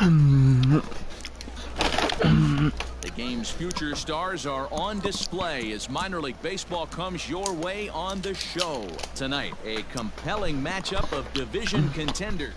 The game's future stars are on display as minor league baseball comes your way on the show. Tonight, a compelling matchup of division contenders.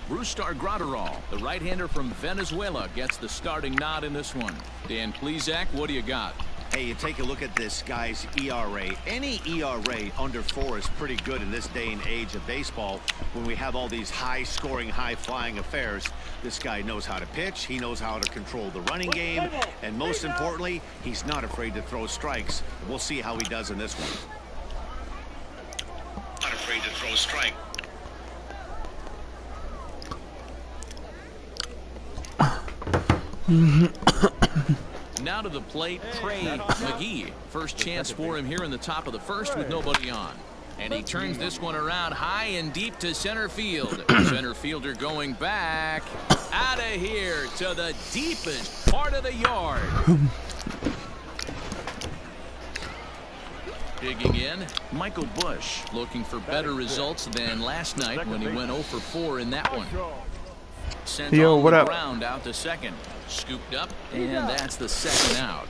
Brustar Graterol, the right-hander from Venezuela, gets the starting nod in this one. Dan Plesac, what do you got? Hey, you take a look at this guy's ERA. Any ERA under 4 is pretty good in this day and age of baseball when we have all these high-scoring, high-flying affairs. This guy knows how to pitch. He knows how to control the running game. And most importantly, he's not afraid to throw strikes. We'll see how he does in this one. Not afraid to throw a strike. Now to the plate, Trey Mcgee. First chance for him here in the top of the first with nobody on. And he turns this one around high and deep to center field. Center fielder going back. Out of here to the deepest part of the yard. Digging in, Michael Bush looking for better results than last night when he went 0 for 4 in that one. Sent on the ground out to second. Scooped up, and that's the second out.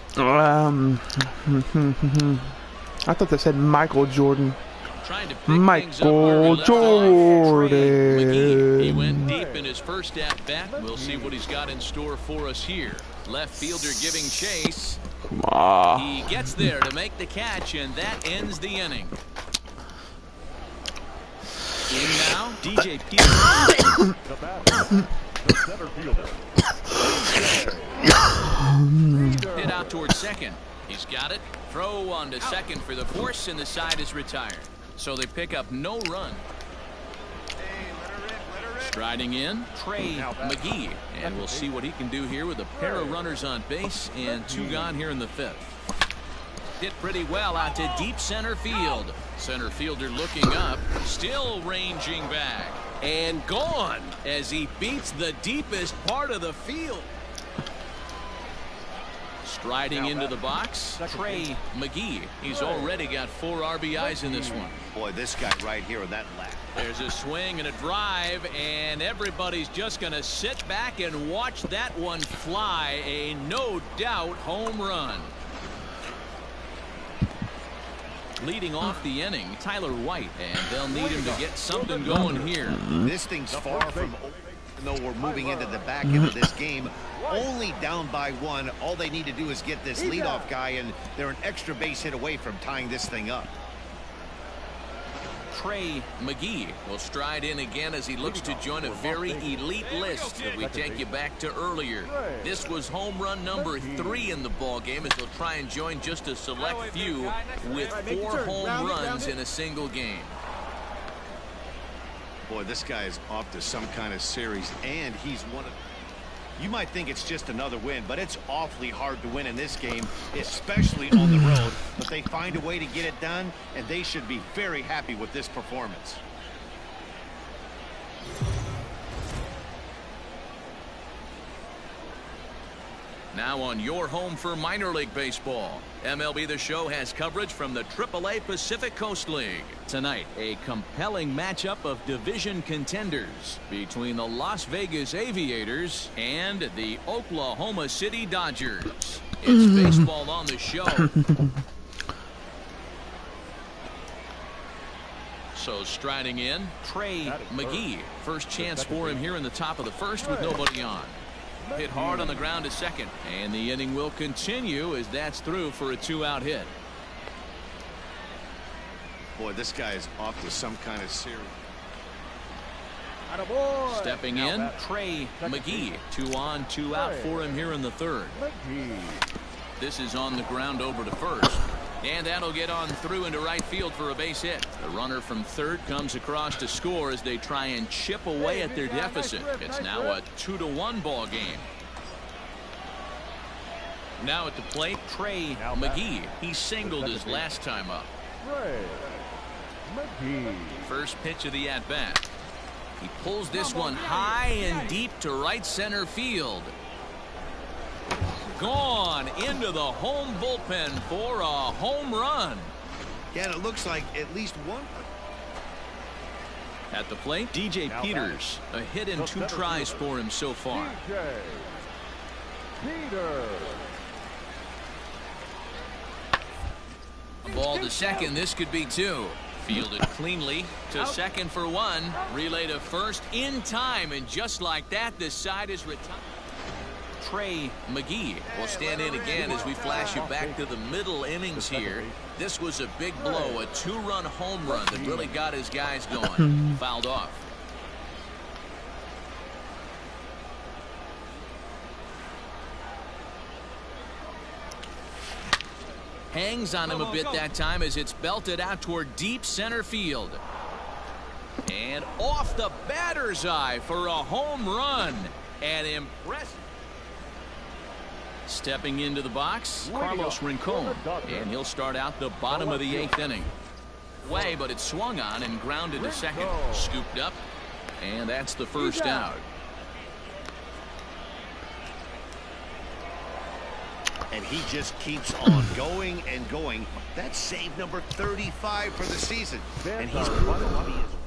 I thought they said Michael Jordan. Trying to pick Michael Jordan. He went deep in his first at bat. We'll see what he's got in store for us here. Left fielder giving chase. He gets there to make the catch, and that ends the inning. In now, DJ Peterson. The center fielder. Hit out towards second. He's got it. Throw on to second for the force, and the side is retired. So they pick up no run. Striding in, Trey Mcgee. And we'll see what he can do here with a pair of runners on base and 2 gone here in the 5th. Hit pretty well out to deep center field. Center fielder looking up, still ranging back. And gone as he beats the deepest part of the field. Striding into the box, Trey Mcgee. He's already got 4 RBIs in this one. Boy, this guy right here on that lap. There's a swing and a drive, and everybody's just going to sit back and watch that one fly. A no-doubt home run. Leading off the inning, Tyler White, and they'll need him to get something going here. This thing's far from over, even though we're moving into the back end of this game. Only down by 1. All they need to do is get this leadoff guy, and they're an extra base hit away from tying this thing up. Trey Mcgee will stride in again as he looks to join a very elite list that we take you back to earlier. This was home run number 3 in the ball game as he'll try and join just a select few with 4 home runs in a single game. Boy, this guy is off to some kind of series, and he's one of. You might think it's just another win, but it's awfully hard to win in this game, especially on the road. But they find a way to get it done, and they should be very happy with this performance. Now on your home for minor league baseball, MLB The Show has coverage from the AAA Pacific Coast League. Tonight, a compelling matchup of division contenders between the Las Vegas Aviators and the Oklahoma City Dodgers. It's baseball on the show. So striding in, Trey Mcgee. First chance for him here in the top of the first with nobody on. Hit hard on the ground to second, and the inning will continue as that's through for a 2-out hit. Boy, this guy is off to some kind of series. Stepping in, Trey Mcgee. 2 on, 2 out for him here in the 3rd. This is on the ground over to first. And that'll get on through into right field for a base hit. The runner from 3rd comes across to score as they try and chip away at their deficit. It's now a 2-1 ball game. Now at the plate, Trey Mcgee. He singled his last time up. First pitch of the at-bat. He pulls this one high and deep to right center field. Gone into the home bullpen for a home run. Yeah, and it looks like at least one. At the plate, DJ Peters. A hit and 2 tries for him so far. DJ Peters. A ball to second. This could be 2. Fielded cleanly to second for 1. Relay to first in time. And just like that, this side is retired. Trey Mcgee will stand in again as we flash you back to the middle innings here. This was a big blow, a 2-run home run that really got his guys going. Fouled off. Hangs on him a bit that time as it's belted out toward deep center field. And off the batter's eye for a home run. An impressive. Stepping into the box, Carlos Rincon. And he'll start out the bottom of the 8th inning. Way, but it swung on and grounded to second. Scooped up. And that's the first out. And he just keeps on going and going. That's save number 35 for the season. And he's proven to be as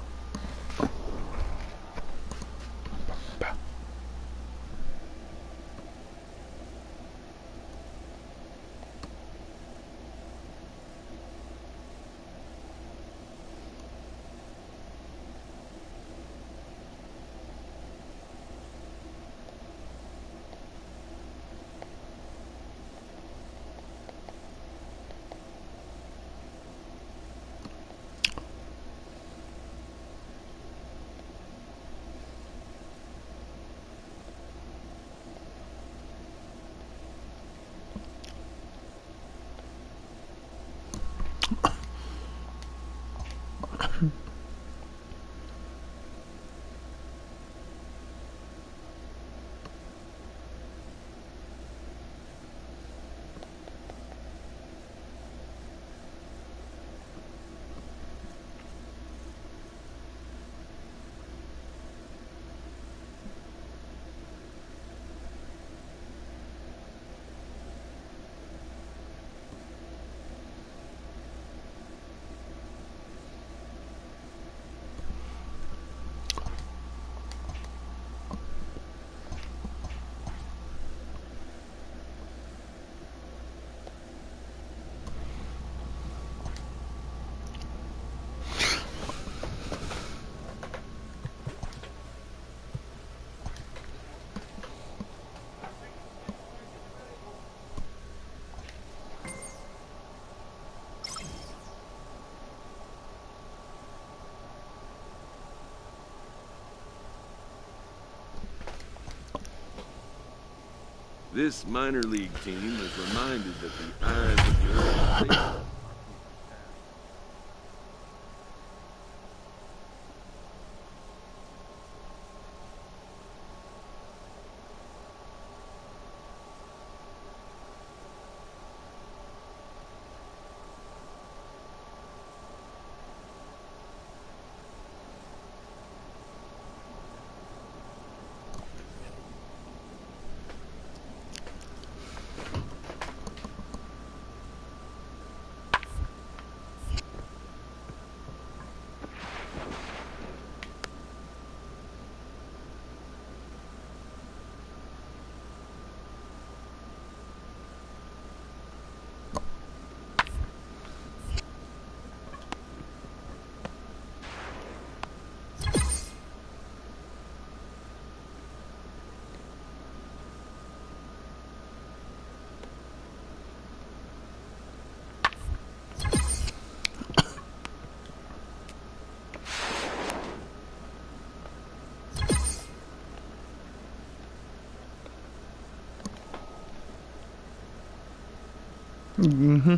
This minor league team is reminded that the eyes of the organization Mm-hmm.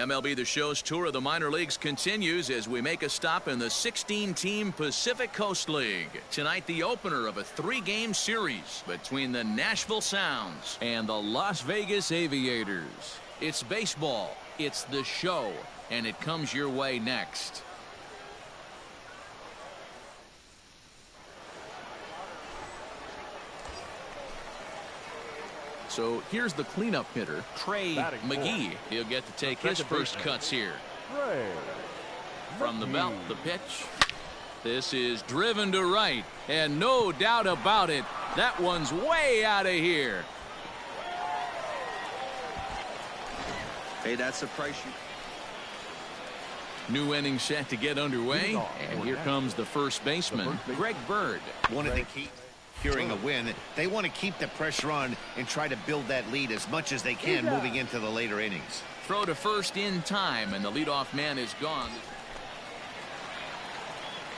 MLB The Show's tour of the minor leagues continues as we make a stop in the 16-team Pacific Coast League. Tonight, the opener of a 3-game series between the Nashville Sounds and the Las Vegas Aviators. It's baseball, it's the show, and it comes your way next. So here's the cleanup hitter, Trey Mcgee. He'll get to take his first cuts here. From the belt, the pitch. This is driven to right, and no doubt about it, that one's way out of here. Hey, that's a price you... New inning set to get underway, and here comes the first baseman, Greg Bird. One of the key... Securing a win, they want to keep the pressure on and try to build that lead as much as they can moving into the later innings. Throw to first in time, and the leadoff man is gone.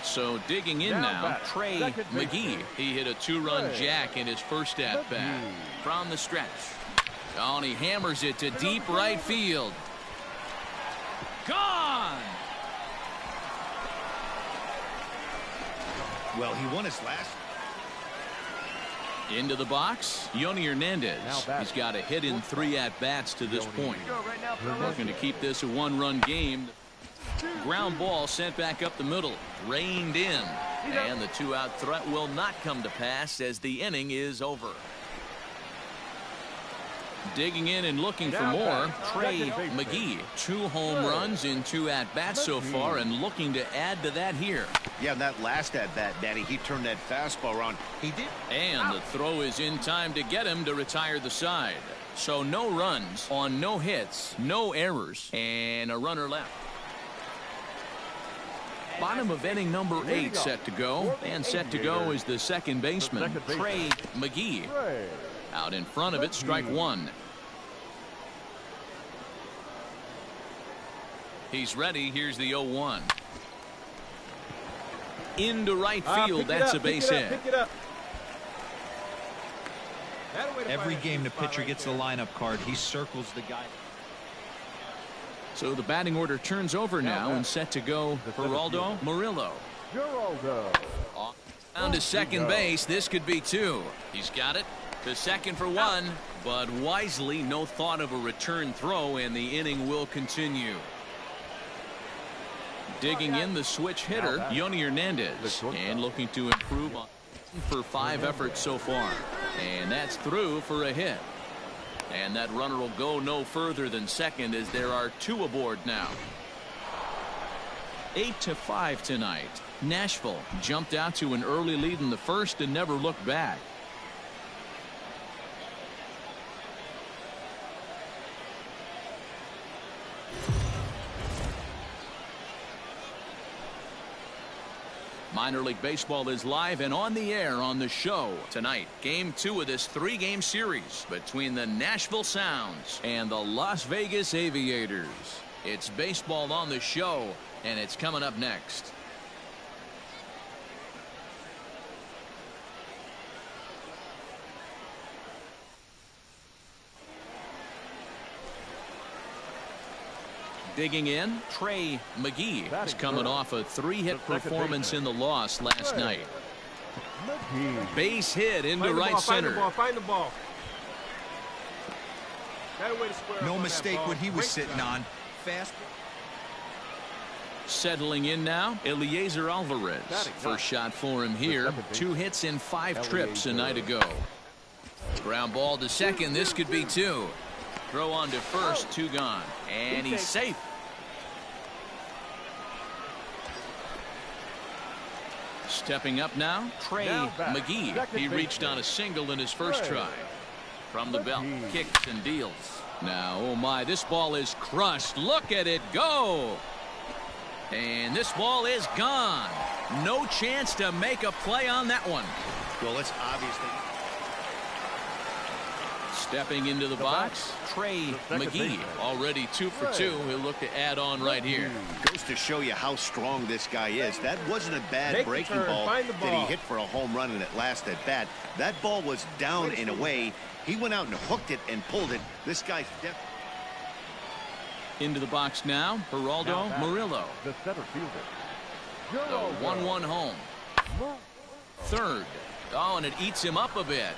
So digging in now, Trey Mcgee. He hit a 2-run jack in his first at-bat. From the stretch. Oh, and he hammers it to deep right field. Gone! Well, he won his last... Into the box, Yoni Hernandez. He's got a hit in 3 at-bats to this point. Looking to keep this a 1-run game. Ground ball sent back up the middle. Reined in. And the 2-out threat will not come to pass as the inning is over. Digging in and looking for more, Trey Mcgee. 2 home runs in 2 at-bats so far, and looking to add to that here. Yeah, that last at-bat, Daddy, he turned that fastball around. He did. And the throw is in time to get him to retire the side. So no runs on no hits, no errors, and a runner left. Bottom of inning number 8 set to go, and set to go is the second baseman, Trey Mcgee. Out in front of it, strike 1. He's ready. Here's the 0-1. Into right field. That's a base hit. Every game the pitcher gets the lineup card, he circles the guy. So the batting order turns over now, and set to go Geraldo Murillo. Down to second base. This could be 2. He's got it. To second for 1, but wisely no thought of a return throw, and the inning will continue. Digging in the switch hitter, Yoni Hernandez, and looking to improve on for 5 efforts so far. And that's through for a hit. And that runner will go no further than second as there are 2 aboard now. 8-5 tonight. Nashville jumped out to an early lead in the first and never looked back. Minor League Baseball is live and on the air on the show tonight. Game 2 of this 3-game series between the Nashville Sounds and the Las Vegas Aviators. It's baseball on the show, and it's coming up next. Digging in, Trey Mcgee is coming off a 3-hit performance in the loss last night. Base hit into right center. Find the ball. No mistake what he was sitting on. Fast. Settling in now, Eliezer Alvarez. First shot for him here. 2 hits in 5 trips a night ago. Ground ball to second. This could be 2. Throw on to first, 2 gone, and he's safe. Stepping up now, Trey Mcgee. He reached on a single in his first try. From the belt, kicks and deals. Now, oh my, this ball is crushed. Look at it go. And this ball is gone. No chance to make a play on that one. Well, it's obviously... Stepping into the box, Trey Mcgee, already 2 for 2. He'll look to add on right here. Goes to show you how strong this guy is. That wasn't a bad breaking ball that he hit for a home run in that last at bat. That ball was down and away. He went out and hooked it and pulled it. This guy's Into the box now, Geraldo Murillo. The center fielder. The 1-1 home. Third. Oh, and it eats him up a bit.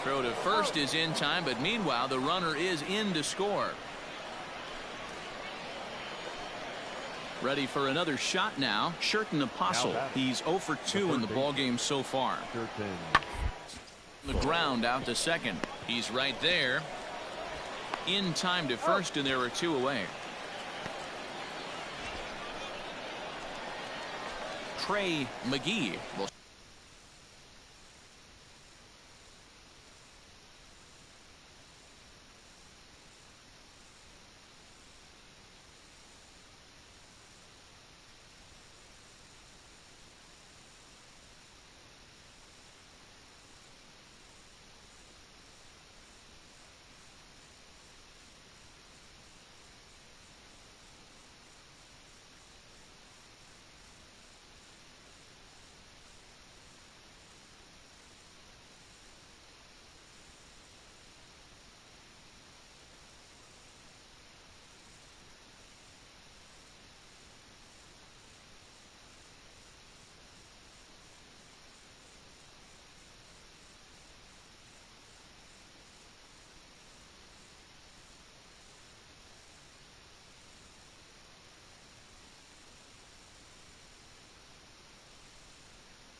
Throw to first is in time, but meanwhile the runner is in to score. Ready for another shot now. Sherton Apostle. He's 0 for 2 in the ballgame so far. The ground out to second. He's right there. In time to first, and there are 2 away. Trey Mcgee will.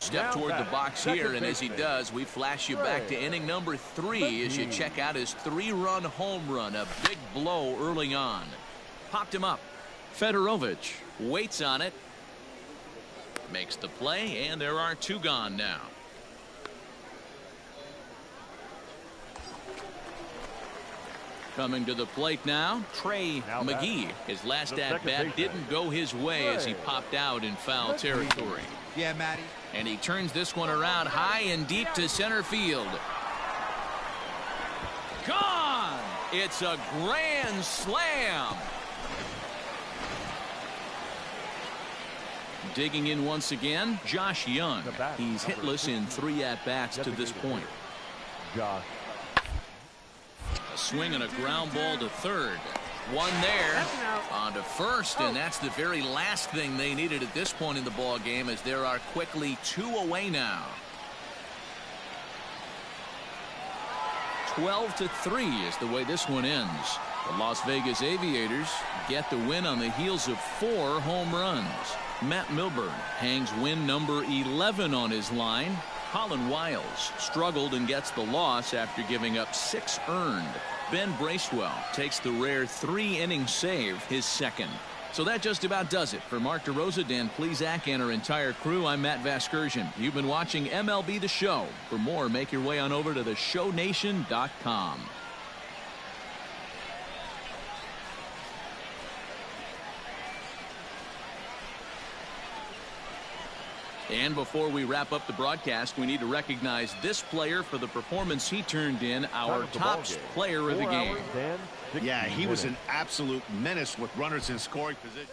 Step toward the box here, and as he does, we flash you back to inning number 3 as you check out his 3-run home run. A big blow early on. Popped him up. Fedorovich waits on it. Makes the play, and there are 2 gone now. Coming to the plate now, Trey Mcgee. His last at-bat didn't go his way as he popped out in foul territory. Yeah, Matty. And he turns this one around high and deep to center field. Gone! It's a grand slam. Digging in once again, Josh Young. He's hitless in 3 at-bats to this point. Josh. A swing and a ground ball to third. One there on to first, and that's the very last thing they needed at this point in the ball game, as there are quickly 2 away now. 12-3 is the way this one ends. The Las Vegas Aviators get the win on the heels of 4 home runs. Matt Milburn hangs win number 11 on his line. Colin Wiles struggled and gets the loss after giving up 6 earned. Ben Bracewell takes the rare 3-inning save, his second. So that just about does it. For Mark DeRosa, Dan Plesac, and our entire crew, I'm Matt Vasgersian. You've been watching MLB The Show. For more, make your way on over to theshownation.com. And before we wrap up the broadcast, we need to recognize this player for the performance he turned in, our top player of the game. Yeah, he was an absolute menace with runners in scoring position.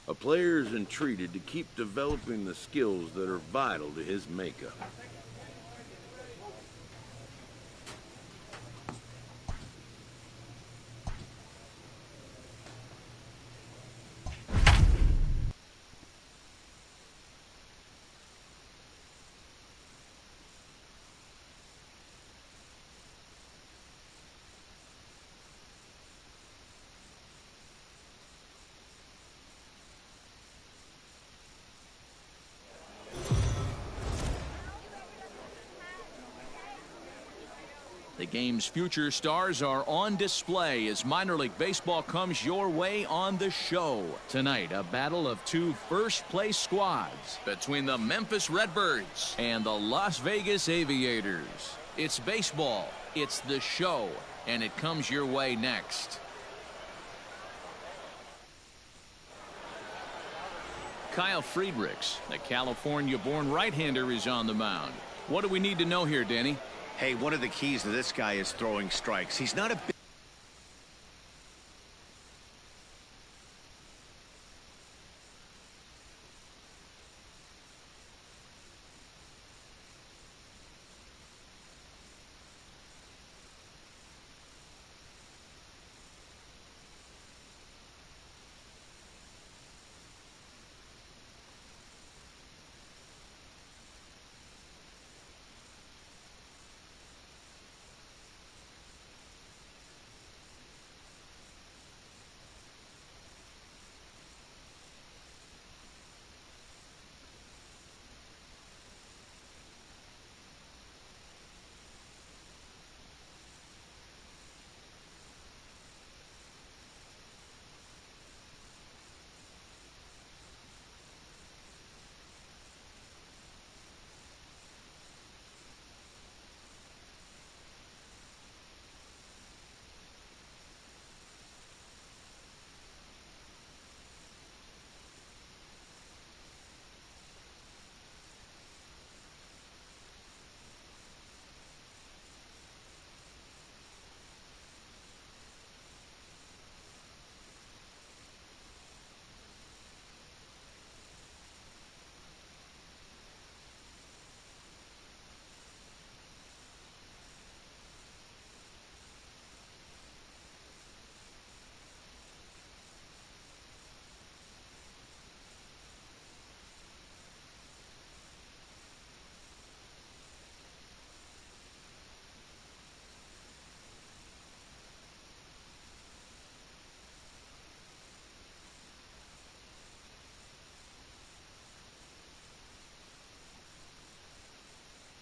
A player is entreated to keep developing the skills that are vital to his makeup. game's future stars are on display as minor league baseball comes your way on the show. Tonight, a battle of two first-place squads between the Memphis Redbirds and the Las Vegas Aviators. It's baseball, it's the show, and it comes your way next. Kyle Friedrichs, the California-born right-hander, is on the mound. What do we need to know here, Danny? Hey, one of the keys to this guy is throwing strikes. He's not a big...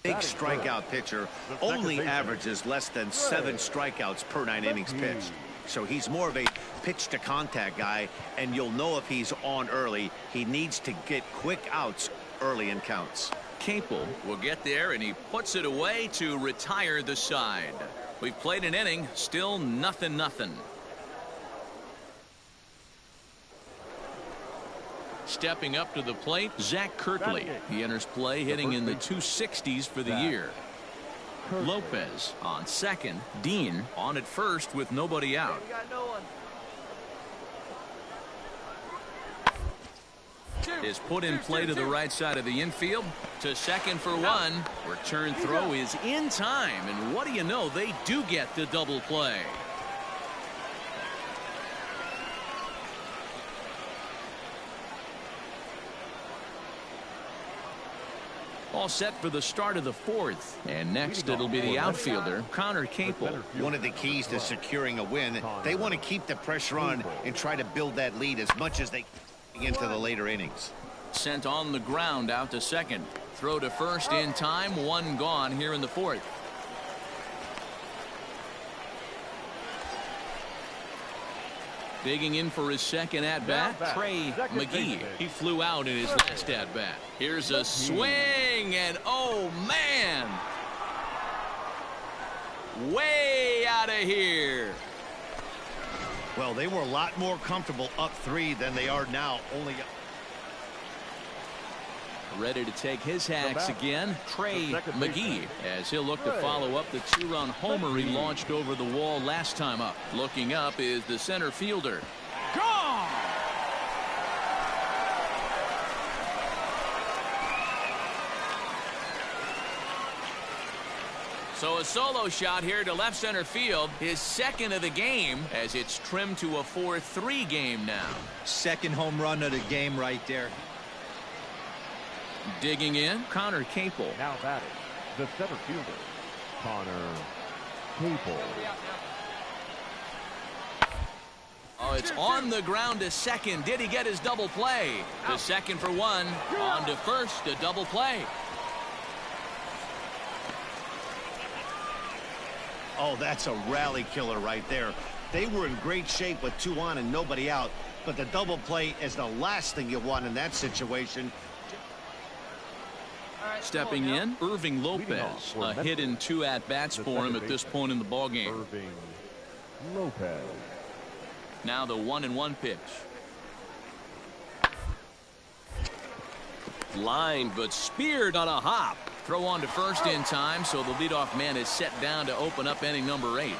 Big strikeout pitcher only averages less than 7 strikeouts per 9 innings pitched. So he's more of a pitch to contact guy, and you'll know if he's on early. He needs to get quick outs early in counts. Capel will get there, and he puts it away to retire the side. We've played an inning, still nothing. Stepping up to the plate, Zach Kirtley. He enters play hitting in the 260s for the year. Lopez on second. Dean on at first with nobody out. Is put in play to the right side of the infield. To second for one. Return throw is in time. And what do you know? They do get the double play. All set for the start of the fourth. And next it'll be the outfielder, Connor Capel. One of the keys to securing a win, they want to keep the pressure on and try to build that lead as much as they can into the later innings. Sent on the ground out to second. Throw to first in time. One gone here in the fourth. Digging in for his second at-bat, Trey Mcgee. He flew out in his last at-bat. Here's a swing, and oh, man! Way out of here. Well, they were a lot more comfortable up 3 than they are now. Only ready to take his hacks again, Trey Mcgee, as he'll look to follow up the 2-run homer he launched over the wall last time up. Looking up is the center fielder. Gone! So a solo shot here to left center field, his second of the game, as it's trimmed to a 4-3 game now. Second home run of the game right there. Digging in, Connor Capel. Now batting, the center fielder, Connor Capel. Oh, it's on the ground to second. Did he get his double play? To second for one. On to first, a double play. Oh, that's a rally killer right there. They were in great shape with 2 on and nobody out, but the double play is the last thing you want in that situation. Stepping in, Irving Lopez. A hit in 2 at-bats for him at this point in the ballgame. Irving Lopez. Now the 1-1 pitch. Lined but speared on a hop. Throw on to first in time, so the leadoff man is set down to open up inning number 8.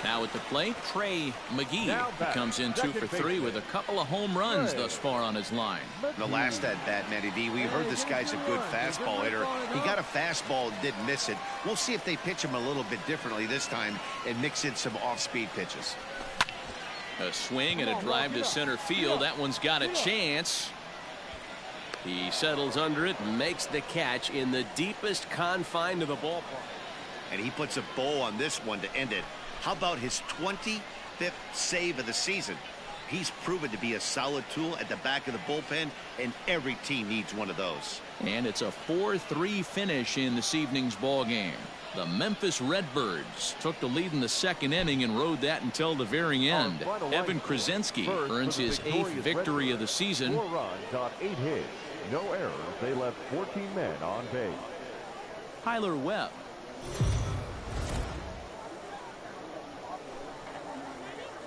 Now at the plate, Trey Mcgee comes in 2 for 3 with a couple of home runs thus far on his line. The last at bat, Matty D, we heard this guy's a good fastball hitter. He got a fastball and didn't miss it. We'll see if they pitch him a little bit differently this time and mix in some off-speed pitches. A swing and a drive to center field. That one's got a chance. He settles under it and makes the catch in the deepest confine of the ballpark. And he puts a bow on this one to end it. How about his 25th save of the season? He's proven to be a solid tool at the back of the bullpen, and every team needs one of those. And it's a 4-3 finish in this evening's ball game. The Memphis Redbirds took the lead in the 2nd inning and rode that until the very end. Evan Krasinski earns his 8th victory of the season. 4 runs on 8 hits. No errors. They left 14 men on base. Tyler Webb.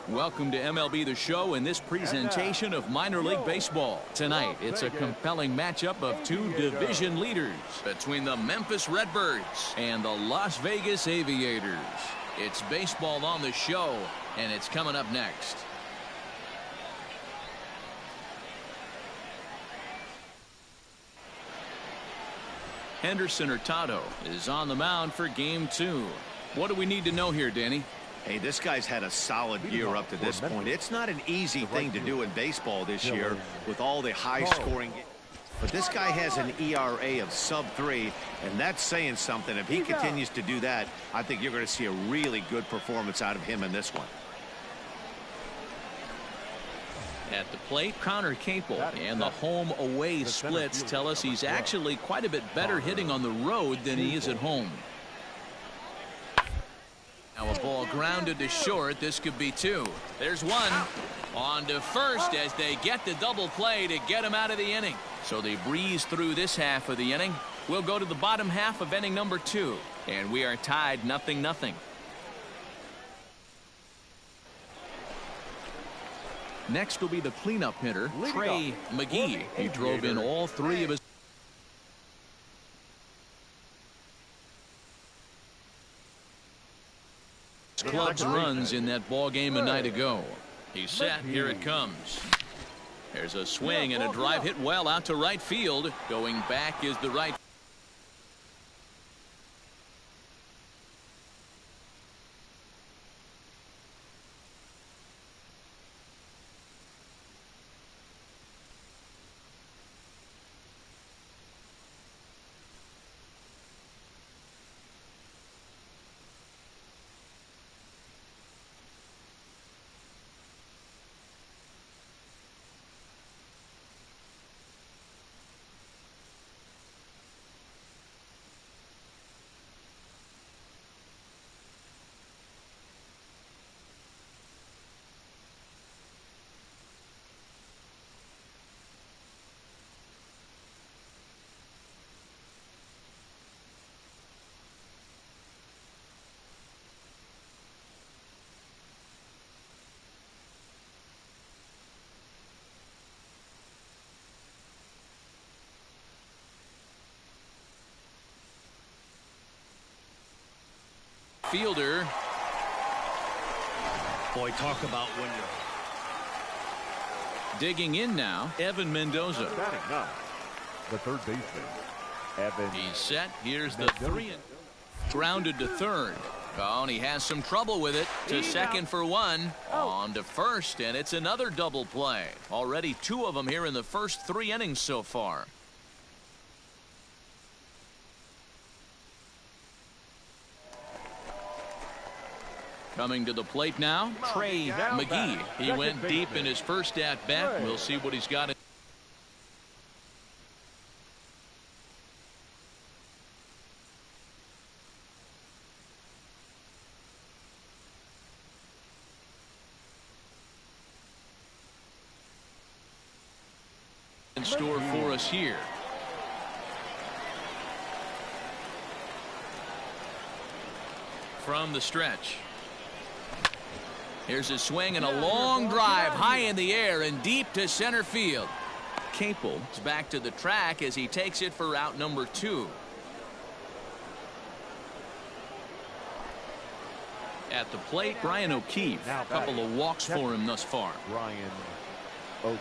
Welcome to MLB The Show and this presentation of minor league baseball. Tonight, it's a compelling matchup of 2 division leaders between the Memphis Redbirds and the Las Vegas Aviators. It's baseball on the show, and it's coming up next. Henderson Hurtado is on the mound for game 2. What do we need to know here, Danny? Hey, this guy's had a solid year up to this point. It's not an easy thing to do in baseball this year with all the high scoring. But this guy has an ERA of sub-3, and that's saying something. If he continues to do that, I think you're going to see a really good performance out of him in this one. At the plate, Connor Capel, and the home-away splits tell us he's actually quite a bit better hitting on the road than he is at home. Now a ball grounded to short. This could be 2. There's 1. On to first as they get the double play to get him out of the inning. So they breeze through this half of the inning. We'll go to the bottom half of inning number 2. And we are tied 0-0. Next will be the cleanup hitter, Trey Mcgee. He drove in all 3 of his club's runs in that ball game a night ago. He's set. Here it comes. There's a swing and a drive hit well out to right field. Going back is the right. Fielder. Boy, talk about when you're Digging in now, Evan Mendoza. Batting 9, the third baseman, Evan. He's set. Here's the 3. Grounded to third. Oh, and he has some trouble with it. To second for 1. On to first, and it's another double play. Already 2 of them here in the first 3 innings so far. Coming to the plate now, Trey Mcgee. He went deep in his first at-bat. We'll see what he's got. in store for us here. From the stretch. Here's a swing and a long drive high in the air and deep to center field. Capel is back to the track as he takes it for route number 2. At the plate, Brian O'Keefe. A couple of walks for him thus far. Brian O'Keefe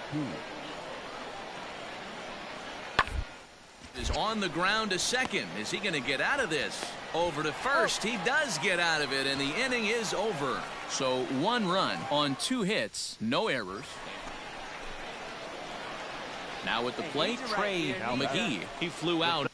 is on the ground to second. Is he going to get out of this? Over to first. He does get out of it, and the inning is over. So 1 run on 2 hits, no errors. Now at the plate, Trey Mcgee. He flew out.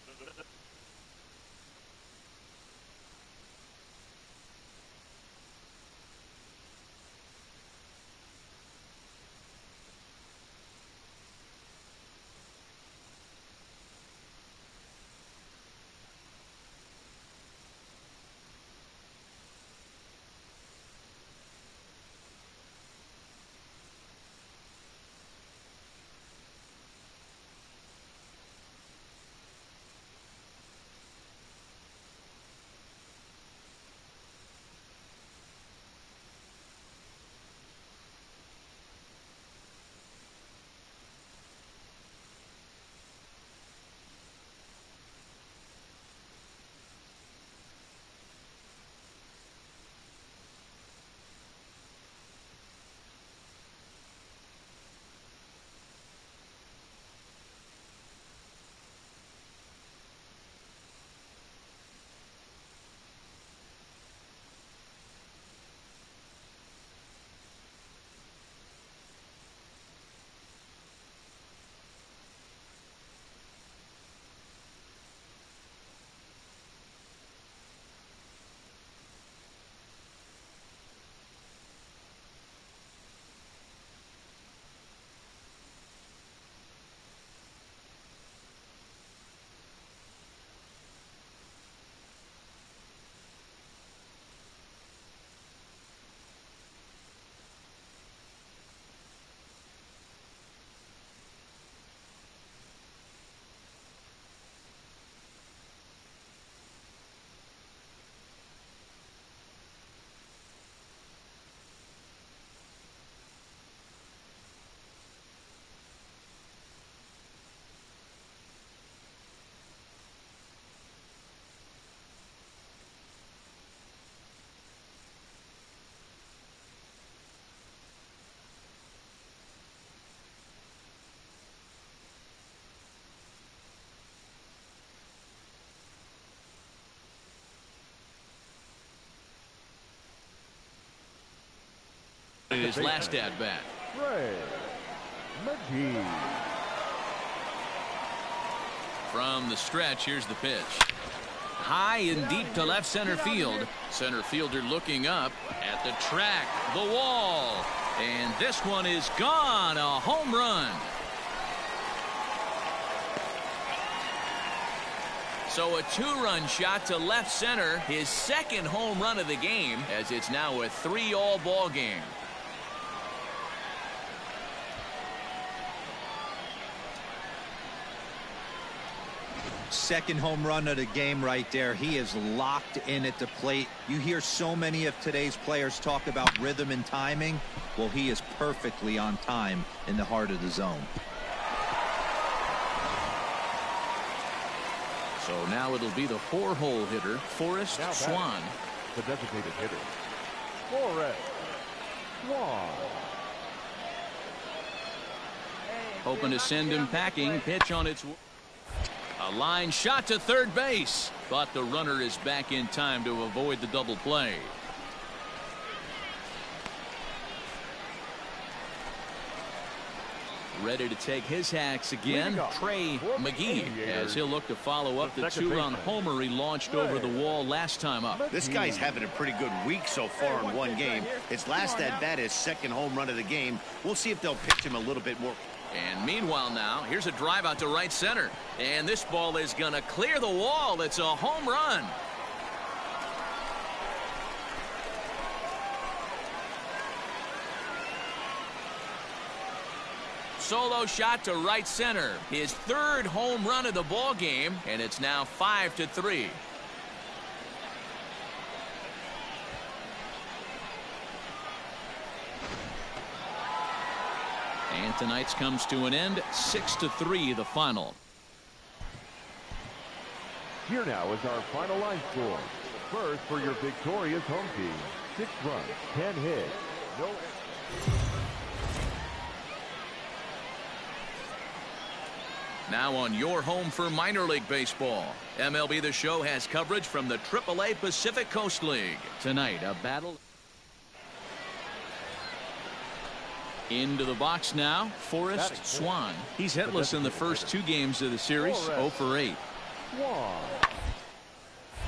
His last at bat. Trey Mcgee. From the stretch, here's the pitch. High and deep to left center field. Center fielder looking up at the track, the wall. And this one is gone. A home run. So a 2-run shot to left center. His second home run of the game, as it's now a 3-all ball game. Second home run of the game right there. He is locked in at the plate. You hear so many of today's players talk about rhythm and timing. Well, he is perfectly on time in the heart of the zone. So now it'll be the 4-hole hitter, Forrest Swan. The designated hitter, Forrest Swan. Hoping to send him packing. Pitch on its way. A line shot to third base, but the runner is back in time to avoid the double play. Ready to take his hacks again, Trey Mcgee, as he'll look to follow up the 2-run homer he launched over the wall last time up. This guy's having a pretty good week so far in one game. His last at bat, his second home run of the game. We'll see if they'll pitch him a little bit more. And meanwhile now, here's a drive out to right center. And this ball is going to clear the wall. It's a home run. solo shot to right center. His third home run of the ball game, and it's now 5-3. And tonight's comes to an end, 6-3 the final. Here now is our final line score. First for your victorious home team. 6 runs, 10 hits, no. Now on your home for minor league baseball. MLB The Show has coverage from the AAA Pacific Coast League. Tonight, a battle. Into the box now, Forrest Swan. He's hitless in the first 2 games of the series, 0 for 8.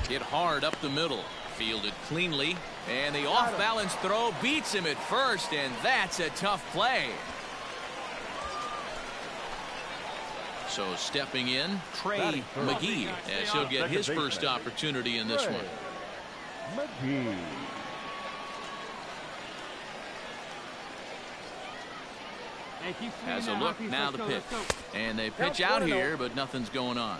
Hit hard up the middle, fielded cleanly, and the off-balance throw beats him at first, and that's a tough play. So stepping in, Trey Mcgee, as he'll get his first opportunity in this one. Mcgee. Has a look, now the pitch. And they pitch out here, but nothing's going on.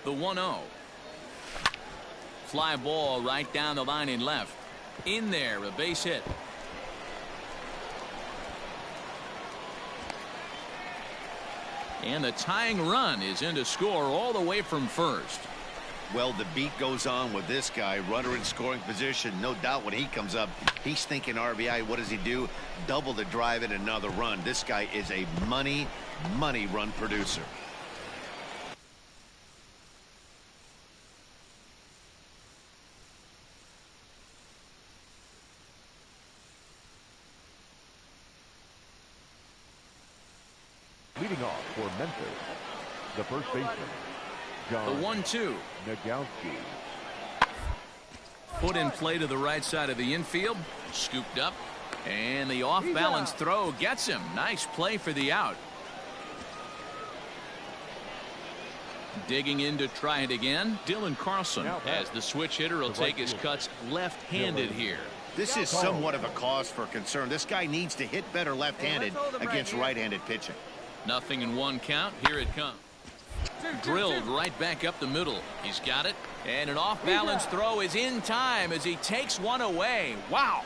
The 1-0. Fly ball right down the line in left. In there, a base hit. And the tying run is in to score all the way from first. Well, the beat goes on with this guy, runner in scoring position. No doubt when he comes up, he's thinking RBI. What does he do? Double the drive and another run. This guy is a money run producer. Leading off for Memphis, the first baseman, The 1-2. Mcgee. Put in play to the right side of the infield. Scooped up. And the off-balance throw gets him. Nice play for the out. Digging in to try it again. Dylan Carlson, as the switch hitter, will take his cuts left-handed here. This is somewhat of a cause for concern. This guy needs to hit better left-handed against right-handed pitching. Nothing in 1 count. Here it comes. Drilled right back up the middle. He's got it. And an off-balance throw is in time as he takes one away. Wow.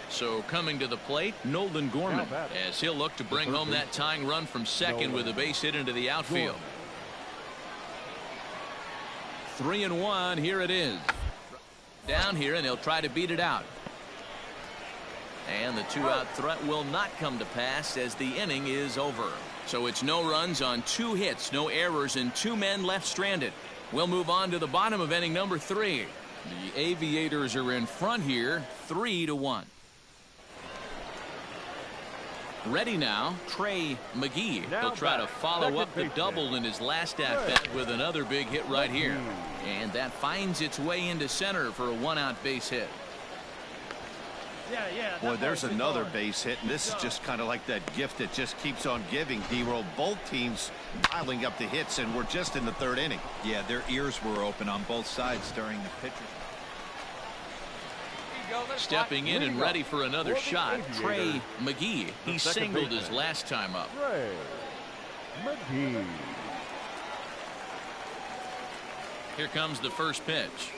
So coming to the plate, Nolan Gorman, as he'll look to bring home that tying run from second with a base hit into the outfield. 3-1. Here it is. Down here, and he'll try to beat it out. And the 2-out threat will not come to pass as the inning is over. So it's no runs on 2 hits, no errors, and 2 men left stranded. We'll move on to the bottom of inning number 3. The Aviators are in front here, 3-1. Ready now, Trey Mcgee. He'll try to follow up the double in his last at-bat with another big hit right here. And that finds its way into center for a 1-out base hit. Boy, there's another base hit, and this is just kind of like that gift that just keeps on giving, D-Roll. Both teams piling up the hits, and we're just in the third inning. Yeah, their ears were open on both sides during the pitcher. Stepping in and ready for another shot, Trey Mcgee. He singled his last time up. Trey Mcgee. Here comes the first pitch.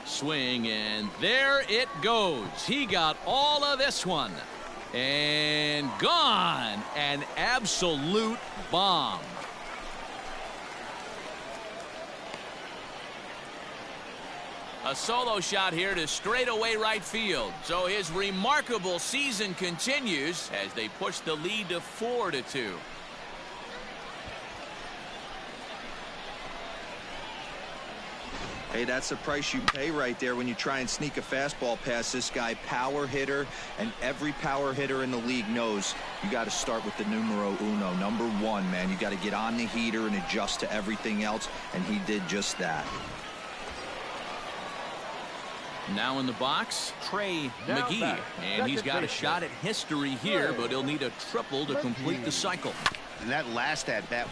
Swing, and there it goes. He got all of this one. And gone. An absolute bomb. A solo shot here to straightaway right field. So his remarkable season continues as they push the lead to 4-2. Hey, that's the price you pay right there when you try and sneak a fastball past this guy. Power hitter, and every power hitter in the league knows you got to start with the numero uno, number one, man. You got to get on the heater and adjust to everything else, and he did just that. Now in the box, Trey Mcgee, and he's got a shot at history here, but he'll need a triple to complete the cycle. And that last at-bat,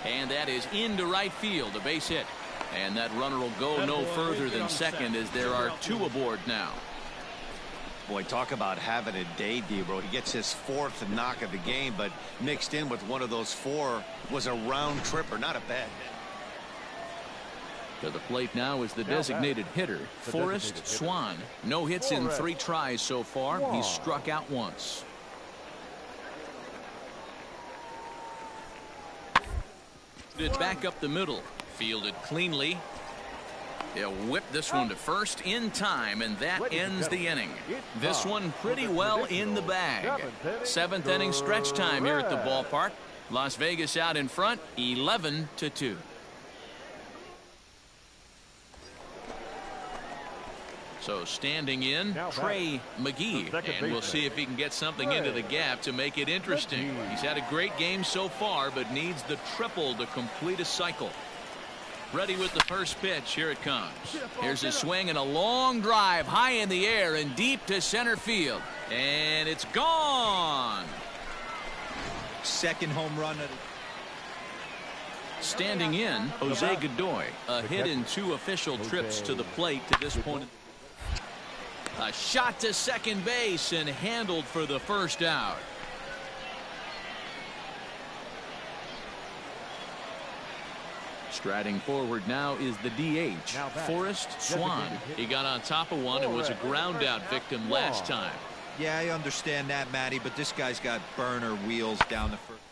and that is into right field, a base hit. And that runner will go no further than second as there are two aboard now. Boy, talk about having a day, D-Bro. He gets his fourth knock of the game, but mixed in with one of those four was a round tripper, not a bad hit. To the plate now is the designated hitter, Forrest Swan. No hits in 3 tries so far. He's struck out once. Back up the middle. Fielded cleanly. They'll whip this one to first in time, and that ends the inning. This one pretty well in the bag. 7th inning stretch time here at the ballpark. Las Vegas out in front, 11-2. So standing in, Trey Mcgee, and we'll see if he can get something into the gap to make it interesting. He's had a great game so far, but needs the triple to complete a cycle. Ready with the first pitch. Here it comes. Here's a swing and a long drive high in the air and deep to center field. And it's gone. Second home run. Standing in, Jose Godoy. A hit in 2 official trips to the plate to this point. A shot to second base and handled for the first out. Striding forward now is the DH, Forrest Swan. He got on top of one and was a ground out victim last time. Yeah, I understand that, Matty, but this guy's got burner wheels down the first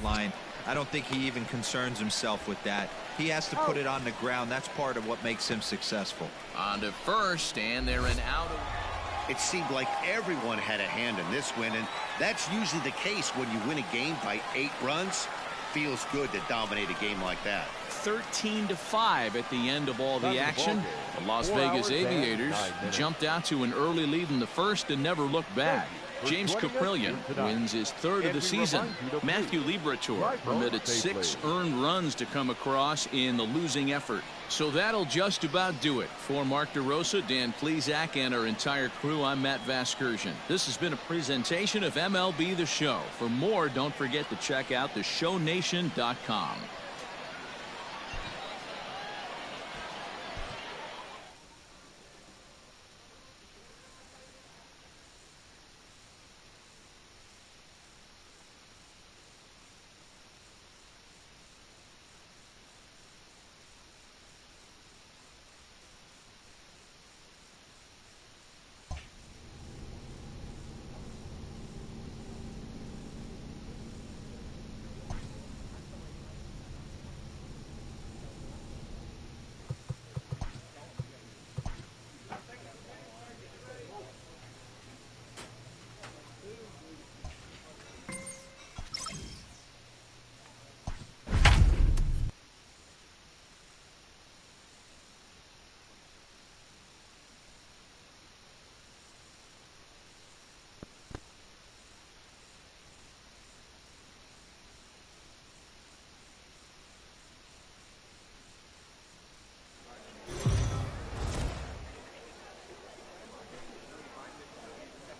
line. I don't think he even concerns himself with that. He has to put it on the ground. That's part of what makes him successful. On to first, and they're an out. It seemed like everyone had a hand in this win, and that's usually the case when you win a game by 8 runs. Feels good to dominate a game like that. 13-5 at the end of all the action. The Las Vegas Aviators jumped out to an early lead in the first and never looked back. James Caprillion wins his 3rd of the season. Matthew Liberatore permitted 6 earned runs to come across in the losing effort. So that'll just about do it. For Mark DeRosa, Dan Plesac, and our entire crew, I'm Matt Vasgersian. This has been a presentation of MLB The Show. For more, don't forget to check out theshownation.com.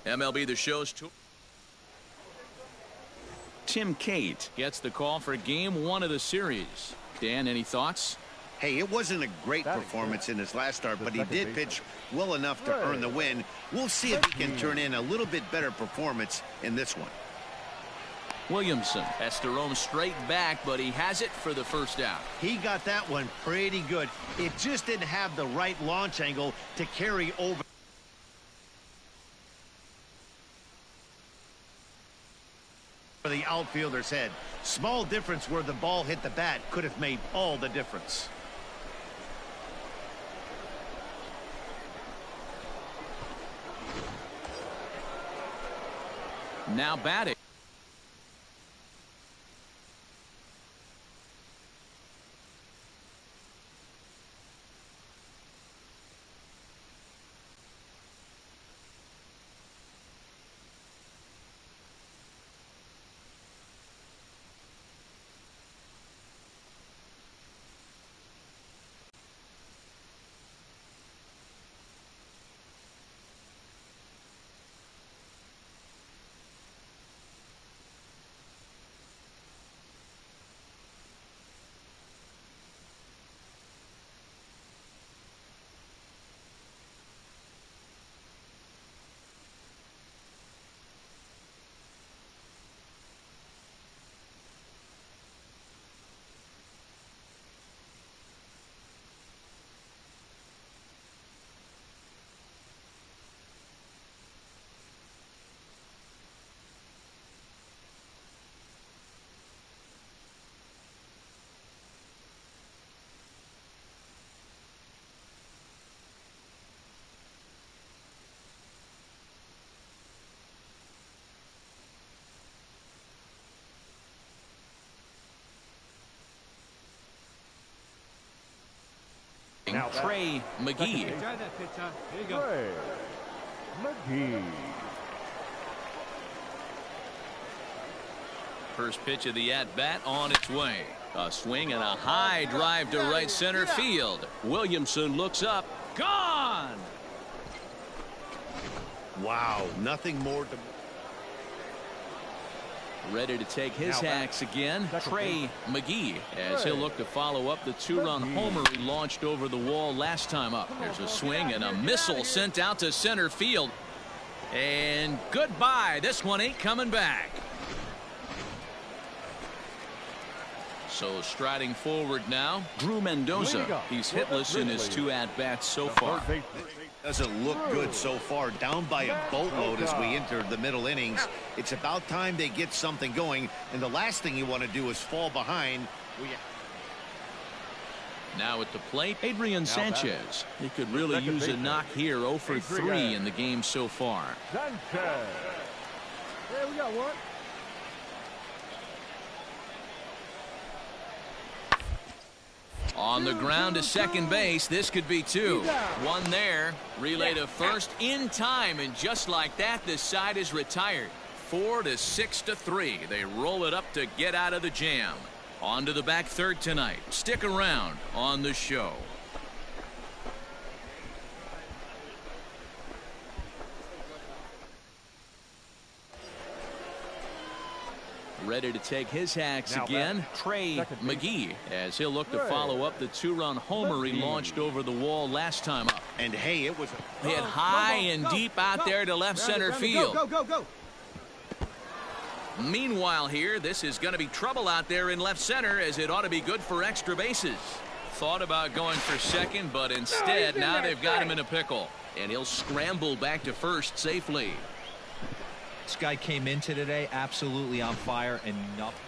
MLB The Show's Tim Cate gets the call for game 1 of the series. Dan, any thoughts? Hey, it wasn't a great performance in his last start, but he did pitch well enough to earn the win. We'll see if he can turn in a little bit better performance in this one. Williamson has to roam straight back, but he has it for the first out. He got that one pretty good. It just didn't have the right launch angle to carry over the outfielder's head. Small difference where the ball hit the bat could have made all the difference. Now batting. Trey Mcgee. Trey Mcgee. First pitch of the at-bat on its way. A swing and a high drive to right center field. Williamson looks up. Gone! Wow, nothing more to... Ready to take his hacks again, Trey Mcgee, as he'll look to follow up the 2-run homer he launched over the wall last time up. There's a swing and a missile sent out to center field. And goodbye. This one ain't coming back. So striding forward now, Drew Mendoza. He's hitless in his 2 at-bats so far. Doesn't look good so far. Down by a boatload as we enter the middle innings. It's about time they get something going, and the last thing you want to do is fall behind. Now at the plate, Adrian Sanchez. He could really use a knock here. 0 for 3 in the game so far. Sanchez. Hey, we got one. On the ground to second base. This could be 2. One there. Relay to first in time, and just like that, this side is retired. 4 to 6 to 3. They roll it up to get out of the jam. On to the back third tonight. Stick around on the show. Ready to take his hacks again, Trey Mcgee, as he'll look to follow up the 2-run homer he launched over the wall last time up. And hey, it was hit high and deep out there to left center field. Go. Meanwhile here, this is going to be trouble out there in left center, as it ought to be good for extra bases. Thought about going for second, but instead now they've got him in a pickle, and he'll scramble back to first safely. This guy came into today absolutely on fire and nothing.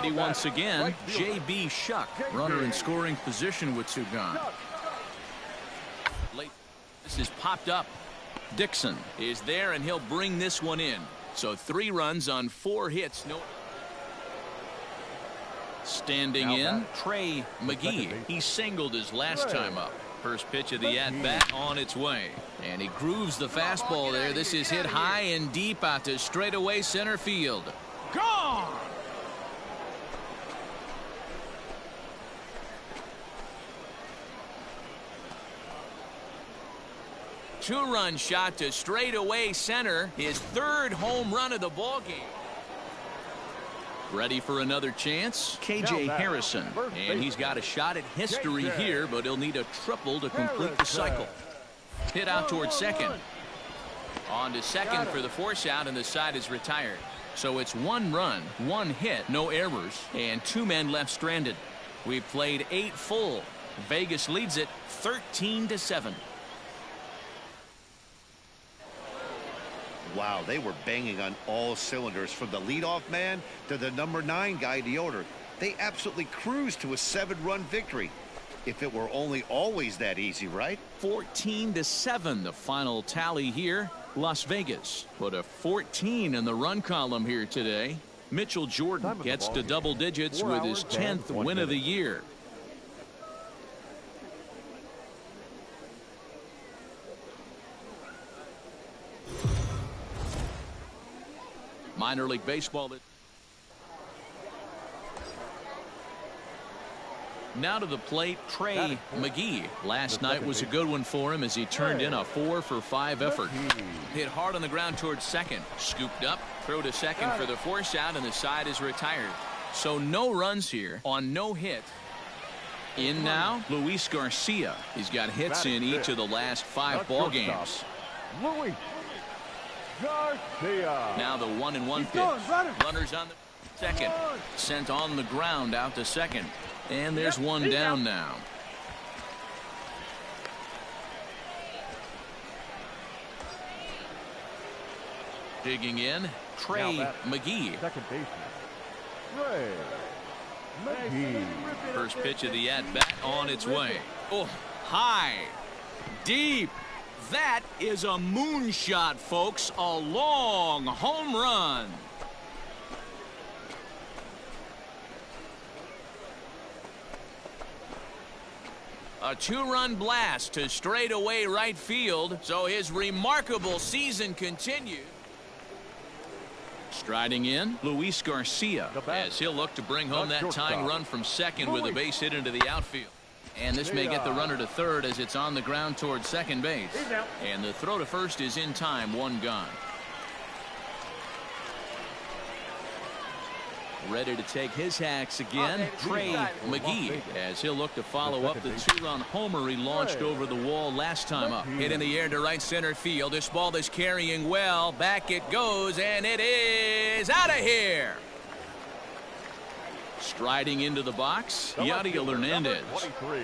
Ready once again, J.B. Shuck, runner in scoring position with 2 gone. Late. This is popped up. Dixon is there, and he'll bring this one in. So 3 runs on 4 hits. No. Standing in, Trey Mcgee. He singled his last time up. First pitch of the at-bat on its way. And he grooves the fastball there. This is hit high and deep out to straightaway center field. Gone! Two-run shot to straightaway center. His 3rd home run of the ballgame. Ready for another chance? K.J. Harrison. And he's got a shot at history here, but he'll need a triple to complete the cycle. Hit out towards second. On to second for the force out, and the side is retired. So it's 1 run, 1 hit, no errors, and 2 men left stranded. We've played 8 full. Vegas leads it 13-7. Wow, they were banging on all cylinders from the leadoff man to the number 9 guy in the order. They absolutely cruised to a 7-run victory. If it were only always that easy, right? 14-7, the final tally here. Las Vegas put a 14 in the run column here today. Mitchell Jordan gets to double digits with his 10th win of the year. Minor League Baseball. Now to the plate, Trey Mcgee. Last night was a good one for him as he turned in a 4-for-5 effort. Hit hard on the ground towards second. Scooped up, throw to second for the force out, and the side is retired. So no runs here on no hit. In now, Luis Garcia. He's got hits in each of the last 5 ball games. Luis Garcia. Now the 1-1 pitch. Runners on the second. Sent on the ground out to second. And there's one down now. Digging in, Trey Mcgee. Second baseman, Trey Mcgee. First pitch of the at-bat on its way. Oh, high, deep. That is a moonshot, folks. A long home run. A 2-run blast to straightaway right field, so his remarkable season continues. Striding in, Luis Garcia, as he'll look to bring home that tying run from second with a base hit into the outfield. And this may get the runner to third as it's on the ground towards second base. And the throw to first is in time, 1 gone. Ready to take his hacks again, Trey Mcgee, as he'll look to follow up the 2-run homer he launched over the wall last time up. Hit in the air to right center field. This ball is carrying well. Back it goes, and it is out of here. Striding into the box, Yadiel Hernandez. 23,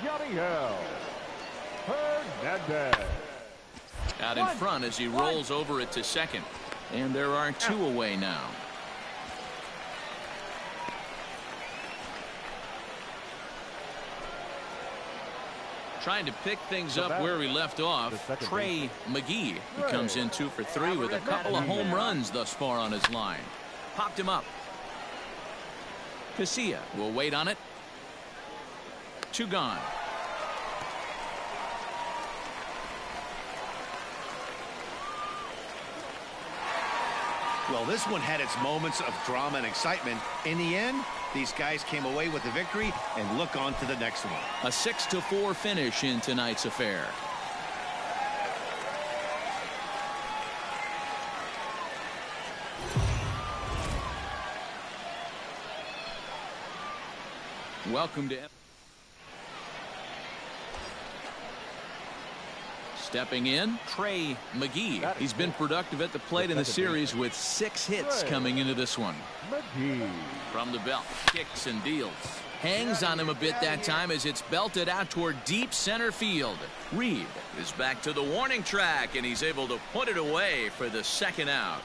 Yadiel Hernandez. Out in front as he rolls over it to second. And there are 2 away now. Trying to pick things up where we left off, Trey Mcgee. He comes in 2 for 3 with a couple of home runs thus far on his line. Popped him up. Garcia will wait on it. 2 gone. Well, this one had its moments of drama and excitement. In the end, these guys came away with a victory and look on to the next one. A 6-4 finish in tonight's affair. Welcome to stepping in, Trey Mcgee. He's been productive at the plate in the series with 6 hits coming into this one. From the belt, kicks and deals. Hangs on him a bit that time as it's belted out toward deep center field. Reed is back to the warning track, and he's able to put it away for the 2nd out.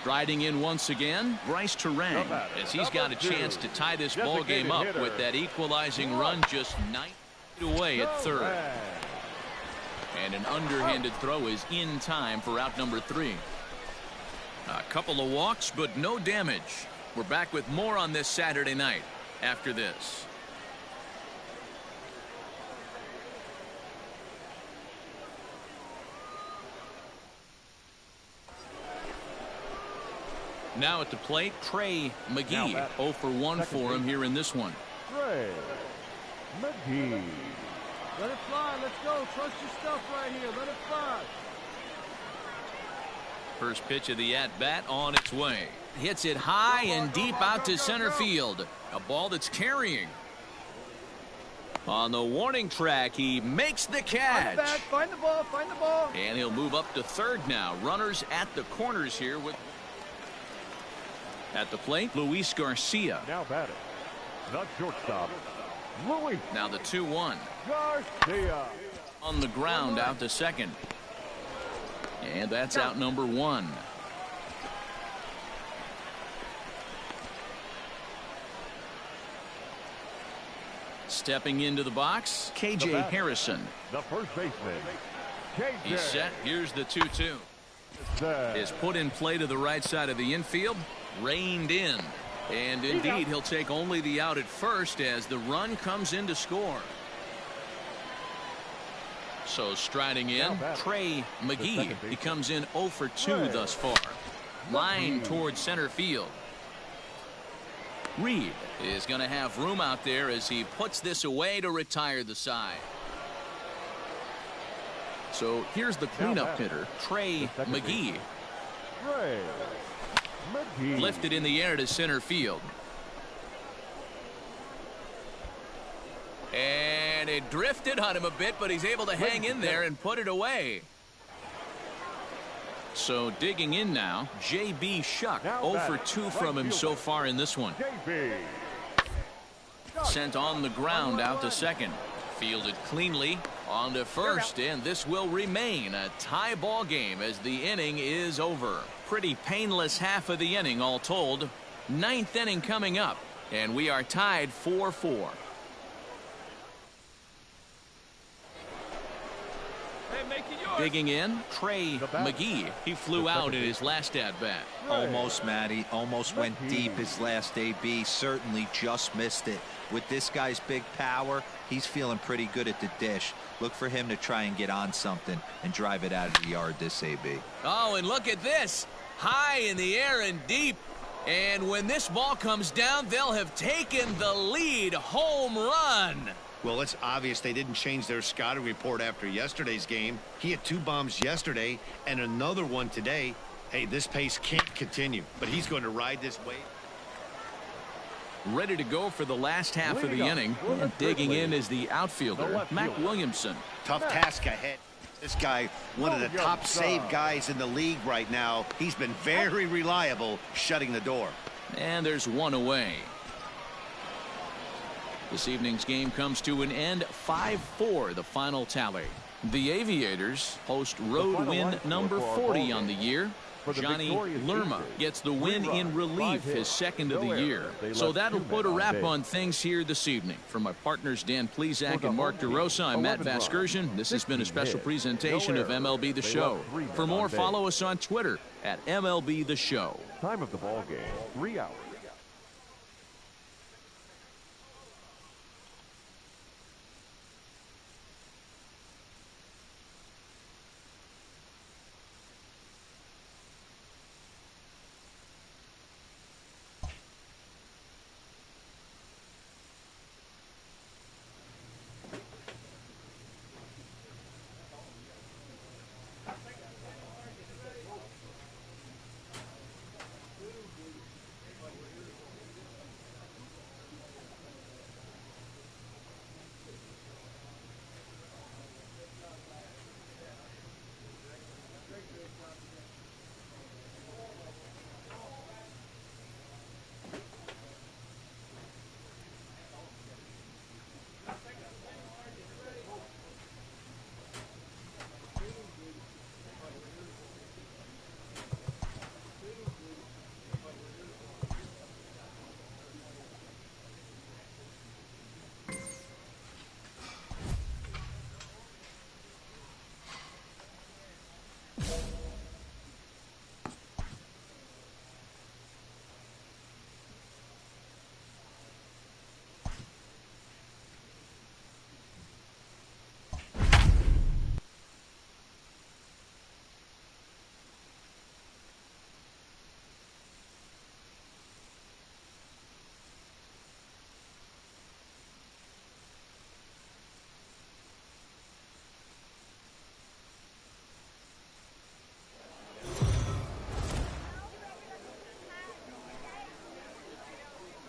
Striding in once again, Bryce Trey, as he's got a chance to tie this ball game up with that equalizing run just 9 feet away at third. And an underhanded throw is in time for out number 3. A couple of walks, but no damage. We're back with more on this Saturday night after this. Now at the plate, Trey Mcgee. 0 for 1 for him here in this one. Trey Mcgee. Let it fly. Let's go. Trust your stuff right here. Let it fly. First pitch of the at-bat on its way. Hits it high and deep out to center field. A ball that's carrying. On the warning track, he makes the catch. Find the ball. Find the ball. And he'll move up to third now. Runners at the corners here with. At the plate, Luis Garcia. Now batting, the shortstop, Luis. Now the 2-1. Garcia. On the ground out to second. And that's out number 1. Stepping into the box, KJ Harrison. The first baseman, KJ. He's set. Here's the 2-2. Is put in play to the right side of the infield. Reined in. And indeed, he'll take only the out at first as the run comes in to score. So striding in, Trey Mcgee. He comes in 0 for 2 thus far. Line towards center field. Reed is going to have room out there as he puts this away to retire the side. So here's the cleanup hitter, Trey Mcgee. Trey Mcgee. Lifted in the air to center field. And it drifted on him a bit, but he's able to hang in there and put it away. So digging in now, J.B. Shuck. 0 for 2 from him so far in this one. Sent on the ground out to second. Fielded cleanly on to first, and this will remain a tie ball game as the inning is over. Pretty painless half of the inning all told. 9th inning coming up, and we are tied 4-4. Digging in, Trey Mcgee. He flew out in his last at-bat. Almost, Matty. Almost went deep his last AB. Certainly just missed it. With this guy's big power, he's feeling pretty good at the dish. Look for him to try and get on something and drive it out of the yard this AB. Oh, and look at this. High in the air and deep. And when this ball comes down, they'll have taken the lead. Home run. Well, it's obvious they didn't change their scouting report after yesterday's game. He had 2 bombs yesterday and another one today. Hey, this pace can't continue, but he's going to ride this wave. Ready to go for the last half of the inning. And digging in is the outfielder, Mac Williamson. Tough task ahead. This guy, one of the top save guys in the league right now. He's been very reliable shutting the door. And there's one away. This evening's game comes to an end. 5-4 the final tally. The Aviators host road win number 40 on the year. Johnny Lerma gets the win in relief, his second of the year. So that'll put a wrap on things here this evening. From my partners Dan Plezak and Mark DeRosa, I'm Matt Vasgersian. This has been a special presentation of MLB The Show. For more, follow us on Twitter at MLB The Show. Time of the ball game, 3 hours.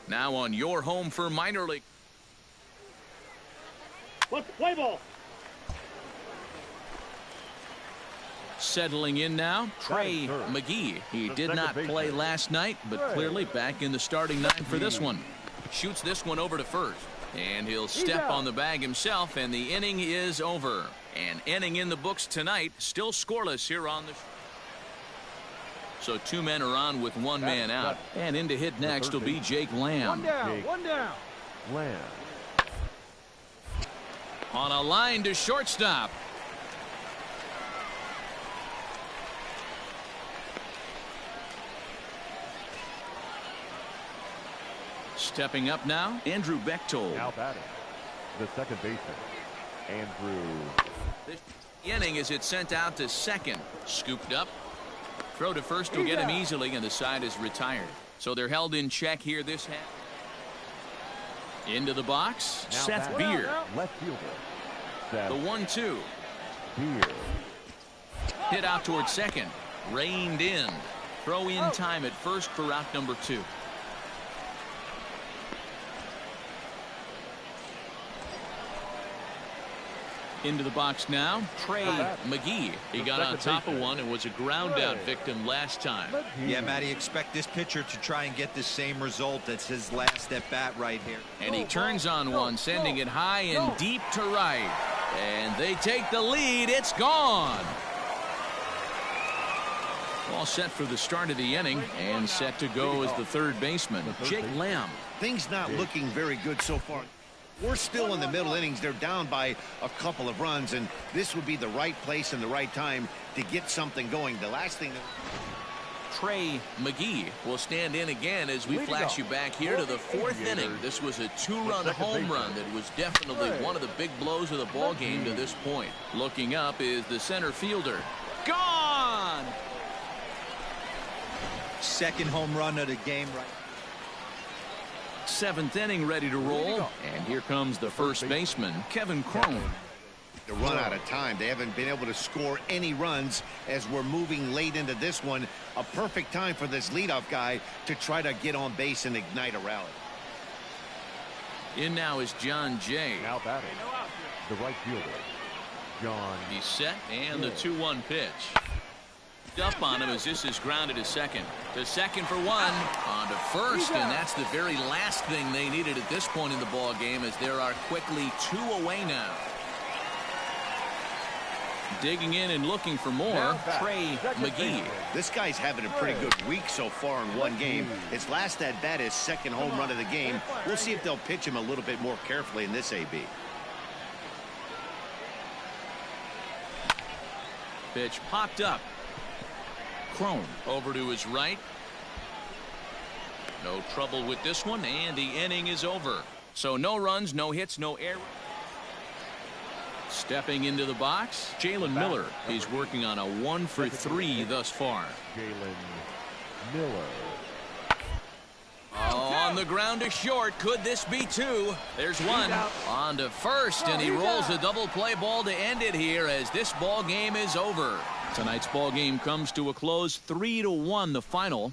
Now on your home for minor league. Let's play ball. Settling in now, Trey Mcgee. He did not play last night, but clearly back in the starting nine for this one. Shoots this one over to first. And he'll step on the bag himself, and the inning is over. An inning in the books tonight, still scoreless here on the... So 2 men are on with 1 man out. And in to hit next will be Jake Lamb. One down. Lamb. On a line to shortstop. Stepping up now, Andrew Bechtold. Now batting, the second baseman, Andrew. This inning as it's sent out to second. Scooped up. Throw to first will get him easily, and the side is retired. So they're held in check here this half. Into the box, Now Seth batting, Beer. left fielder, Seth The 1-2. Beer. Hit out towards second. Reined in. Throw in time at first for out number 2. Into the box now, Trey Mcgee. He got on top of one and was a ground out victim last time. Yeah, Matty, expect this pitcher to try and get the same result. That's his last at bat right here. And he turns on one, sending it high and deep to right. And they take the lead. It's gone. All set for the start of the inning and set to go as the third baseman, Jake Lamb. Things not looking very good so far. We're still in the middle innings. They're down by a couple of runs, and this would be the right place and the right time to get something going. The last thing... Trey Mcgee will stand in again as we flash you back here to the 4th inning. This was a 2-run home run that was definitely one of the big blows of the ball game to this point. Looking up is the center fielder. Gone! Second home run of the game right. 7th inning ready to roll, and here comes the first baseman, Kevin Crone. To run out of time. They haven't been able to score any runs as we're moving late into this one. A perfect time for this leadoff guy to try to get on base and ignite a rally. In now is John Jay. Now batting, the right fielder, John. He's set, and the 2-1 pitch. Up on him as this is grounded to second. To second for one. On to first, and that's the very last thing they needed at this point in the ball game, as there are quickly 2 away now. Digging in and looking for more, Trey Mcgee. This guy's having a pretty good week so far in one game. His last at bat is second home run of the game. We'll see if they'll pitch him a little bit more carefully in this AB. Pitch popped up. Crone over to his right. No trouble with this one, and the inning is over. So no runs, no hits, no errors. Stepping into the box, Jalen Miller. He's working on a 1 for 3 thus far. Jalen Miller. On the ground to short. Could this be 2? There's 1. On to first, and he rolls a double play ball to end it here as this ball game is over. Tonight's ball game comes to a close, 3-1 the final.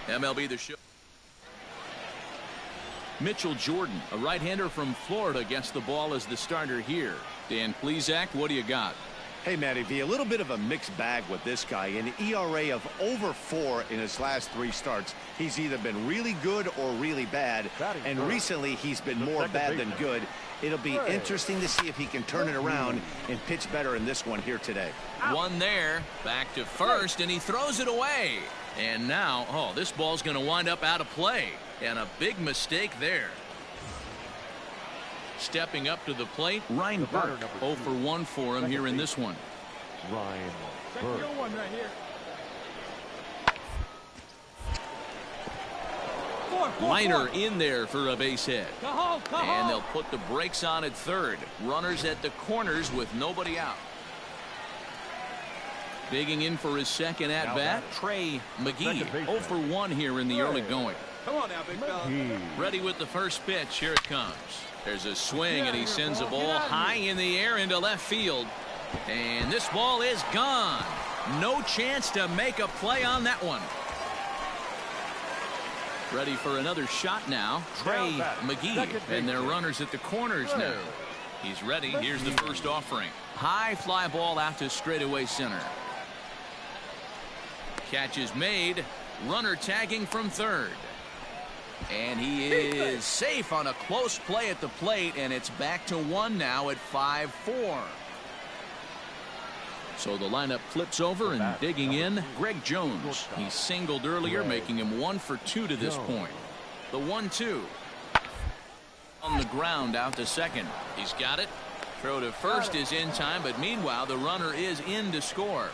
MLB The Show. Mitchell Jordan, a right-hander from Florida, gets the ball as the starter here. Dan Plesac, what do you got? Hey, Matty V, a little bit of a mixed bag with this guy. An ERA of over 4 in his last 3 starts. He's either been really good or really bad, and recently he's been more bad than good. It'll be interesting to see if he can turn it around and pitch better in this one here today. One there, back to first, and he throws it away. And now, this ball's going to wind up out of play, and a big mistake there. Stepping up to the plate, Ryan Burke. 0 for 1 for him here in this one. Ryan Burke. Right here. Liner in there for a base hit. And they'll put the brakes on at third. Runners at the corners with nobody out. Digging in for his second at bat, Trey Mcgee. 0 for 1 here in the early going. Come on now, big fella. Ready with the first pitch. Here it comes. There's a swing, and he sends a ball high in the air into left field. And this ball is gone. No chance to make a play on that one. Ready for another shot now. Trey Mcgee, and their runners at the corners now. He's ready. Here's the first offering. High fly ball out to straightaway center. Catch is made. Runner tagging from third. And he is safe on a close play at the plate, and it's back to 1 now at 5-4. So the lineup flips over, and digging in, Greg Jones. He singled earlier, making him 1 for 2 to this point. The 1-2. On the ground out to second. He's got it. Throw to first is in time, but meanwhile the runner is in to score.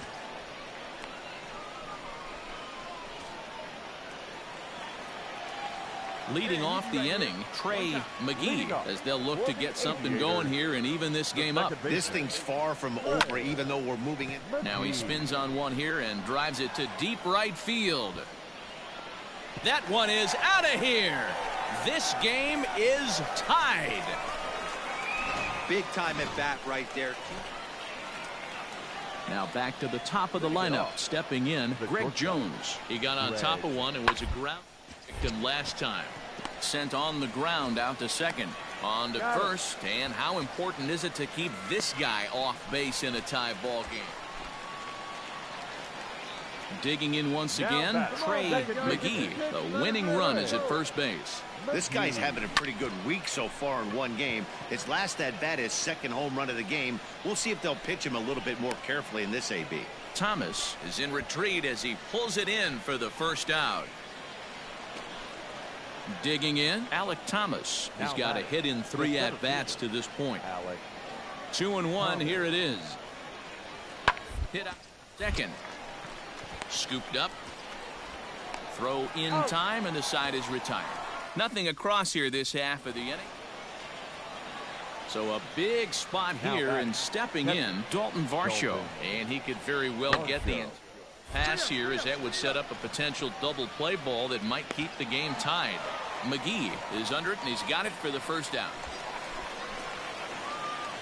Leading off the inning, Trey Mcgee, as they'll look to get something going here and even this game up. This thing's far from over, even though we're moving it. Now he spins on one here and drives it to deep right field. That one is out of here. This game is tied. Big time at bat right there. Now back to the top of the lineup. Stepping in, Greg Jones. He got on top of one and was a ground victim last time. Sent on the ground out to second. On to first. And how important is it to keep this guy off base in a tie ball game? Digging in once again, Trey Mcgee. The winning run is at first base. This guy's having a pretty good week so far in one game. His last at bat is second home run of the game. We'll see if they'll pitch him a little bit more carefully in this AB. Thomas is in retreat as he pulls it in for the first out. Digging in, Alek Thomas. He's got a hit in 3 at bats to this point. 2-1. Here it is. Hit out second. Scooped up. Throw in time, and the side is retired. Nothing across here this half of the inning. So a big spot here, and stepping in, Dalton Varsho. And he could very well get the pass here, as that would set up a potential double play ball that might keep the game tied. Mcgee is under it, and he's got it for the first down.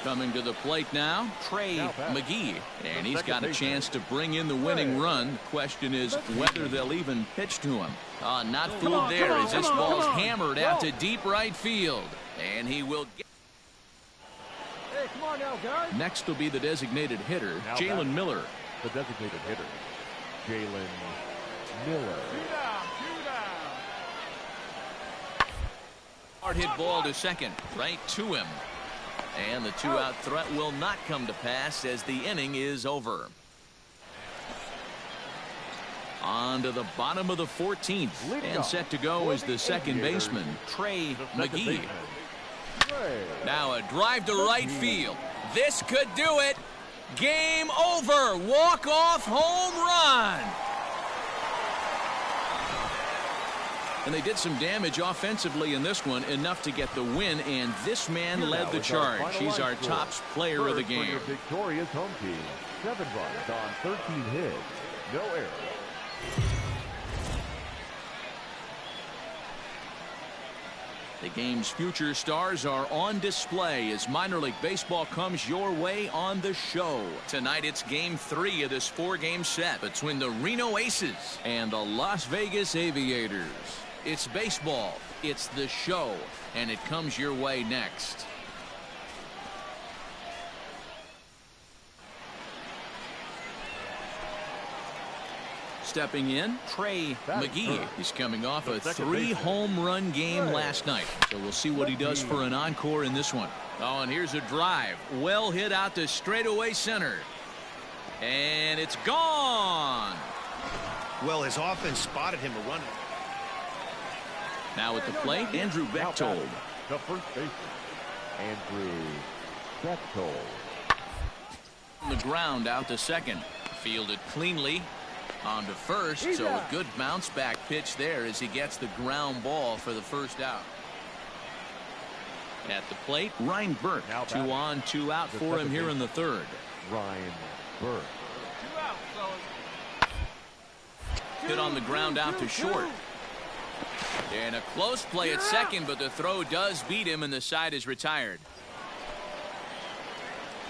Coming to the plate now, Trey Mcgee, and he's got a chance to bring in the winning run. Question is whether they'll even pitch to him. Not fooled there, as this ball's hammered out to deep right field, and he will get. Hey, come on now, guys. Next will be the designated hitter, Jalen Miller. The designated hitter, Jalen Miller. Hard hit ball to second, right to him. And the 2-out threat will not come to pass as the inning is over. On to the bottom of the 14th. And set to go is the second baseman, Trey Mcgee. Now a drive to right field. This could do it. Game over. Walk-off home run. And they did some damage offensively in this one, enough to get the win, and this man led the charge. He's our top player of the game. For your victorious home team, 7 runs on 13 hits, no errors. The game's future stars are on display as minor league baseball comes your way on the show. Tonight it's game 3 of this 4-game set between the Reno Aces and the Las Vegas Aviators. It's baseball, it's the show, and it comes your way next. Stepping in, Trey Mcgee. He's coming off a 3-home run game last night. So we'll see what he does for an encore in this one. Oh, and here's a drive. Well hit out to straightaway center. And it's gone. Well, his offense spotted him a run. Now at the plate, Andrew Bechtold. The first baseman, Andrew Bechtold. On the ground out to second. Fielded cleanly. On to first, so a good bounce back pitch there as he gets the ground ball for the first out. At the plate, Ryan Burke. 2 on, 2 out for him here in the third. Ryan Burke. 2 out, fellas. Hit on the ground out to short. And a close play at second, but the throw does beat him, and the side is retired.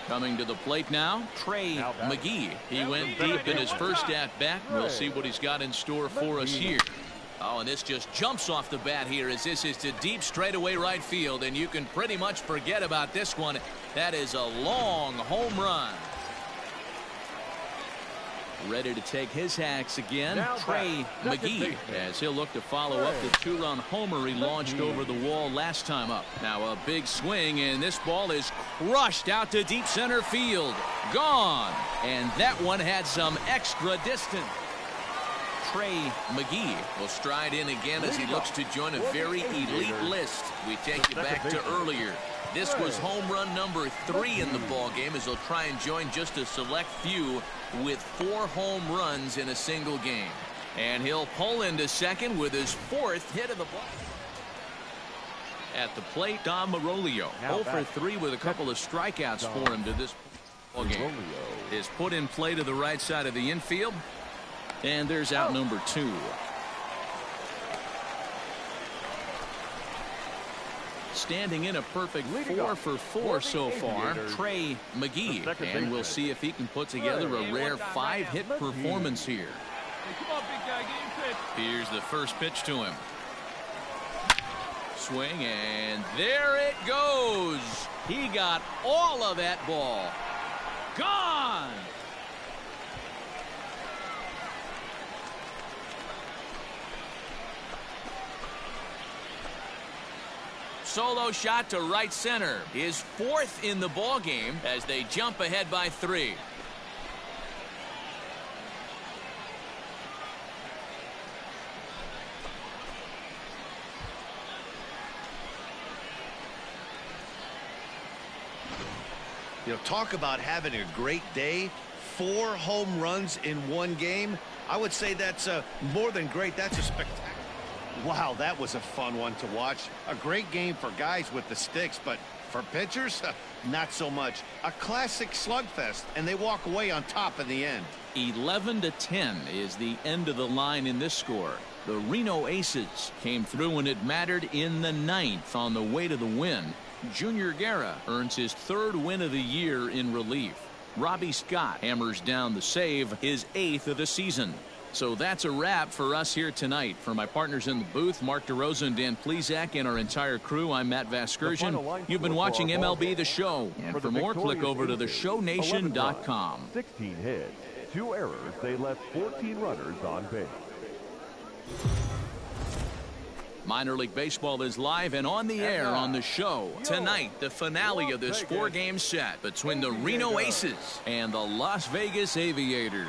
Coming to the plate now, Trey Mcgee. He went deep in his first at-bat. We'll see what he's got in store for us here. Oh, and this just jumps off the bat here as this is to deep straightaway right field, and you can pretty much forget about this one. That is a long home run. Ready to take his hacks again, Trey Mcgee, as he'll look to follow up the two-run homer he launched over the wall last time up. Now a big swing, and this ball is crushed out to deep center field. Gone. And that one had some extra distance. Trey Mcgee will stride in again as he looks to join a very elite list. We take you back to earlier. This was home run number 3 in the ball game as he'll try and join just a select few with 4 home runs in a single game. And he'll pull into second with his 4th hit of the ball. At the plate, Dom Marolio, 0 for 3 with a couple of strikeouts for him to this ball game. Is put in play to the right side of the infield. And there's out number 2. Standing in a perfect 4 for 4 so far, Trey Mcgee. And we'll see if he can put together a rare 5-hit performance here. Hey, come on, big guy, get your pitch. Here's the first pitch to him. Swing, and there it goes. He got all of that ball. Gone. Solo shot to right center. His 4th in the ball game as they jump ahead by 3. You know, talk about having a great day. 4 home runs in one game. I would say that's more than great. That's a spectacular. Wow, that was a fun one to watch. A great game for guys with the sticks, but for pitchers, not so much. A classic slugfest, and they walk away on top in the end. 11-10 is the end of the line in this score. The Reno Aces came through when it mattered in the 9th on the way to the win. Junior Guerra earns his 3rd win of the year in relief. Robbie Scott hammers down the save, his 8th of the season. So that's a wrap for us here tonight. For my partners in the booth, Mark DeRosa and Dan Plezak, and our entire crew, I'm Matt Vasgersian. You've been watching MLB The Show. And for more, click over to theshownation.com. 16 hits, 2 errors. They left 14 runners on base. Minor League Baseball is live and on the air on the show. Tonight, the finale of this 4-game set between the Reno Aces and the Las Vegas Aviators.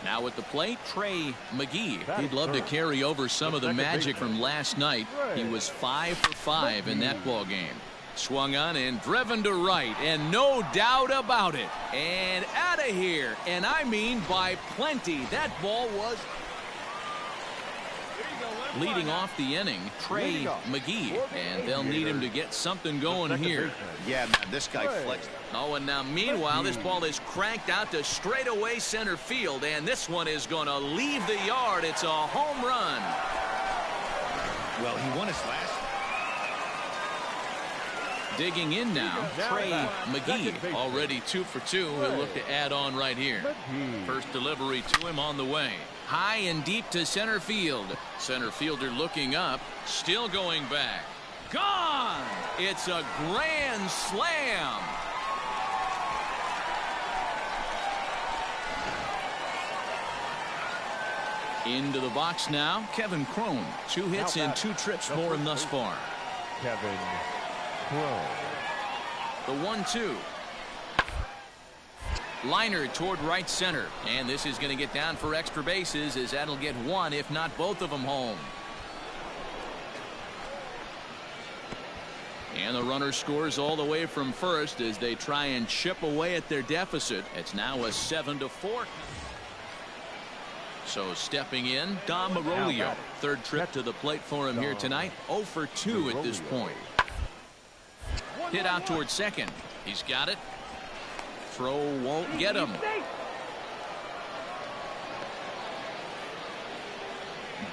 Now at the plate, Trey Mcgee. He'd love to carry over some of the magic from last night. He was 5 for 5 in that ball game. Swung on and driven to right, and no doubt about it. And out of here, and I mean by plenty. That ball was leading off the inning, Trey Mcgee, and they'll need him to get something going here. Yeah, man, this guy flexed. Oh, and now meanwhile, this ball is cranked out to straightaway center field, and this one is going to leave the yard. It's a home run. Well, he won his last. Digging in now, Trey Mcgee, already 2 for 2. He'll look to add on right here. First delivery to him on the way. High and deep to center field. Center fielder looking up, still going back. Gone! It's a grand slam. Into the box now, Kevin Crone. 2 hits and 2 trips for him thus far. Kevin Crone. The 1-2. Liner toward right center. And this is going to get down for extra bases as that'll get 1, if not both of them, home. And the runner scores all the way from first as they try and chip away at their deficit. It's now a 7-4. So stepping in, Dom Marolio. 3rd trip to the plate for him here tonight. 0 for 2 at this point. Hit out towards second. He's got it. Throw won't get him.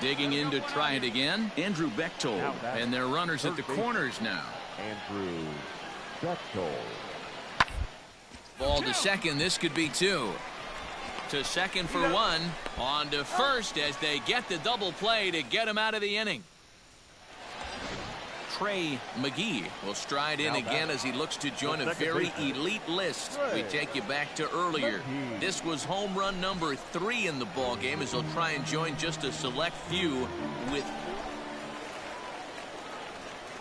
Digging in to try it again, Andrew Bechtold. And their runners at the corners now. Andrew Bechtold. Ball to second. This could be 2. To second for 1. On to first as they get the double play to get him out of the inning. Trey Mcgee will stride in again as he looks to join a very elite list. We take you back to earlier. This was home run number 3 in the ball game as he'll try and join just a select few with.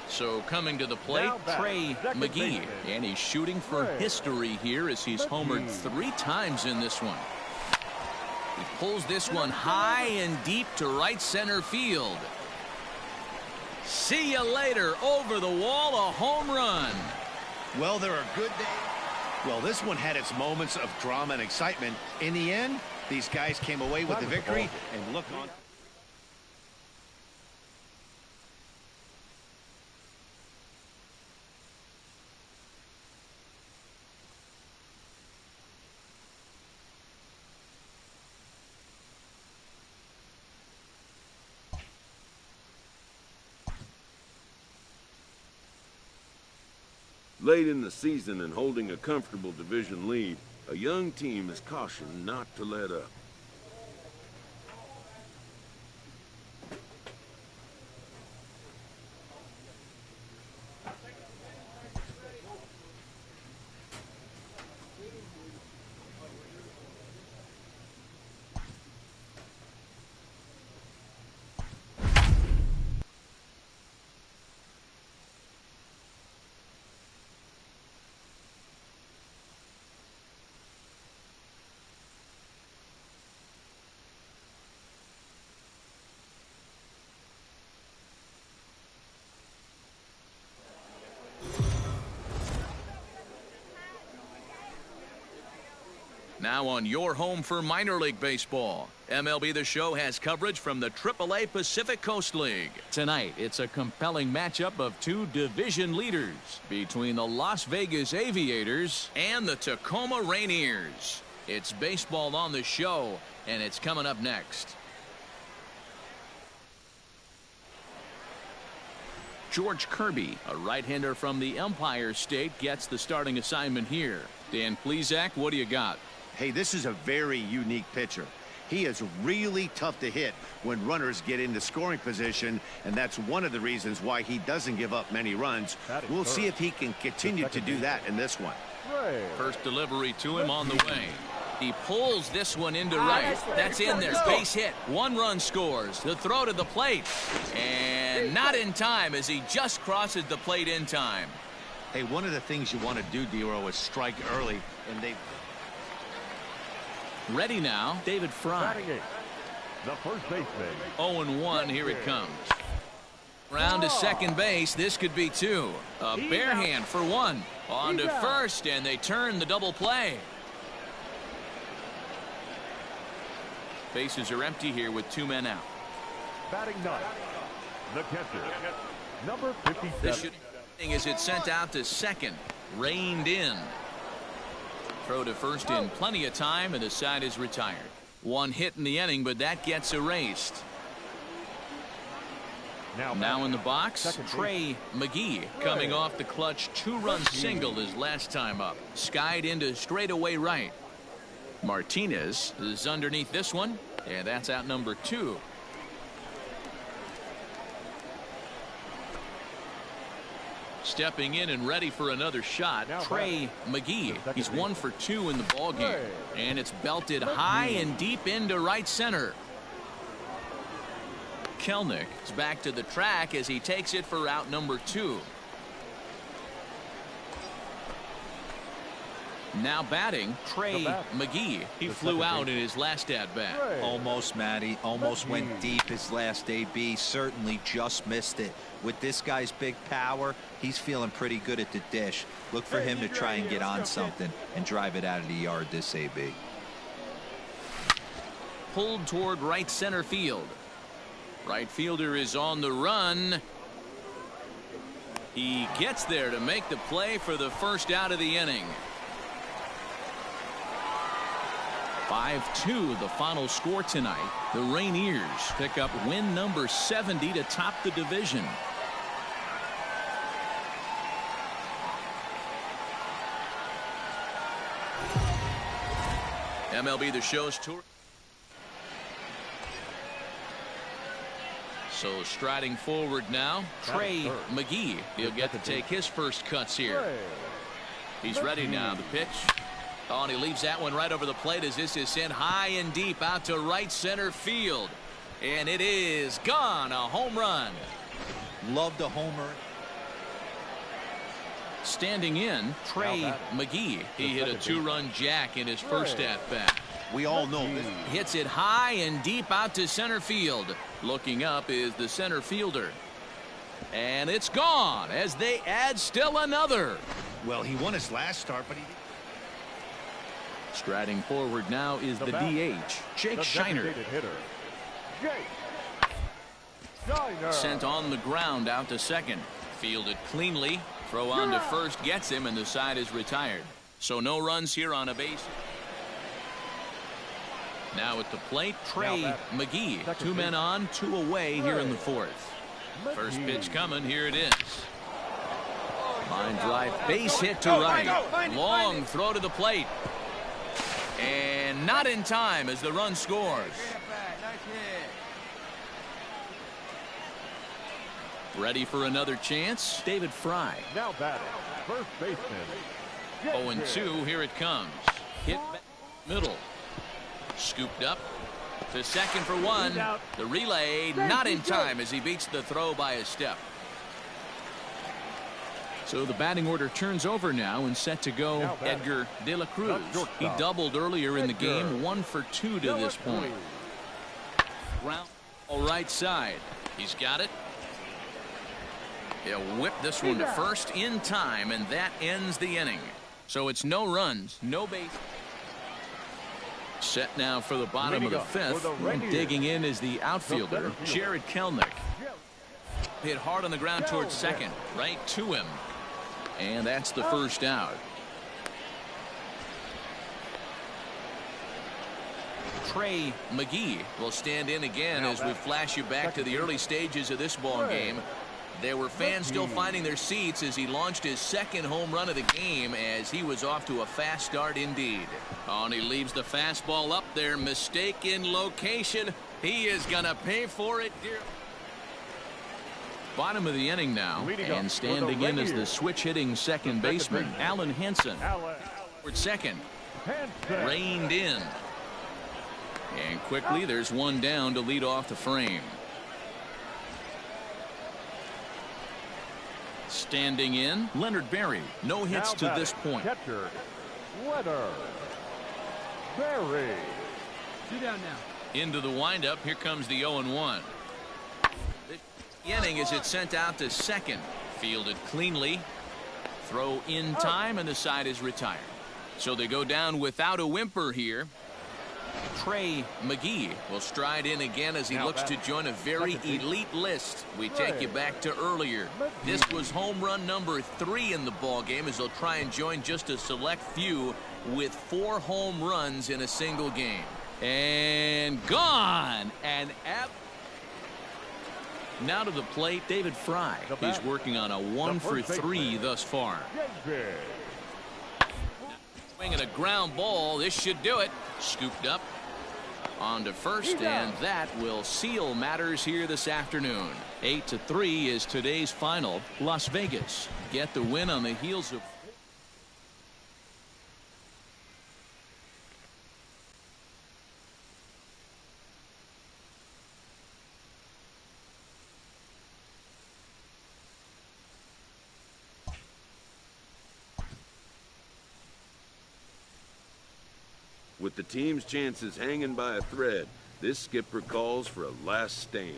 So coming to the plate, Trey Mcgee, and he's shooting for history here as he's homered 3 times in this one. He pulls this one high and deep to right center field. See you later. Over the wall, a home run. Well, there are good days. Well, this one had its moments of drama and excitement. In the end, these guys came away with the victory and look on. Late in the season and holding a comfortable division lead, a young team is cautioned not to let up. Now on your home for minor league baseball, MLB The Show has coverage from the AAA Pacific Coast League. Tonight, it's a compelling matchup of 2 division leaders between the Las Vegas Aviators and the Tacoma Rainiers. It's baseball on the show, and it's coming up next. George Kirby, a right-hander from the Empire State, gets the starting assignment here. Dan Plesac, what do you got? Hey, this is a very unique pitcher. He is really tough to hit when runners get into scoring position, and that's one of the reasons why he doesn't give up many runs. We'll see if he can continue to do that in this one. First delivery to him on the way. He pulls this one into right. That's in there. Base hit. 1 run scores. The throw to the plate. And not in time as he just crosses the plate in time. Hey, one of the things you want to do, D-Row, is strike early, and they... Ready now, David Fry. The first baseman. 0-1, here it comes. Round to second base, this could be 2. A bare hand for 1. On to first, and they turn the double play. Bases are empty here with 2 men out. Batting 9th, the catcher, number 57. This shooting as it's sent out to second. Reined in. Throw to first in plenty of time, and the side is retired. 1 hit in the inning, but that gets erased. Now in the box, Trey Mcgee coming off the clutch 2-run single his last time up. Skied into straightaway right. Martinez is underneath this one, and that's out number 2. Stepping in and ready for another shot, Trey Mcgee. He's 1 for 2 in the ballgame, and it's belted high and deep into right center. Kelnick is back to the track as he takes it for out number 2. Now batting, Trey Mcgee. He flew out in his last at-bat. Almost, Matty. Almost went deep his last AB. Certainly just missed it. With this guy's big power, he's feeling pretty good at the dish. Look for him to try and get on something and drive it out of the yard this AB. Pulled toward right center field. Right fielder is on the run. He gets there to make the play for the first out of the inning. 5-2 the final score tonight. The Rainiers pick up win number 70 to top the division. MLB The Show's tour. So striding forward now, Trey Mcgee. He'll get to take his first cuts here. He's ready now. The pitch. Oh, and he leaves that one right over the plate as this is sent high and deep out to right center field. And it is gone. A home run. Love the homer. Standing in, Trey Mcgee. He hit a two-run jack in his first at-bat. We all know this. Hits it high and deep out to center field. Looking up is the center fielder. And it's gone as they add still another. Well, he won his last start, but he... Striding forward now is the DH, Jake Shiner. Sent on the ground out to second. Fielded cleanly. Throw on to first gets him, and the side is retired. So no runs here on a base. Now at the plate, Trey Mcgee. 2 men on, 2 away here in the fourth. First pitch coming. Here it is. Line drive, base hit to right. Long throw to the plate. And not in time as the run scores. Ready for another chance, David Fry. Now batting, first baseman. 0-2, here it comes. Hit back middle. Scooped up to second for one. The relay not in time as he beats the throw by a step. So the batting order turns over now and set to go Edgar De La Cruz. He doubled earlier in the game, 1 for 2 to this point. Round right side. He's got it. He'll whip this one to first in time, and that ends the inning. So it's no runs, no base. Set now for the bottom of the fifth. And digging in is the outfielder, Jared Kelenic. Hit hard on the ground towards second, right to him. And that's the first out. Trey Mcgee will stand in again as we flash you back to the early stages of this ball game. There were fans still finding their seats as he launched his second home run of the game as he was off to a fast start indeed. Oh, and he leaves the fastball up there. Mistake in location. He is going to pay for it dear. Bottom of the inning now, and standing in is the switch-hitting second baseman, Alan Hansen. For second, reined in. And quickly, there's one down to lead off the frame. Standing in, Leonard Berry. No hits to this point. Catcher, Leonard Berry. 2 down now. Into the windup, here comes the 0-1. Inning as it's sent out to second. Fielded cleanly. Throw in time, and the side is retired. So they go down without a whimper here. Trey Mcgee will stride in again as he looks to join a very elite list. We take you back to earlier. This was home run number 3 in the ball game as he'll try and join just a select few with 4 home runs in a single game. And gone. And now to the plate, David Fry. He's working on a 1 for 3 thus far. Swinging a ground ball. This should do it. Scooped up on to first, and that will seal matters here this afternoon. 8-3 is today's final. Las Vegas get the win on the heels of. With the team's chances hanging by a thread, this skipper calls for a last stand.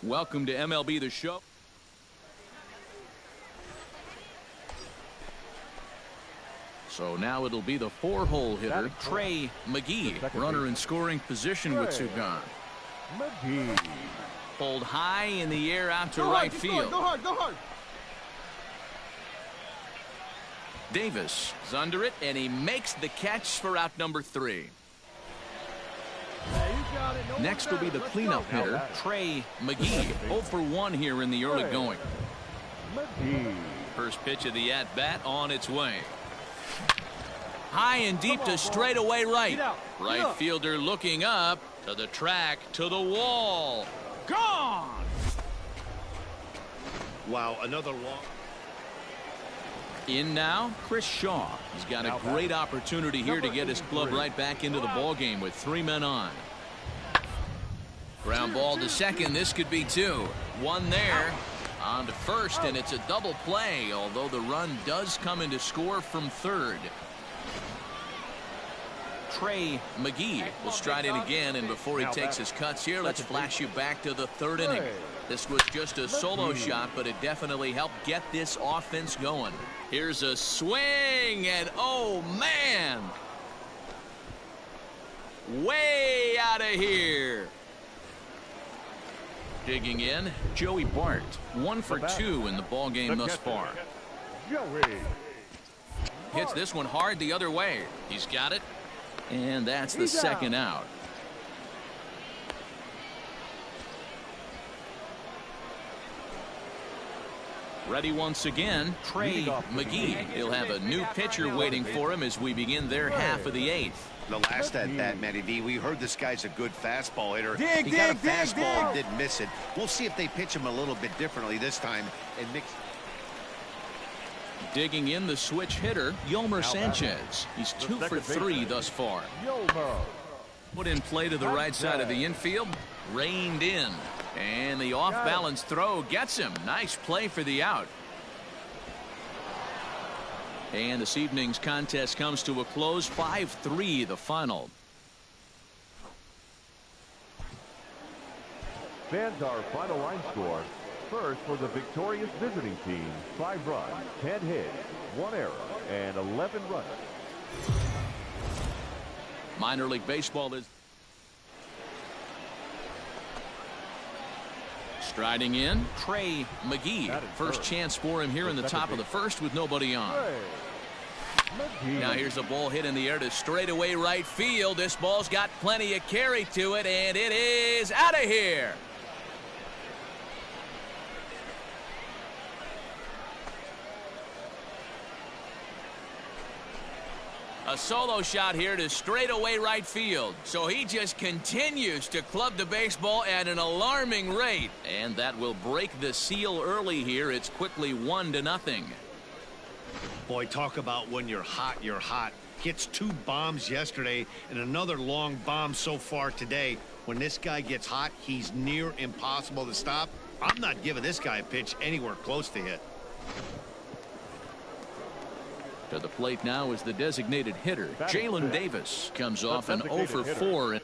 Welcome to MLB The Show. So now it'll be the 4-hole hitter, Trey Mcgee. Runner in scoring position with two gone. Mcgee. Pulled high in the air out to right field. Go hard, go hard. Davis is under it, and he makes the catch for out number 3. Yeah, you got it. No Next will be the cleanup hitter, Trey Mcgee. 0 for 1 here in the early going. Mcgee. First pitch of the at-bat on its way. High and deep to straightaway right. Right fielder looking up to the track, to the wall. Gone! Wow, another long. In now, Chris Shaw. He's got a great opportunity here to get his club right back into the ballgame with 3 men on. Ground ball to second. This could be 2. 1 there. On to first, and it's a double play, although the run does come into score from third. Trey Mcgee will stride in again, and before he takes his cuts here, let's flash you back to the 3rd inning. This was just a solo shot, but it definitely helped get this offense going. Here's a swing, and oh man, way out of here. Digging in, Joey Bart. 1 for 2 in the ball game thus far. Joey. Hits this one hard the other way. He's got it. And that's the second out. Ready once again, Trey Mcgee. He'll have a new pitcher waiting for him as we begin their half of the 8th. The last at bat, Matty V, we heard this guy's a good fastball hitter. Dig, he got a dig, dig, fastball and dig. didn't miss it. We'll see if they pitch him a little bit differently this time and mix. Digging in the switch hitter, Yolmer Sanchez. He's 2 for 3 thus far. Yolmer. Put in play to the right side of the infield. Reined in. And the off-balance throw gets him. Nice play for the out. And this evening's contest comes to a close. 5-3 the final. Fans, our final line score. First for the victorious visiting team, 5 runs, 10 hits, 1 error, and 11 runners. Minor League Baseball is striding in, Trey Mcgee. First chance for him here in the top of the 1st with nobody on. Now here's a ball hit in the air to straightaway right field. This ball's got plenty of carry to it, and it is out of here. A solo shot here to straightaway right field. So he just continues to club the baseball at an alarming rate. And that will break the seal early here. It's quickly 1-0. Boy, talk about when you're hot, you're hot. Hits 2 bombs yesterday and another long bomb so far today. When this guy gets hot, he's near impossible to stop. I'm not giving this guy a pitch anywhere close to hit. To the plate now is the designated hitter. Jalen Davis comes off an 0 for 4.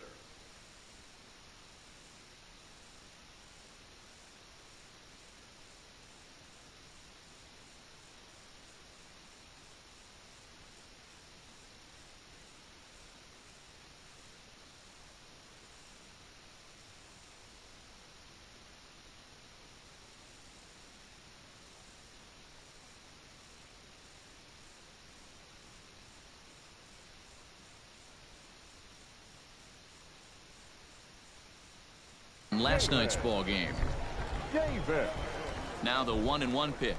Last night's ball game. Davis. Now the 1-1 pitch.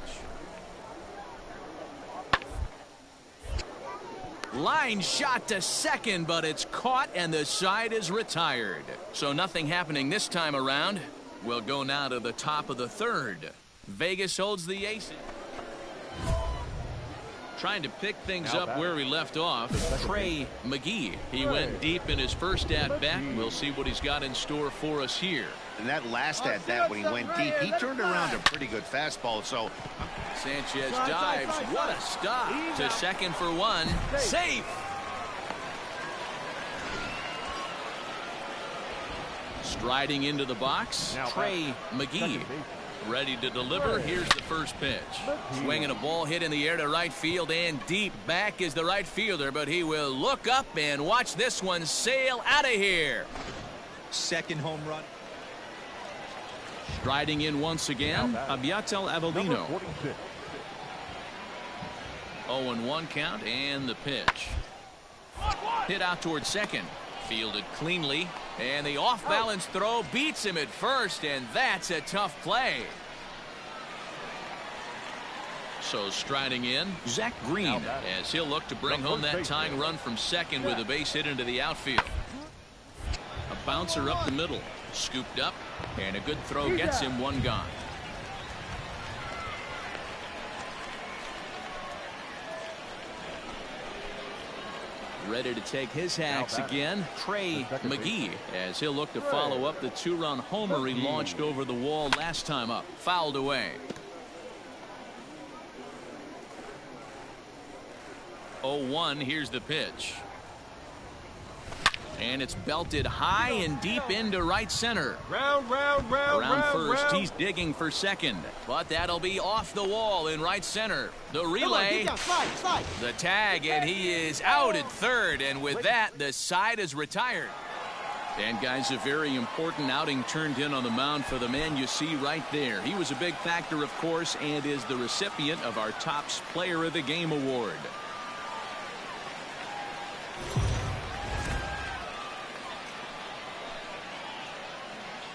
Line shot to second, but it's caught and the side is retired. So nothing happening this time around. We'll go now to the top of the 3rd. Vegas holds the aces. Trying to pick things up where we left off. Trey Mcgee. He went deep in his first at-bat. We'll see what he's got in store for us here. And that last at-bat when he went deep, he turned around a pretty good fastball. So Sanchez dives. What a stop. To second for 1. Safe. Riding into the box, Trey Mcgee. Ready to deliver. Here's the first pitch. Swinging a ball hit in the air to right field, and deep back is the right fielder, but he will look up and watch this one sail out of here. Second home run. Striding in once again, Abiatel Avelino. 0-1 count, and the pitch. Hit out towards second. Fielded cleanly, and the off-balance throw beats him at first, and that's a tough play. So striding in, Zach Green, as he'll look to bring home that tying run from second with a base hit into the outfield. A bouncer up the middle, scooped up, and a good throw gets him one gone. Ready to take his hacks again, Trey Mcgee, as he'll look to follow up the two-run homer he launched over the wall last time up. Fouled away. 0-1, here's the pitch. And it's belted high and deep into right center. Around first, he's digging for second, but that'll be off the wall in right center. The relay, the tag, and he is out at third, and with that, the side is retired. And guys, a very important outing turned in on the mound for the man you see right there. He was a big factor, of course, and is the recipient of our Topps Player of the Game award.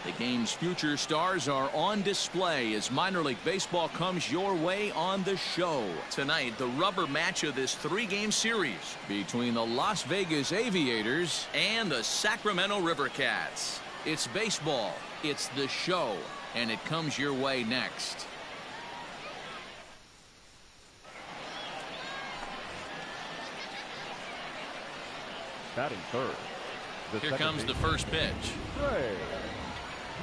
The game's future stars are on display as minor league baseball comes your way on the show. Tonight, the rubber match of this three-game series between the Las Vegas Aviators and the Sacramento River Cats. It's baseball, it's the show, and it comes your way next. Batting third. Here comes the first pitch. Trey.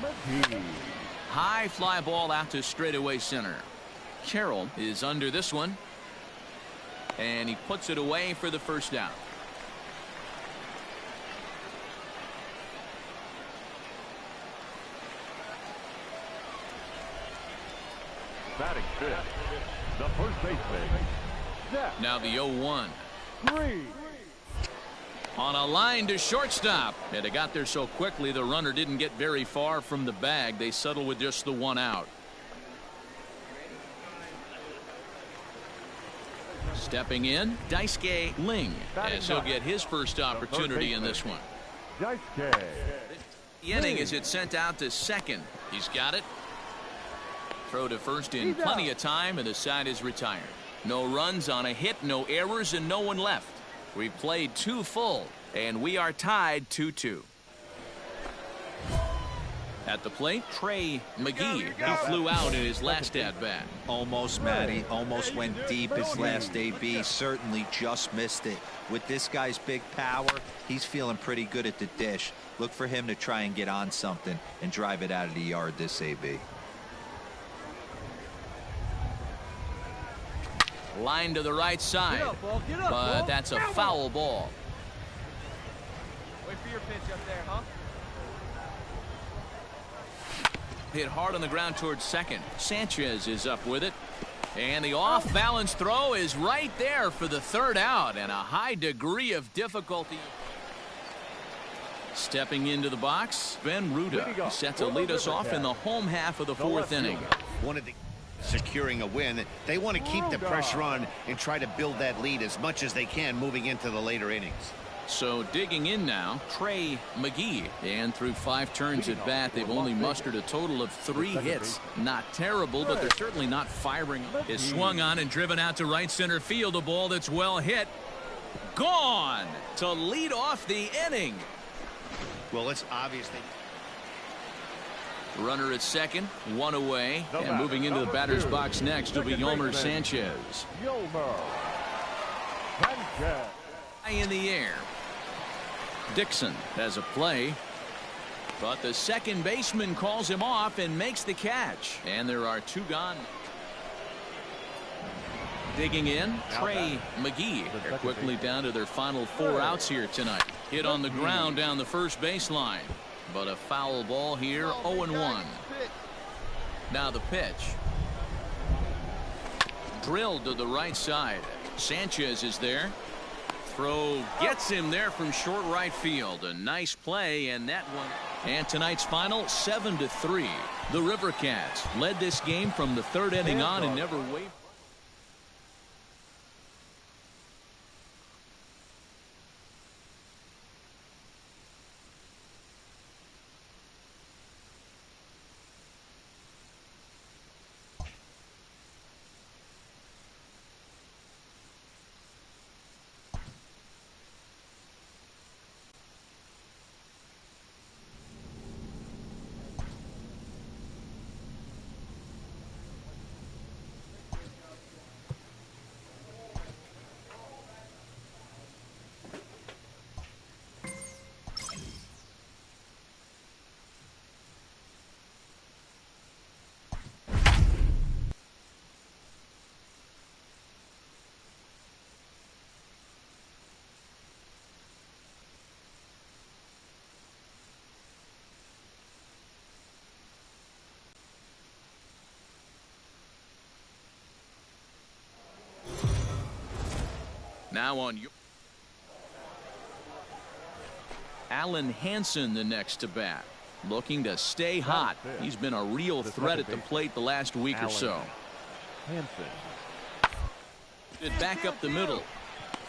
Mcgee. High fly ball out to straightaway center. Carroll is under this one, and he puts it away for the first out. Batting fifth. The first baseman. Now the 0-1. Green. On a line to shortstop, and it got there so quickly the runner didn't get very far from the bag. They settle with just the one out. Stepping in, Daisuke Ling, as he'll get his first opportunity in this one. Daisuke. The inning as it's sent out to second. He's got it. Throw to first in plenty of time, and the side is retired. No runs on a hit, no errors, and no one left. We played 2 full, and we are tied 2-2. At the plate, Trey Mcgee, who flew out in his last at-bat. Almost, Matty. Almost went deep his last AB. Certainly just missed it. With this guy's big power, he's feeling pretty good at the dish. Look for him to try and get on something and drive it out of the yard this AB. Line to the right side, but that's a foul ball. Wait for your pitch up there, huh? Hit hard on the ground towards second. Sanchez is up with it, and the off-balance throw is right there for the third out, and a high degree of difficulty. Stepping into the box, Ben Ruda set to lead us off in the home half of the 4th inning. One of the securing a win, they want to keep the pressure on and try to build that lead as much as they can moving into the later innings. So digging in now, Trey Mcgee, and through 5 turns at bat, they've only mustered a total of 3 hits. Not terrible, but they're certainly not firing. Is swung on and driven out to right center field, a ball that's well hit. Gone to lead off the inning. Well, it's obvious they... Runner at second, 1 away, and moving into the batter's box next will be Yomer Sanchez. High in the air. Dixon has a play, but the second baseman calls him off and makes the catch, and there are 2 gone. Digging in, Trey Mcgee. They're quickly down to their final 4 outs here tonight. Hit on the ground down the first baseline. But a foul ball here, 0-1. Now the pitch. Drilled to the right side. Sanchez is there. Throw gets him there from short right field. A nice play, and that one. And tonight's final, 7-3. The River Cats led this game from the third inning on and never wavered. Now on your Allen Hansen, the next to bat, looking to stay hot. He's been a real threat at the plate the last week or so. Back up the middle.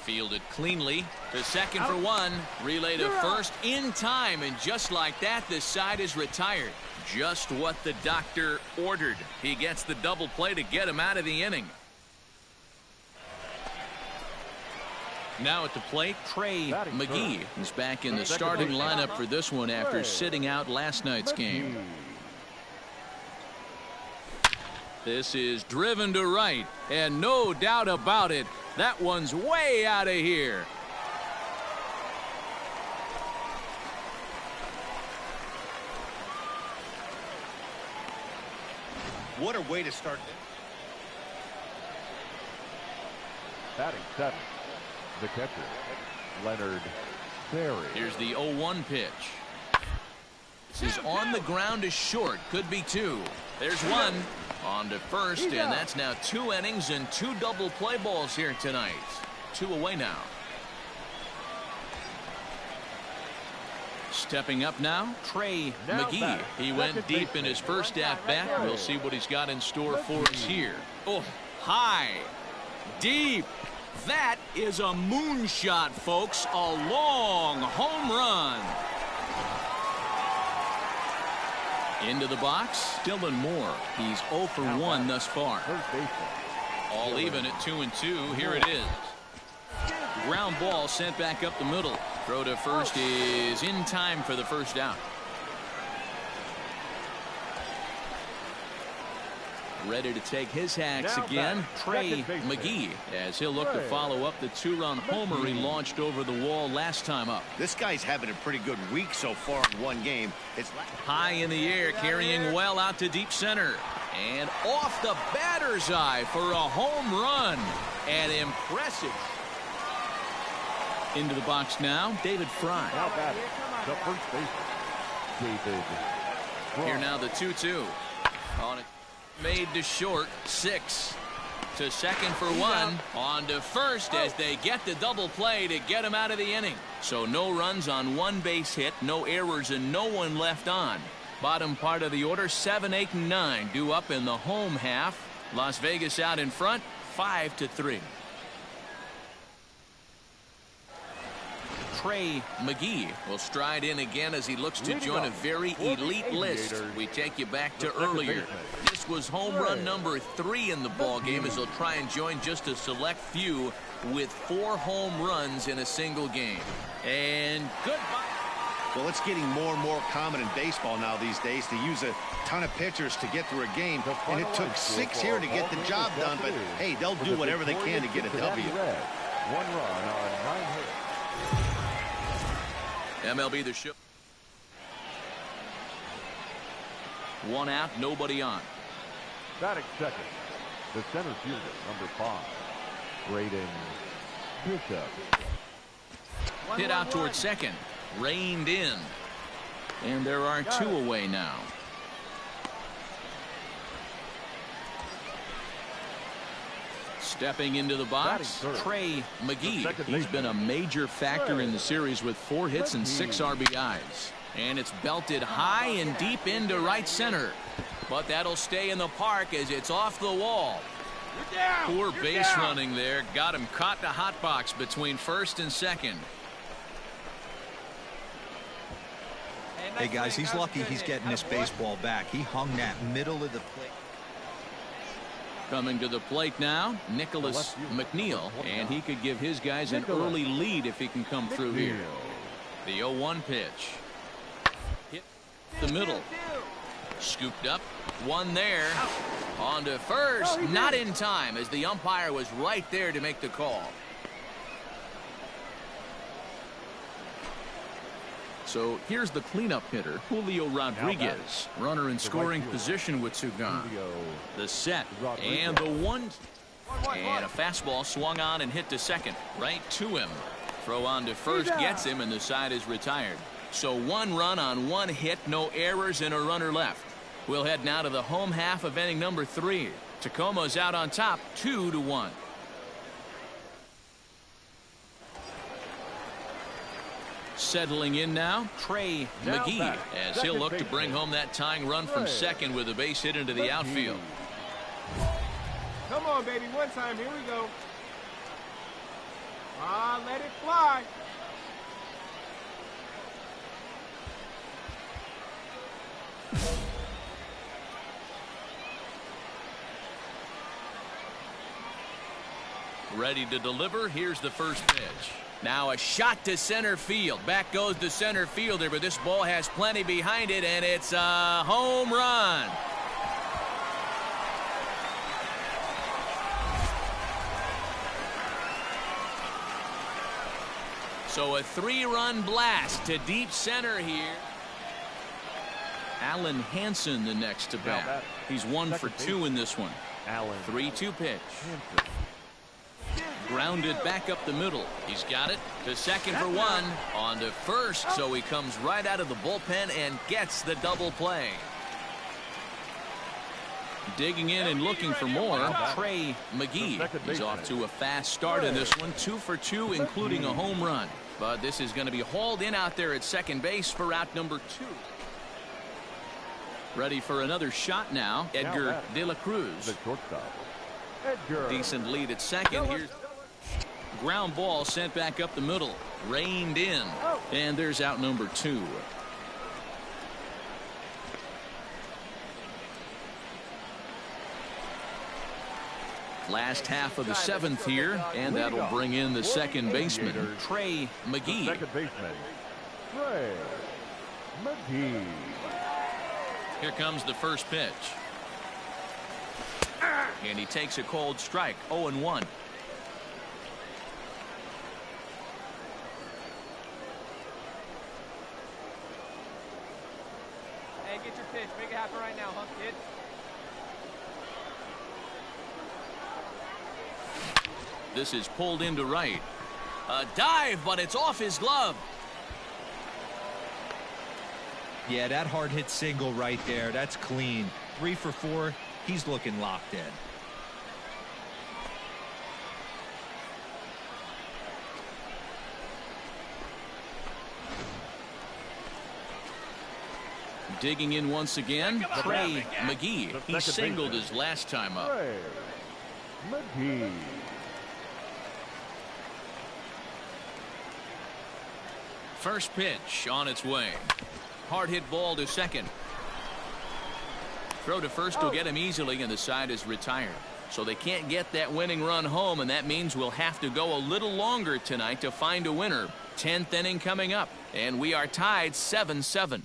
Fielded cleanly to second for one. Relay to first in time, and just like that, this side is retired. Just what the doctor ordered. He gets the double play to get him out of the inning. Now at the plate, Trey Mcgee is back in the starting lineup for this one after sitting out last night's game. This is driven to right, and no doubt about it, that one's way out of here. What a way to start. Batting seventh, the catcher, Leonard Berry. Here's the 0-1 pitch. This is on the ground to short. Could be two. There's one. On to first, and that's now 2 innings and 2 double play balls here tonight. 2 away now. Stepping up now, Trey Mcgee. He went deep in his first at-bat. We'll see what he's got in store for us here. Oh, high, deep. That is a moonshot, folks. A long home run. Into the box, Dylan Moore. He's 0 for 1 thus far. All even at 2-2. Here it is. Ground ball sent back up the middle. Throw to first is in time for the first out. Ready to take his hacks again, Trey Mcgee, as he'll look to follow up the 2-run homer he launched over the wall last time up. This guy's having a pretty good week so far in one game. It's high in the air, carrying well out to deep center. And off the batter's eye for a home run. And impressive. Into the box now, David Fry. Now batting, the first baseman, David Fry. Here now the 2-2. On it. Made to short, 6 to second for 1. On to first as they get the double play to get him out of the inning. So no runs on 1 base hit, no errors, and no one left on. Bottom part of the order, 7, 8, and 9 due up in the home half. Las Vegas out in front, 5-3. Trey Mcgee will stride in again as he looks to join a very elite list. We take you back to earlier. This was home run number 3 in the ball game as he'll try and join just a select few with 4 home runs in a single game. And goodbye. Well, it's getting more and more common in baseball now these days to use a ton of pitchers to get through a game, and it took 6 here to get the job done, but hey, they'll do whatever they can to get a W. 1 run on 9 hits. MLB The Show. 1 out, nobody on. Batting second, the center fielder, number 5, Braden Bishop. Hit out towards second. Reined in. And there are two away now. Stepping into the box, Trey Mcgee. He's been a major factor in the series with 4 hits and 6 RBIs. And it's belted high and deep into right center. But that'll stay in the park as it's off the wall. Poor base running there. Got him caught in the hot box between first and second. Hey, guys, he's lucky he's getting this baseball back. He hung that middle of the plate. Coming to the plate now, Nicholas McNeil, and he could give his guys an early lead if he can come through here. The 0-1 pitch. Hit the middle. Scooped up. One there. On to first. Not in time as the umpire was right there to make the call. So here's the cleanup hitter, Julio Rodriguez. Runner in scoring position with Sugan. The set and the one. And a fastball swung on and hit to second. Right to him. Throw on to first gets him, and the side is retired. So 1 run on 1 hit, no errors, and a runner left. We'll head now to the home half of inning number 3. Tacoma's out on top, 2-1. Settling in now, Trey Mcgee, as he'll look to bring home that tying run from second with a base hit into the outfield. Come on, baby, one time. Here we go. Let it fly. Ready to deliver. Here's the first pitch. Now a shot to center field. Back goes the center fielder, but this ball has plenty behind it, and it's a home run. So a 3-run blast to deep center here. Alan Hansen the next to bat. He's 1 for 2 in this one. 3-2 pitch. Grounded back up the middle. He's got it to second for 1. On to first, so he comes right out of the bullpen and gets the double play. Digging in and looking for more, Trey Mcgee. He's off to a fast start in this one. 2 for 2, including a home run. But this is going to be hauled in out there at second base for out number 2. Ready for another shot now, Edgar De La Cruz. Decent lead at second. Here's ground ball sent back up the middle, reined in, and there's out number 2. Last half of the 7th here, and that'll bring in the second baseman, Trey Mcgee. Second baseman, Trey Mcgee. Here comes the first pitch. And he takes a cold strike, 0-1. Hey, get your pitch. Make it happen right now, huh, kid? This is pulled into right. A dive, but it's off his glove. Yeah, that hard hit single right there. That's clean. 3 for 4. He's looking locked in. Digging in once again, Trey Mcgee. He singled his last time up. Trey Mcgee. First pitch on its way. Hard hit ball to second. Throw to first will get him easily, and the side is retired. So they can't get that winning run home, and that means we'll have to go a little longer tonight to find a winner. 10th inning coming up, and we are tied 7-7.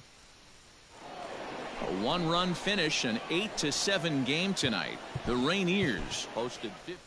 A 1-run finish, an 8-7 game tonight. The Rainiers hosted 50.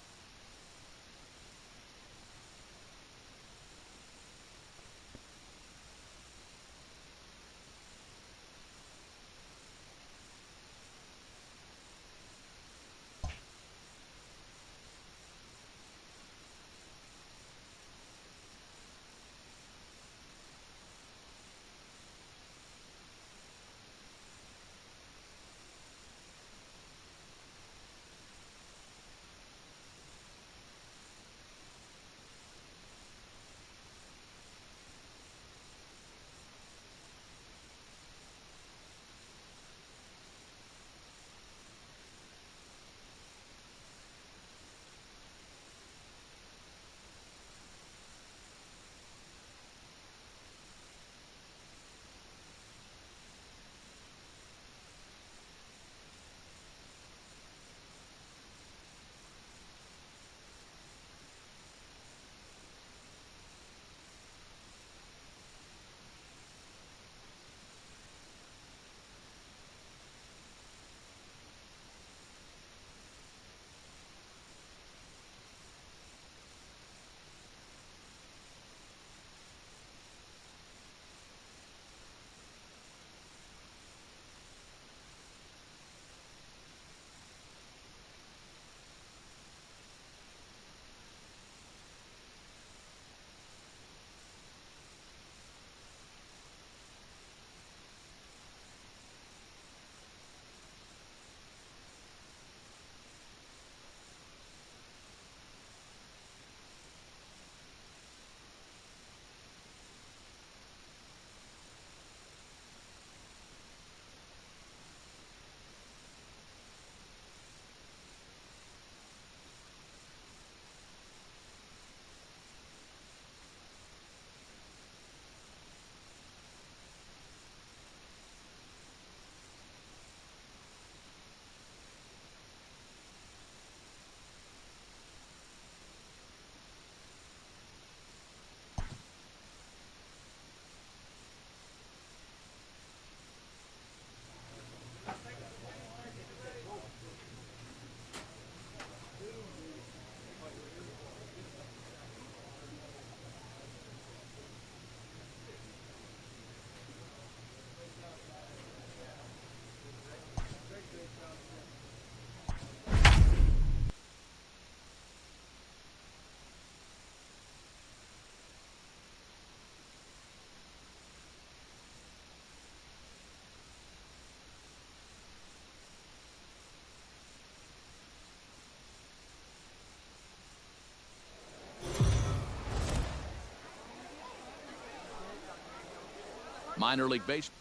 Minor league baseball.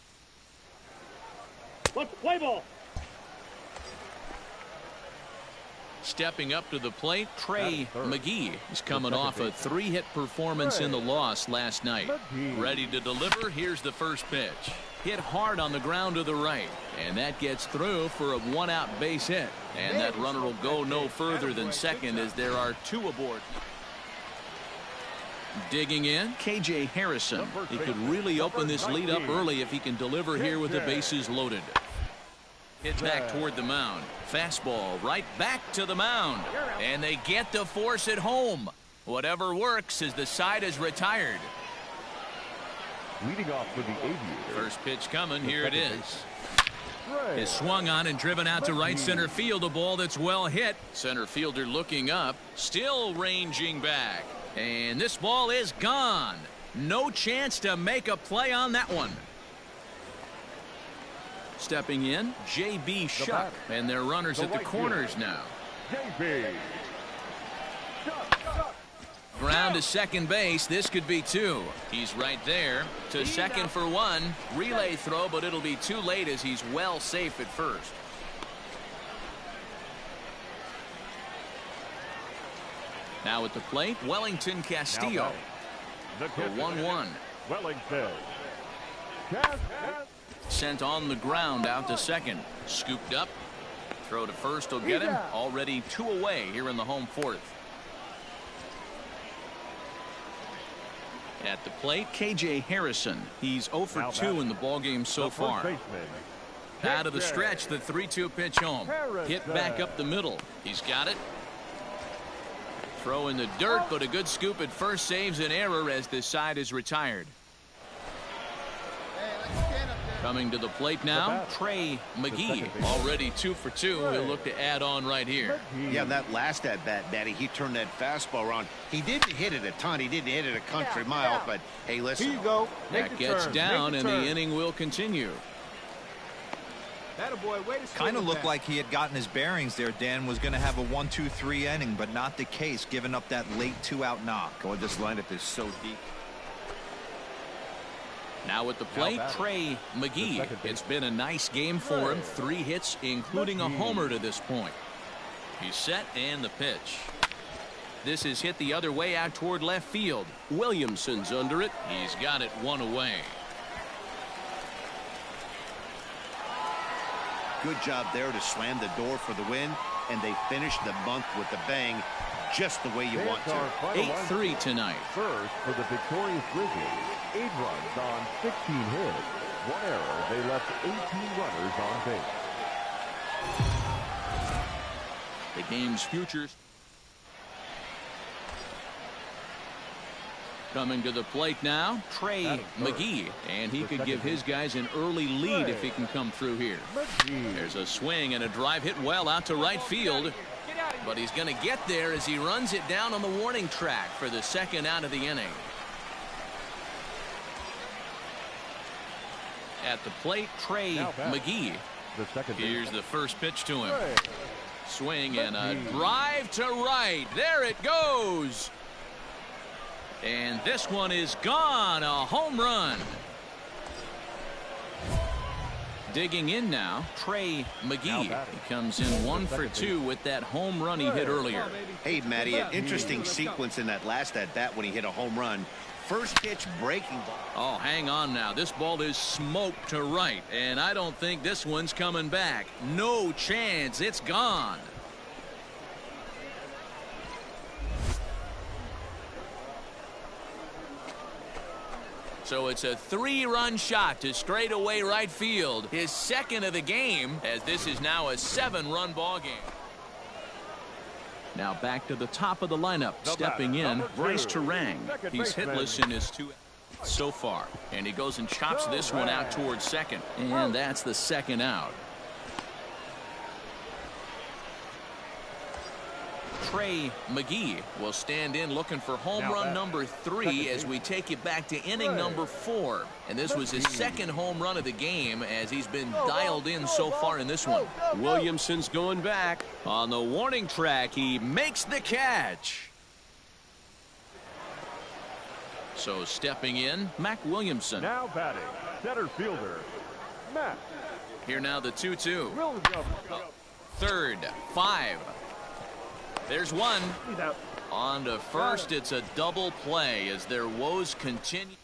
Let's play ball. Stepping up to the plate, Trey Mcgee is coming off a 3-hit performance in the loss last night. Ready to deliver. Here's the first pitch. Hit hard on the ground to the right, and that gets through for a 1-out base hit. And that runner will go no further than second as there are 2 aboard. Digging in, KJ Harrison. He could really open this lead up early if he can deliver here with the bases loaded. Hit back toward the mound. Fastball right back to the mound. And they get to force it home. Whatever works as the side is retired. Leading off for the Aviators. First pitch coming. Here it is. Is swung on and driven out to right center field. A ball that's well hit. Center fielder looking up. Still ranging back. And this ball is gone. No chance to make a play on that one. Stepping in, J.B. Shuck, and their runners at the corners now. J.B. Ground to second base. This could be 2. He's right there to second for 1. Relay throw, but it'll be too late as he's well safe at first. Now at the plate, Wellington Castillo. The 1-1. Wellington. Sent on the ground out to second. Scooped up. Throw to first will get him. Already 2 away here in the home 4th. At the plate, KJ Harrison. He's 0 for 2 in the ballgame so far. Out of the stretch, the 3-2 pitch home. Hit back up the middle. He's got it. Throw in the dirt, but a good scoop at first saves an error as this side is retired. Coming to the plate now, Trey Mcgee. Already 2 for 2. He'll look to add on right here. Yeah, that last at-bat, Daddy, he turned that fastball around. He didn't hit it a ton. He didn't hit it a country mile, but hey, listen. Here you go. That gets down, and the inning will continue. Kind of looked like he had gotten his bearings there. Dan was going to have a 1-2-3 inning, but not the case, giving up that late 2-out knock. Oh, this lineup is so deep. Now at the plate, Trey Mcgee. It's been a nice game for him. 3 hits, including a homer to this point. He's set, and the pitch. This is hit the other way out toward left field. Williamson's under it. He's got it 1 away. Good job there to slam the door for the win, and they finished the month with a bang, just the way you want to. 8-3 tonight. First for the victorious Grizzlies. 8 runs on 16 hits. 1 error. They left 18 runners on base. The game's futures. Coming to the plate now, Trey Mcgee, and he could give his guys an early lead if he can come through here. There's a swing and a drive hit well out to right field, but he's going to get there as he runs it down on the warning track for the 2nd out of the inning. At the plate, Trey Mcgee. Here's the first pitch to him. Swing and a drive to right. There it goes. And this one is gone. A home run. Digging in now, Trey Mcgee. He comes in 1 for 2 with that home run he hit earlier. Hey, Matty, an interesting sequence in that last at-bat when he hit a home run. First pitch breaking ball. Oh, hang on now. This ball is smoked to right, and I don't think this one's coming back. No chance. It's gone. So it's a 3-run shot to straightaway right field. His 2nd of the game, as this is now a 7-run ball game. Now back to the top of the lineup. Stepping in, Bryce Terang. He's hitless in his 2 so far. And he goes and chops this one out towards second. And that's the 2nd out. Trey Mcgee will stand in looking for home run number 3 as we take it back to inning number 4. And this was his 2nd home run of the game as he's been dialed in so far in this one. Williamson's going back. On the warning track, he makes the catch. So stepping in, Mac Williamson. Now batting, center fielder, Mac. Here now the 2-2. Williams. Third, 5. There's one. He's out. On to first, it's a double play as their woes continue.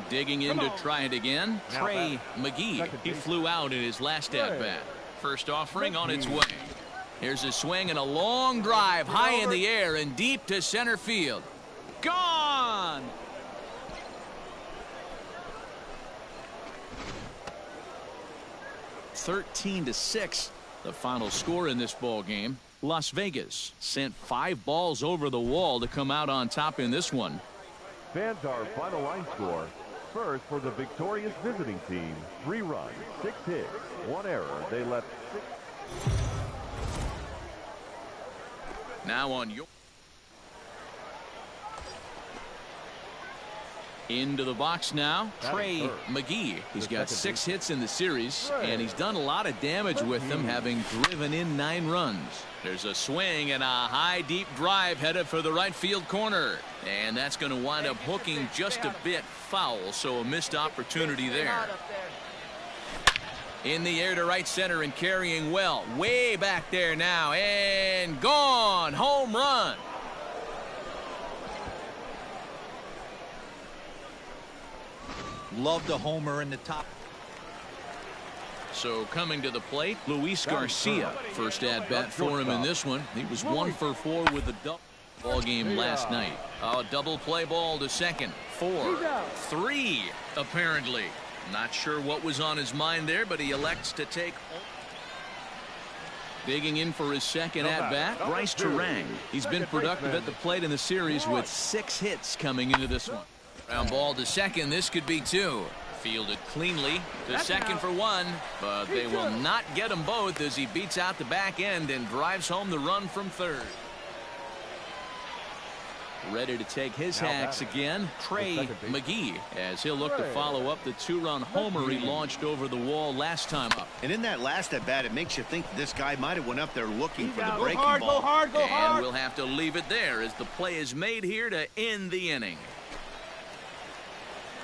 Digging in to try it again, Trey Mcgee. He flew out in his last at-bat. First offering on its way. Here's a swing and a long drive high in the air and deep to center field. Gone! (13-6). The final score in this ball game. Las Vegas sent 5 balls over the wall to come out on top in this one. Fans, our final line score. First for the victorious visiting team, 3 runs, 6 hits, 1 error. They left 6. Now on your into the box now, Trey Mcgee. He's got 6 hits in the series, and he's done a lot of damage with them, having driven in 9 runs. There's a swing and a high deep drive headed for the right field corner, and that's going to wind up hooking just a bit foul, so a missed opportunity there. In the air to right center and carrying well, way back there now, and gone. Home run. Love the homer in the top. So coming to the plate, Luis Garcia. First at bat for him in this one. He was 1 for 4 with a double ball game last night. A double play ball to second. 4, 3 apparently. Not sure what was on his mind there, but he elects to take. Digging in for his second at bat, Bryce Terang. He's been productive at the plate in the series with 6 hits coming into this one. Ground ball to second. This could be 2. Fielded cleanly to second for 1, but they will not get them both as he beats out the back end and drives home the run from third. Ready to take his hacks again, Trey Mcgee, as he'll look to follow up the 2-run homer he launched over the wall last time up. And in that last at bat, it makes you think this guy might have went up there looking for the breaking ball. ball. Go hard, go hard. And we'll have to leave it there as the play is made here to end the inning.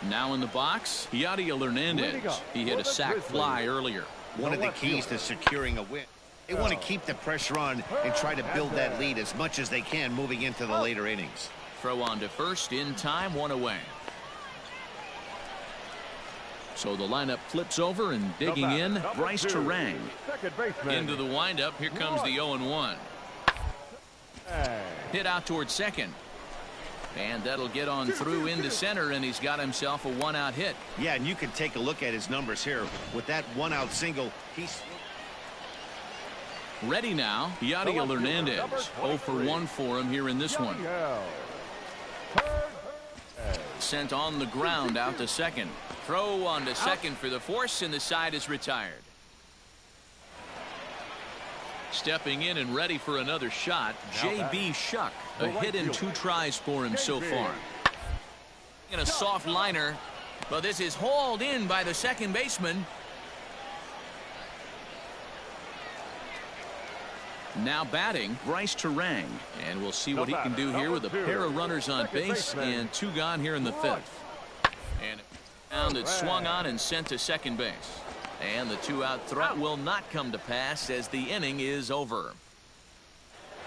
Now in the box, Yadier Hernandez. He hit a sac fly earlier. One of the keys to securing a win. They want to keep the pressure on and try to build that lead as much as they can moving into the later innings. Throw on to first in time, 1 away. So the lineup flips over and digging in, Bryce Terang. Into the windup, here comes the 0-1. Hit out towards second. And that'll get on through into center, and he's got himself a 1-out hit. Yeah, and you can take a look at his numbers here. With that 1-out single, he's ready now. Yadier Hernandez. 0 for 1 for him here in this one. Sent on the ground out to second. Throw on to second for the force, and the side is retired. Stepping in and ready for another shot, J.B. Shuck. A hit in 2 tries for him so far. In a soft liner, but this is hauled in by the second baseman. Now batting, Bryce Terang. And we'll see what he can do here with a pair of runners on base and 2 gone here in the 5th. And down that's swung on and sent to second base. And the 2-out threat will not come to pass as the inning is over.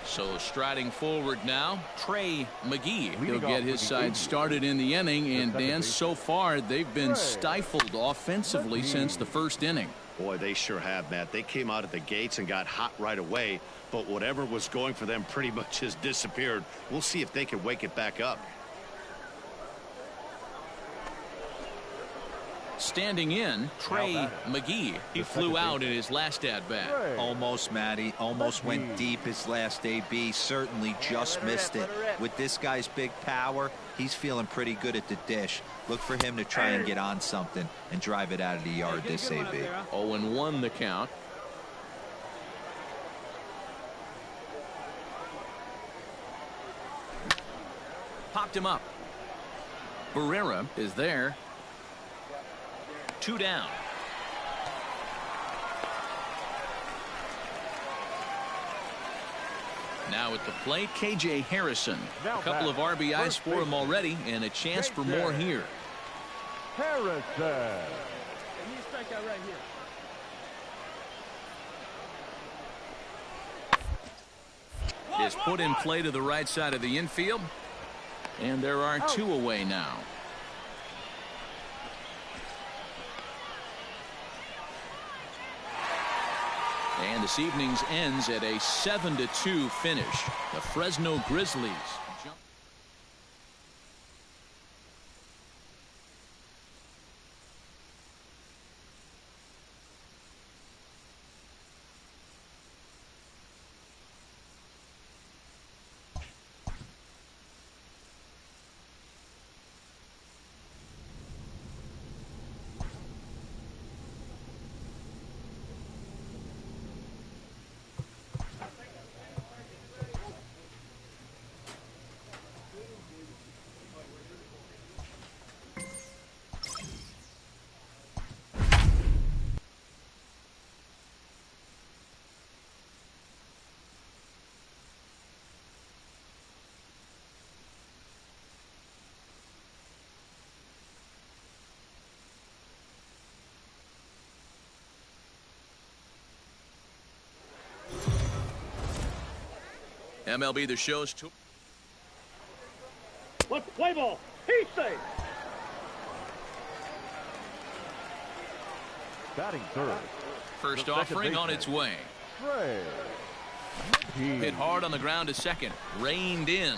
So striding forward now, Trey Mcgee. He'll get his side started in the inning, and Dan, so far they've been stifled offensively since the first inning. Boy, they sure have, Matt. They came out of the gates and got hot right away, but whatever was going for them pretty much has disappeared. We'll see if they can wake it back up. Standing in, Trey Mcgee. He flew out in his last at-bat. Almost, Matty. Almost went deep his last AB. Certainly just missed it. With this guy's big power, he's feeling pretty good at the dish. Look for him to try and get on something and drive it out of the yard this AB. 0-1 the count. Popped him up. Barrera is there. 2 down. Now at the plate, KJ Harrison. Now A couple of RBIs first for him baseman, already, and a chance for more here. Harrison. And you strike out right here. Is put in play to the right side of the infield. And there are two away now. And this evening's ends at a 7-2 finish. The Fresno Grizzlies jump. MLB The Show's two. Let's play ball. He's safe. Batting third. First The second offering on baseman, its way. Trey. Hit hard on the ground to second. Reined in.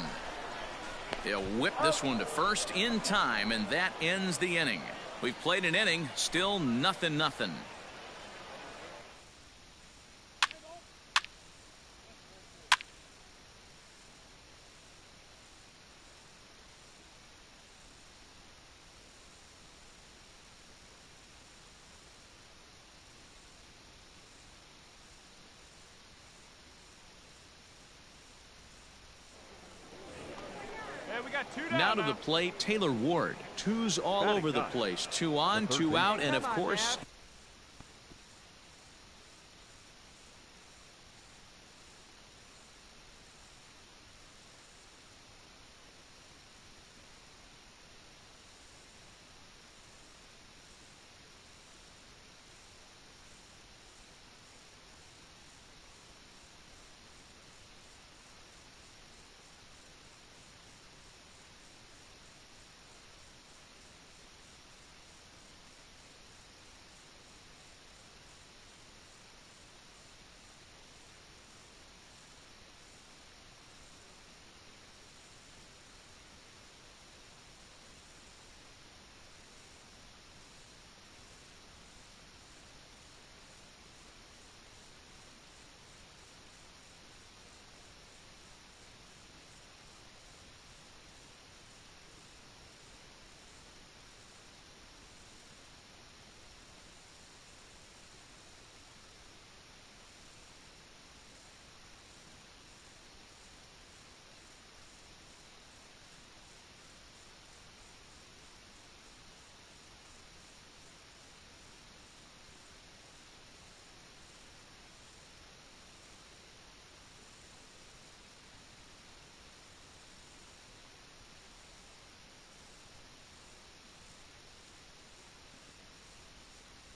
He'll whip this one to first in time, and that ends the inning. We've played an inning, still 0-0. Now to the plate, Taylor Ward. Twos all over the place. 2 on, 2 out, and of course...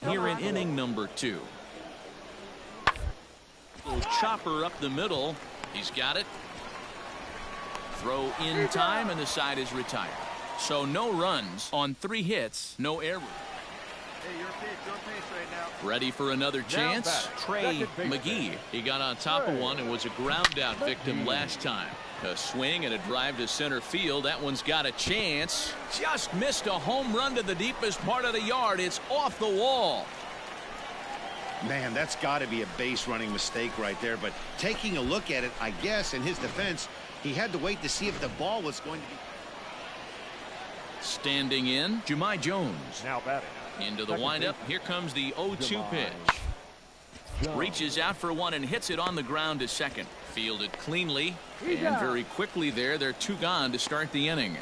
Here in inning number 2. Little chopper up the middle. He's got it. Throw in time, and the side is retired. So no runs on 3 hits, no errors. Hey, your pace right now. Ready for another chance? Trey Mcgee. He got on top of one and was a ground out victim last time. A swing and a drive to center field. That one's got a chance. Just missed a home run to the deepest part of the yard. It's off the wall. Man, that's got to be a base running mistake right there. But taking a look at it, I guess, in his defense, he had to wait to see if the ball was going to be. Standing in, Jahmai Jones. Now batting. Into the windup. Here comes the 0-2 pitch. Reaches out for one and hits it on the ground to second. Fielded cleanly and very quickly there. They're 2 gone to start the inning.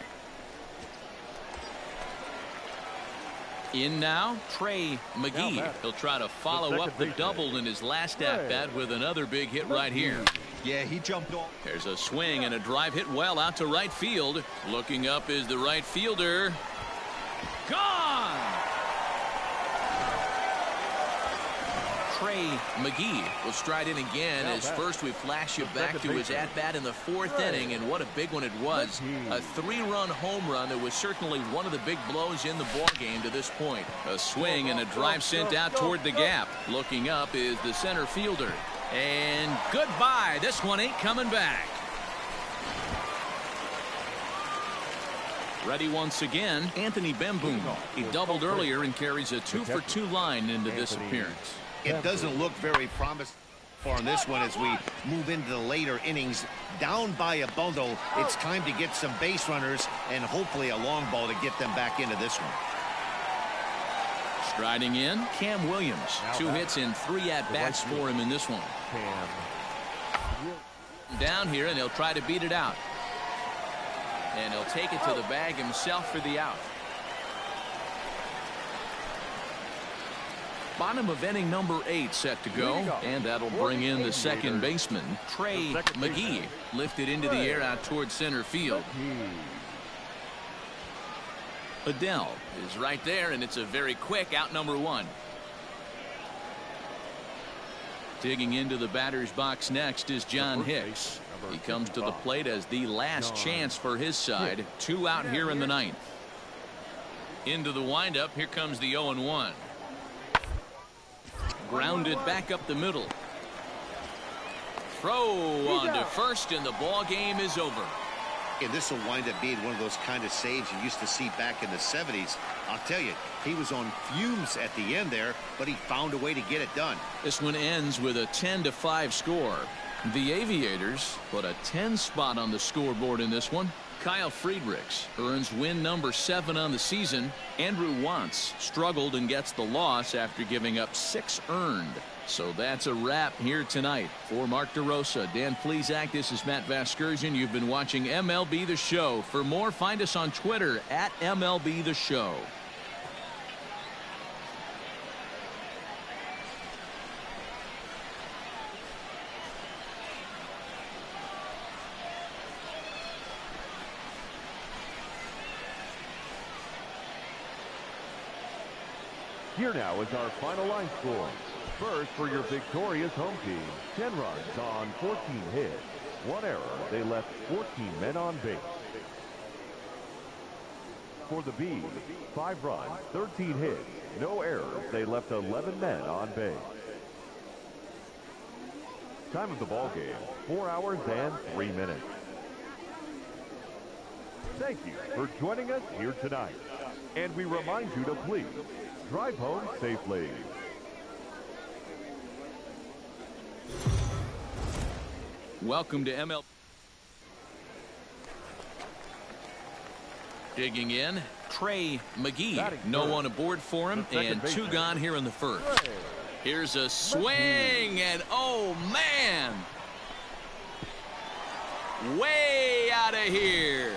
In now, Trey Mcgee. He'll try to follow up the double in his last at-bat with another big hit right here. Yeah, he jumped off. There's a swing and a drive hit well out to right field. Looking up is the right fielder. Gone! Trey Mcgee will stride in again as first we flash you back to his at-bat in the 4th inning, and what a big one it was. A 3-run home run that was certainly one of the big blows in the ballgame to this point. A swing and a drive sent out toward the gap. Looking up is the center fielder. And goodbye. This one ain't coming back. Ready once again, Anthony Bemboom. He doubled earlier and carries a 2-for-2 line into this appearance. It doesn't look very promising for this one as we move into the later innings. Down by a bundle, it's time to get some base runners and hopefully a long ball to get them back into this one. Striding in, Cam Williams. 2 hits and 3 at-bats for him in this one. Down here, and he'll try to beat it out. And he'll take it to the bag himself for the out. Bottom of inning number 8 set to go, and that'll bring in the second baseman, Trey Mcgee, lifted into the air out towards center field. Adele is right there, and it's a very quick out number 1. Digging into the batter's box next is John Hicks. He comes to the plate as the last chance for his side. 2 out here in the 9th. Into the windup, here comes the 0-1. Grounded back up the middle. Throw on to first, and the ball game is over. And this will wind up being one of those kind of saves you used to see back in the 70s. I'll tell you, he was on fumes at the end there, but he found a way to get it done. This one ends with a 10-5 score. The Aviators put a 10 spot on the scoreboard in this one. Kyle Friedrichs earns win number 7 on the season. Andrew Wantz struggled and gets the loss after giving up 6 earned. So that's a wrap here tonight. For Mark DeRosa, Dan Plesac, this is Matt Vasgersian. You've been watching MLB The Show. For more, find us on Twitter at MLB The Show. Here now is our final line score. First for your victorious home team, 10 runs on 14 hits. 1 error. They left 14 men on base. For the Bees, 5 runs, 13 hits. No errors. They left 11 men on base. Time of the ball game, 4 hours and 3 minutes. Thank you for joining us here tonight. And we remind you to please drive home safely. Welcome to MLB. Digging in, Trey Mcgee. No one aboard for him, and 2 gone here in the 1st. Here's a swing, and oh man! Way out of here.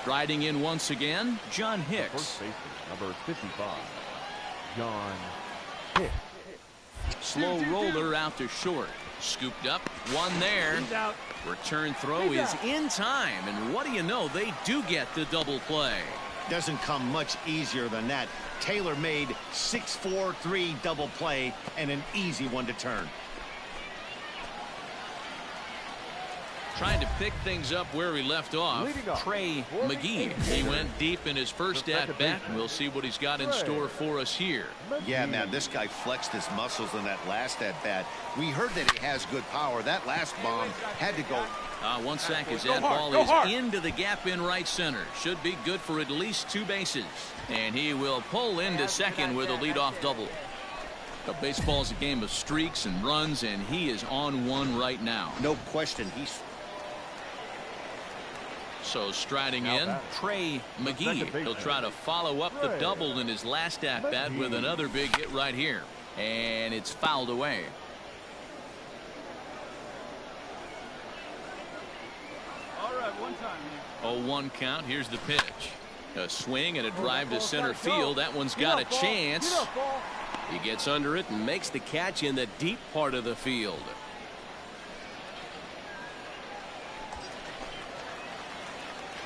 Striding in once again, John Hicks. First baseman, number 55, John Hicks. Slow roller out to short. Scooped up, 1 there. Return throw is in time, and what do you know, they do get the double play. Doesn't come much easier than that. Tailor-made 6-4-3 double play and an easy one to turn. Trying to pick things up where he left off, Trey Mcgee. He went deep in his first at-bat. We'll see what he's got in store for us here. Yeah, man, this guy flexed his muscles in that last at-bat. We heard that he has good power. That last bomb had to go. 1 sack as that ball is into the gap in right center. Should be good for at least 2 bases. And he will pull into second with a leadoff double. But baseball's a game of streaks and runs, and he is on one right now. No question. So striding in, Trey Mcgee. He'll try to follow up the double in his last at-bat with another big hit right here. And it's fouled away. 0-1 count. Here's the pitch. A swing and a drive to center field. That one's got a chance. He gets under it and makes the catch in the deep part of the field.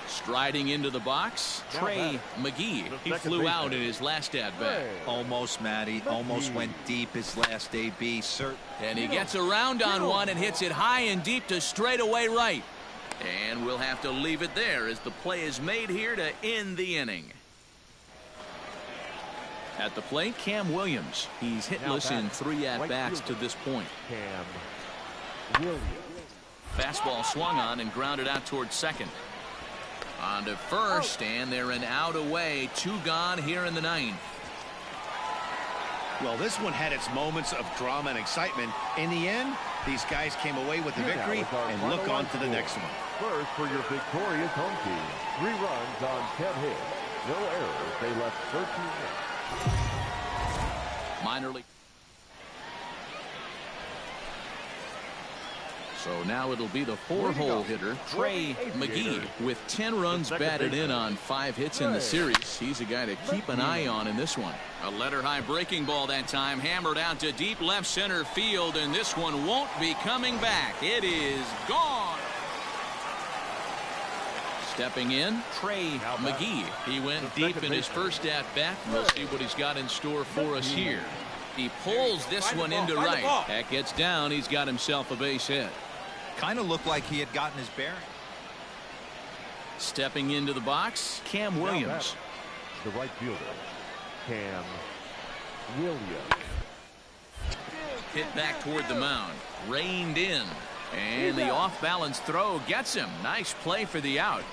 Striding into the box, Trey Mcgee. He flew out in his last at-bat. Almost, Matty. Almost went deep his last AB. And he gets around on one and hits it high and deep to straightaway right. And we'll have to leave it there as the play is made here to end the inning. At the plate, Cam Williams. He's hitless in 3 at-bats to this point. Cam Williams. Fastball swung on and grounded out towards second. On to first, and they're an out away. 2 gone here in the 9th. Well, this one had its moments of drama and excitement. In the end, these guys came away with the victory and look on to the next one. First for your victorious home team. 3 runs on 10 hits. No errors. They left 13 hits. Minor league. So now it'll be the 4-hole hitter, Trey Mcgee, with 10 runs batted in on 5 hits in the series. He's a guy to keep an eye on in this one. A letter-high breaking ball that time, hammered out to deep left center field, and this one won't be coming back. It is gone. Stepping in, Trey Mcgee. He went deep in his first at-bat. We'll see what he's got in store for us here. He pulls this one into right. That gets down. He's got himself a base hit. Kind of looked like he had gotten his bearing. Stepping into the box, Cam Williams. The right fielder, Cam Williams. Hit back toward the mound. Reined in. And the off-balance throw gets him. Nice play for the out.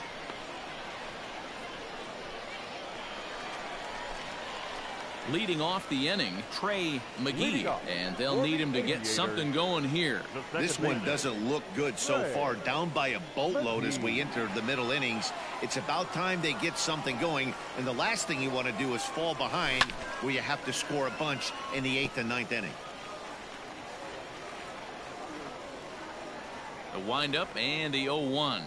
Leading off the inning, Trey Mcgee, and they'll need him to get something going here. This one doesn't look good so far, down by a boatload as we enter the middle innings. It's about time they get something going, and the last thing you want to do is fall behind where you have to score a bunch in the 8th and 9th inning. The windup and the 0-1.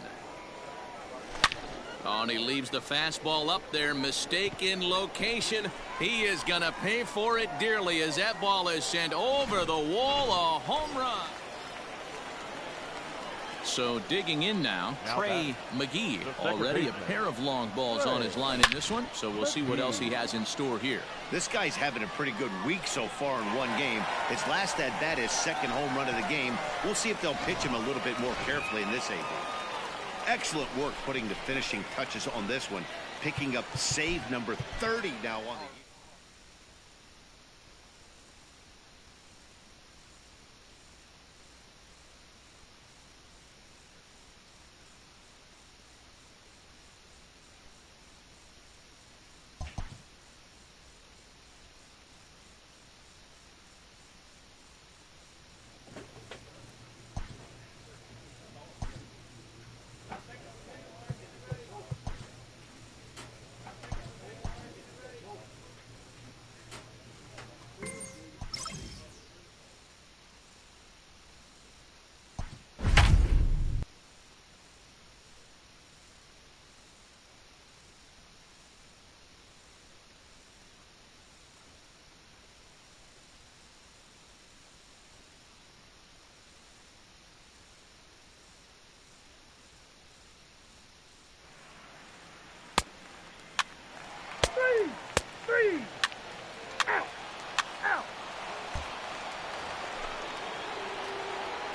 Oh, and he leaves the fastball up there. Mistaken location. He is going to pay for it dearly as that ball is sent over the wall. A home run. So digging in now, Trey Mcgee. Already a pair of long balls on his line in this one. So we'll see what else he has in store here. This guy's having a pretty good week so far in one game. His last at-bat, his 2nd home run of the game. We'll see if they'll pitch him a little bit more carefully in this AB. Excellent work putting the finishing touches on this one, picking up save number 30 now on the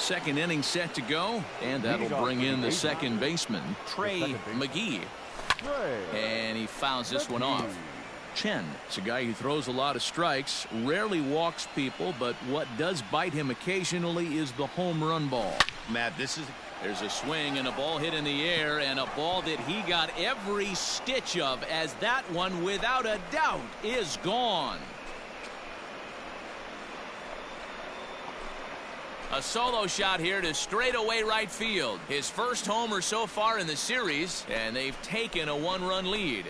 Second inning set to go, and that'll bring in the second baseman, Trey Mcgee. And he fouls this one off. Chen is a guy who throws a lot of strikes, rarely walks people, but what does bite him occasionally is the home run ball. Matt, there's a swing and a ball hit in the air, and a ball that he got every stitch of, as that one, without a doubt, is gone. A solo shot here to straightaway right field. His first homer so far in the series, and they've taken a 1-run lead.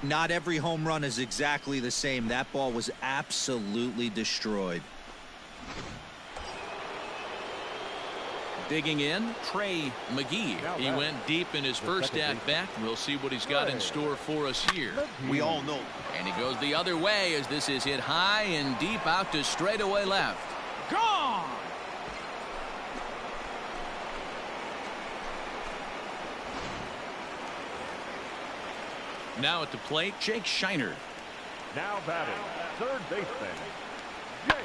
Not every home run is exactly the same. That ball was absolutely destroyed. Digging in, Trey Mcgee. He went deep in his first at-bat. We'll see what he's got in store for us here. We all know. And he goes the other way as this is hit high and deep out to straightaway left. Gone! Now at the plate, Jake Shiner. Now batting, third baseman, Jake.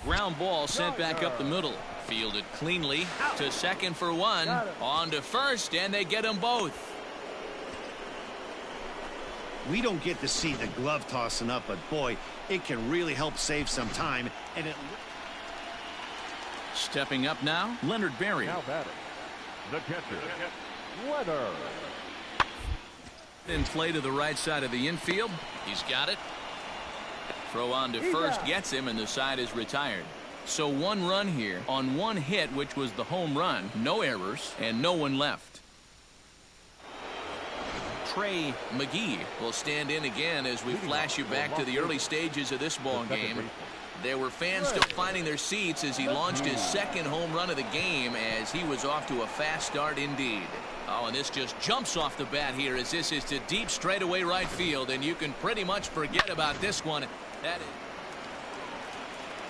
Ground ball sent back up the middle. Fielded cleanly to second for one. On to first, and they get them both. We don't get to see the glove tossing up, but boy, it can really help save some time. And it. Stepping up now, Leonard Berry. Now batting, the catcher, Leonard. In play to the right side of the infield. He's got it. Throw on to first gets him, and the side is retired. So one run here on one hit, which was the home run. No errors and no one left. Trey Mcgee will stand in again as we flash you back to the early stages of this ball game. There were fans still finding their seats as he launched his second home run of the game as he was off to a fast start indeed. Oh, and this just jumps off the bat here as this is to deep straightaway right field, and you can pretty much forget about this one. That is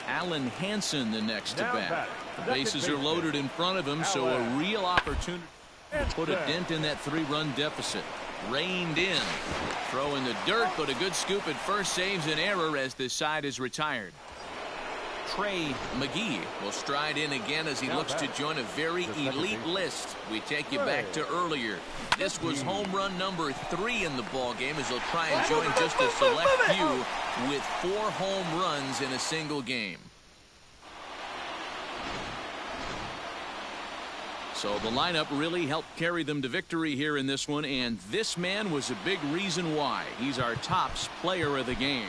Alan Hansen, the next to bat. The bases are loaded in front of him, so a real opportunity to put a dent in that three-run deficit. Reined in. Throw in the dirt, but a good scoop at first saves an error as this side is retired. Trey Mcgee will stride in again as he looks to join a very elite list. We take you back to earlier. This was home run number 3 in the ball game as he'll try and join just a select few with 4 home runs in a single game. So the lineup really helped carry them to victory here in this one, and this man was a big reason why. He's our tops player of the game.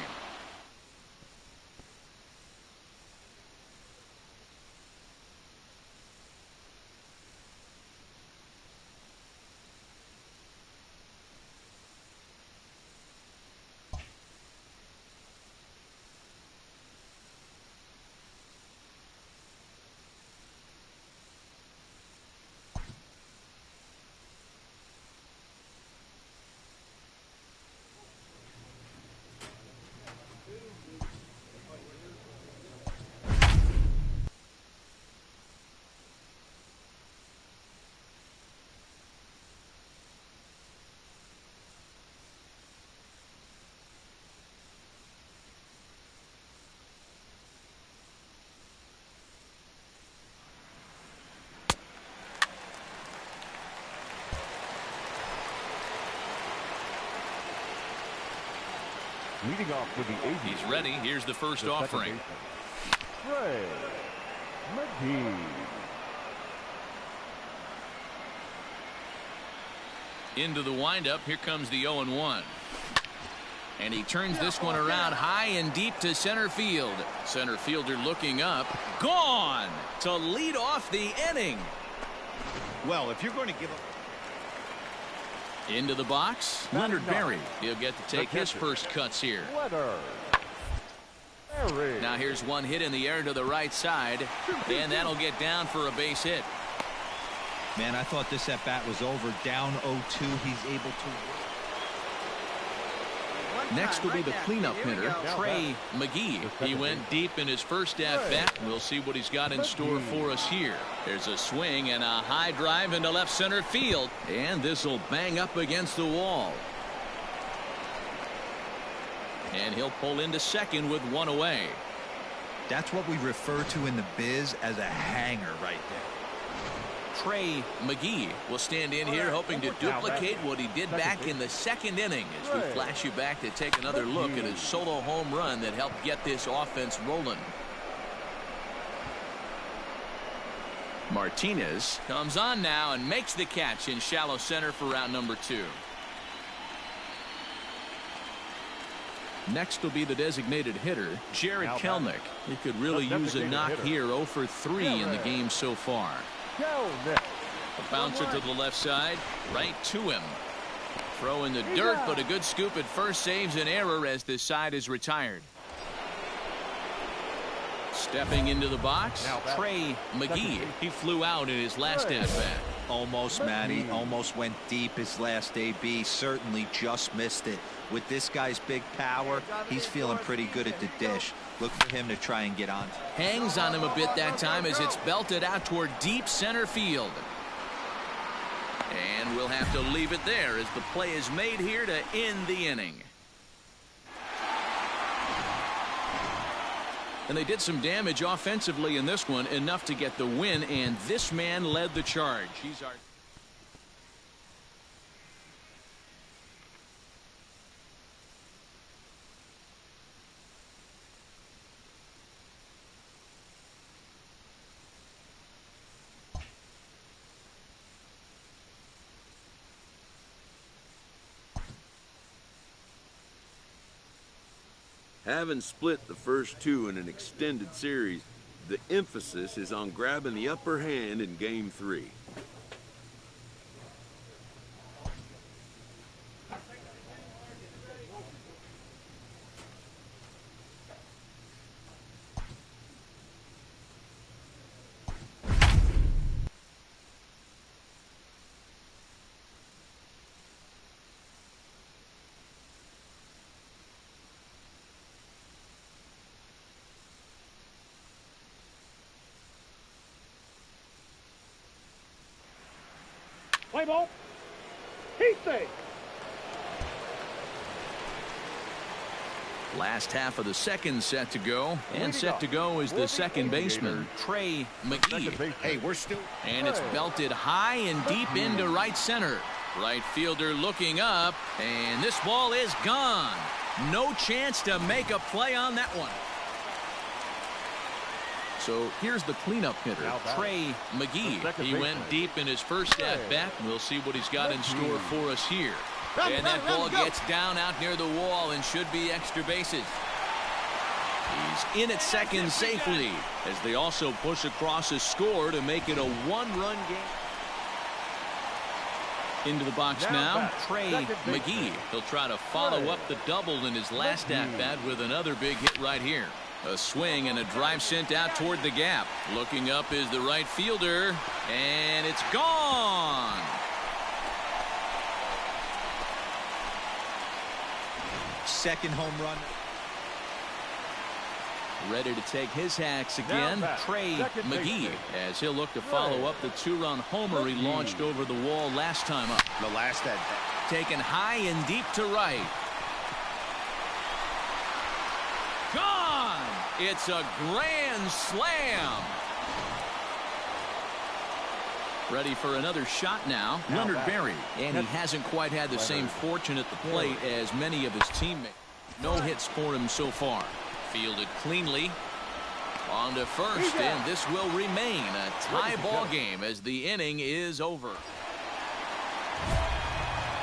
Leading off with the 80s. He's ready. Here's the first offering. Trey Mcgee. Into the windup. Here comes the 0-1. And he turns this one around high and deep to center field. Center fielder looking up. Gone to lead off the inning. Well, if you're going to give up. Into the box, Leonard Berry. He'll get to take his first cuts here. Now here's one hit in the air to the right side, and that'll get down for a base hit. Man, I thought this at bat was over. Down 0-2. He's able to. Next will be the cleanup hitter, Trey Mcgee. He went deep in his first at-bat. We'll see what he's got in store for us here. There's a swing and a high drive into left center field. And this will bang up against the wall. And he'll pull into second with one away. That's what we refer to in the biz as a hanger right there. Trey Mcgee will stand in here hoping to duplicate what he did back in the second inning as we flash you back to take another look at his solo home run that helped get this offense rolling. Martinez comes on now and makes the catch in shallow center for round number 2. Next will be the designated hitter, Jared Kelnick. He could really use a knock here. 0 for 3 in the game so far. A bouncer to the left side, right to him. Throw in the dirt, but a good scoop at first saves an error as this side is retired. Stepping into the box, Trey Mcgee. He flew out in his last at-bat. Almost, Matty. Almost went deep his last AB. Certainly just missed it. With this guy's big power, he's feeling pretty good at the dish. Look for him to try and get on. Hangs on him a bit that time as it's belted out toward deep center field. And we'll have to leave it there as the play is made here to end the inning. And they did some damage offensively in this one, enough to get the win, and this man led the charge. He's our Having split the first two in an extended series, the emphasis is on grabbing the upper hand in Game 3. Play ball. Heat safe. last half of the second set to go. And set to go is the second baseman, Trey Mcgee. Hey, we're still... And it's belted high and deep into right center. Right fielder looking up, and this ball is gone. No chance to make a play on that one. So here's the cleanup hitter, Trey Mcgee. He went deep in his first at-bat. We'll see what he's got in store for us here. And that ball gets down out near the wall and should be extra bases. He's in at second safely as they also push across a score to make it a one-run game. Into the box now, Trey Mcgee. He'll try to follow up the double in his last at-bat with another big hit right here. A swing and a drive sent out toward the gap. Looking up is the right fielder, and it's gone. Second home run. Ready to take his hacks again, Trey Mcgee, as he'll look to follow up the two-run homer he launched over the wall last time up. The last at-bat. Taken high and deep to right. Gone! It's a grand slam. Ready for another shot now, Leonard Berry. And he hasn't quite had the same fortune at the plate as many of his teammates. No hits for him so far. Fielded cleanly. On to first, and this will remain a tie ball game as the inning is over.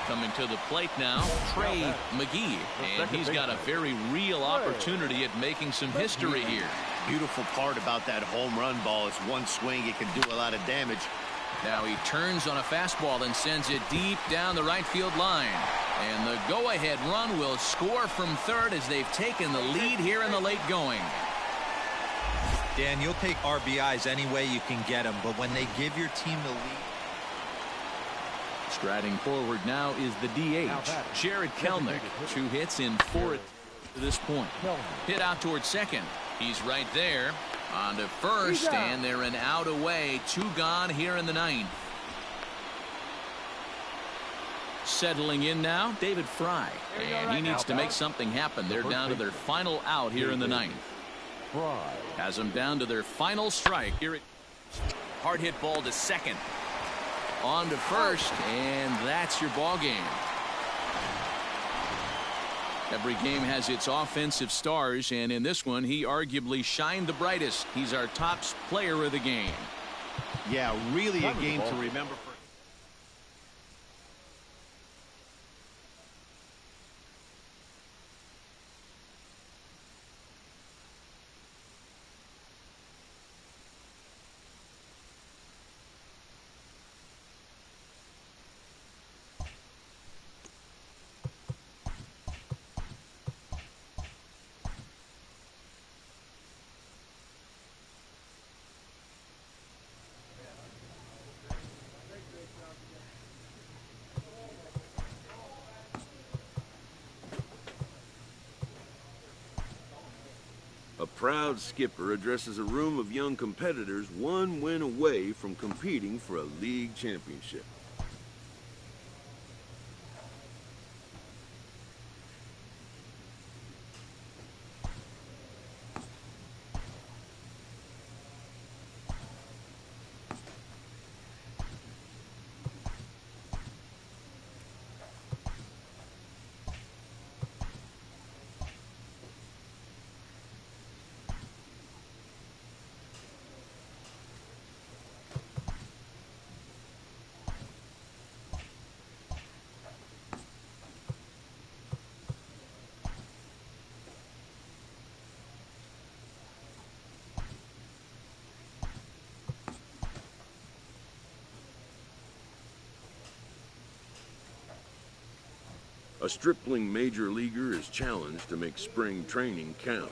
Coming to the plate now, Trey Mcgee, and he's got a very real opportunity at making some history here. Beautiful part about that home run ball is one swing, it can do a lot of damage. Now he turns on a fastball and sends it deep down the right field line. And the go-ahead run will score from third as they've taken the lead here in the late going. Dan, you'll take RBIs any way you can get them, but when they give your team the lead. Striding forward now is the DH, Jared Kelnick. 2 hits in 4 to this point. Hit out towards second. He's right there. On to first, and they're an out away. 2 gone here in the 9th. Settling in now, David Fry. And he needs to make something happen. They're down to their final out here in the 9th. Has them down to their final strike. Here it hard hit ball to second. On to first, and that's your ball game. Every game has its offensive stars, and in this one, he arguably shined the brightest. He's our top player of the game. Yeah, really a game to remember. proud skipper addresses a room of young competitors one win away from competing for a league championship. A stripling major leaguer is challenged to make spring training count.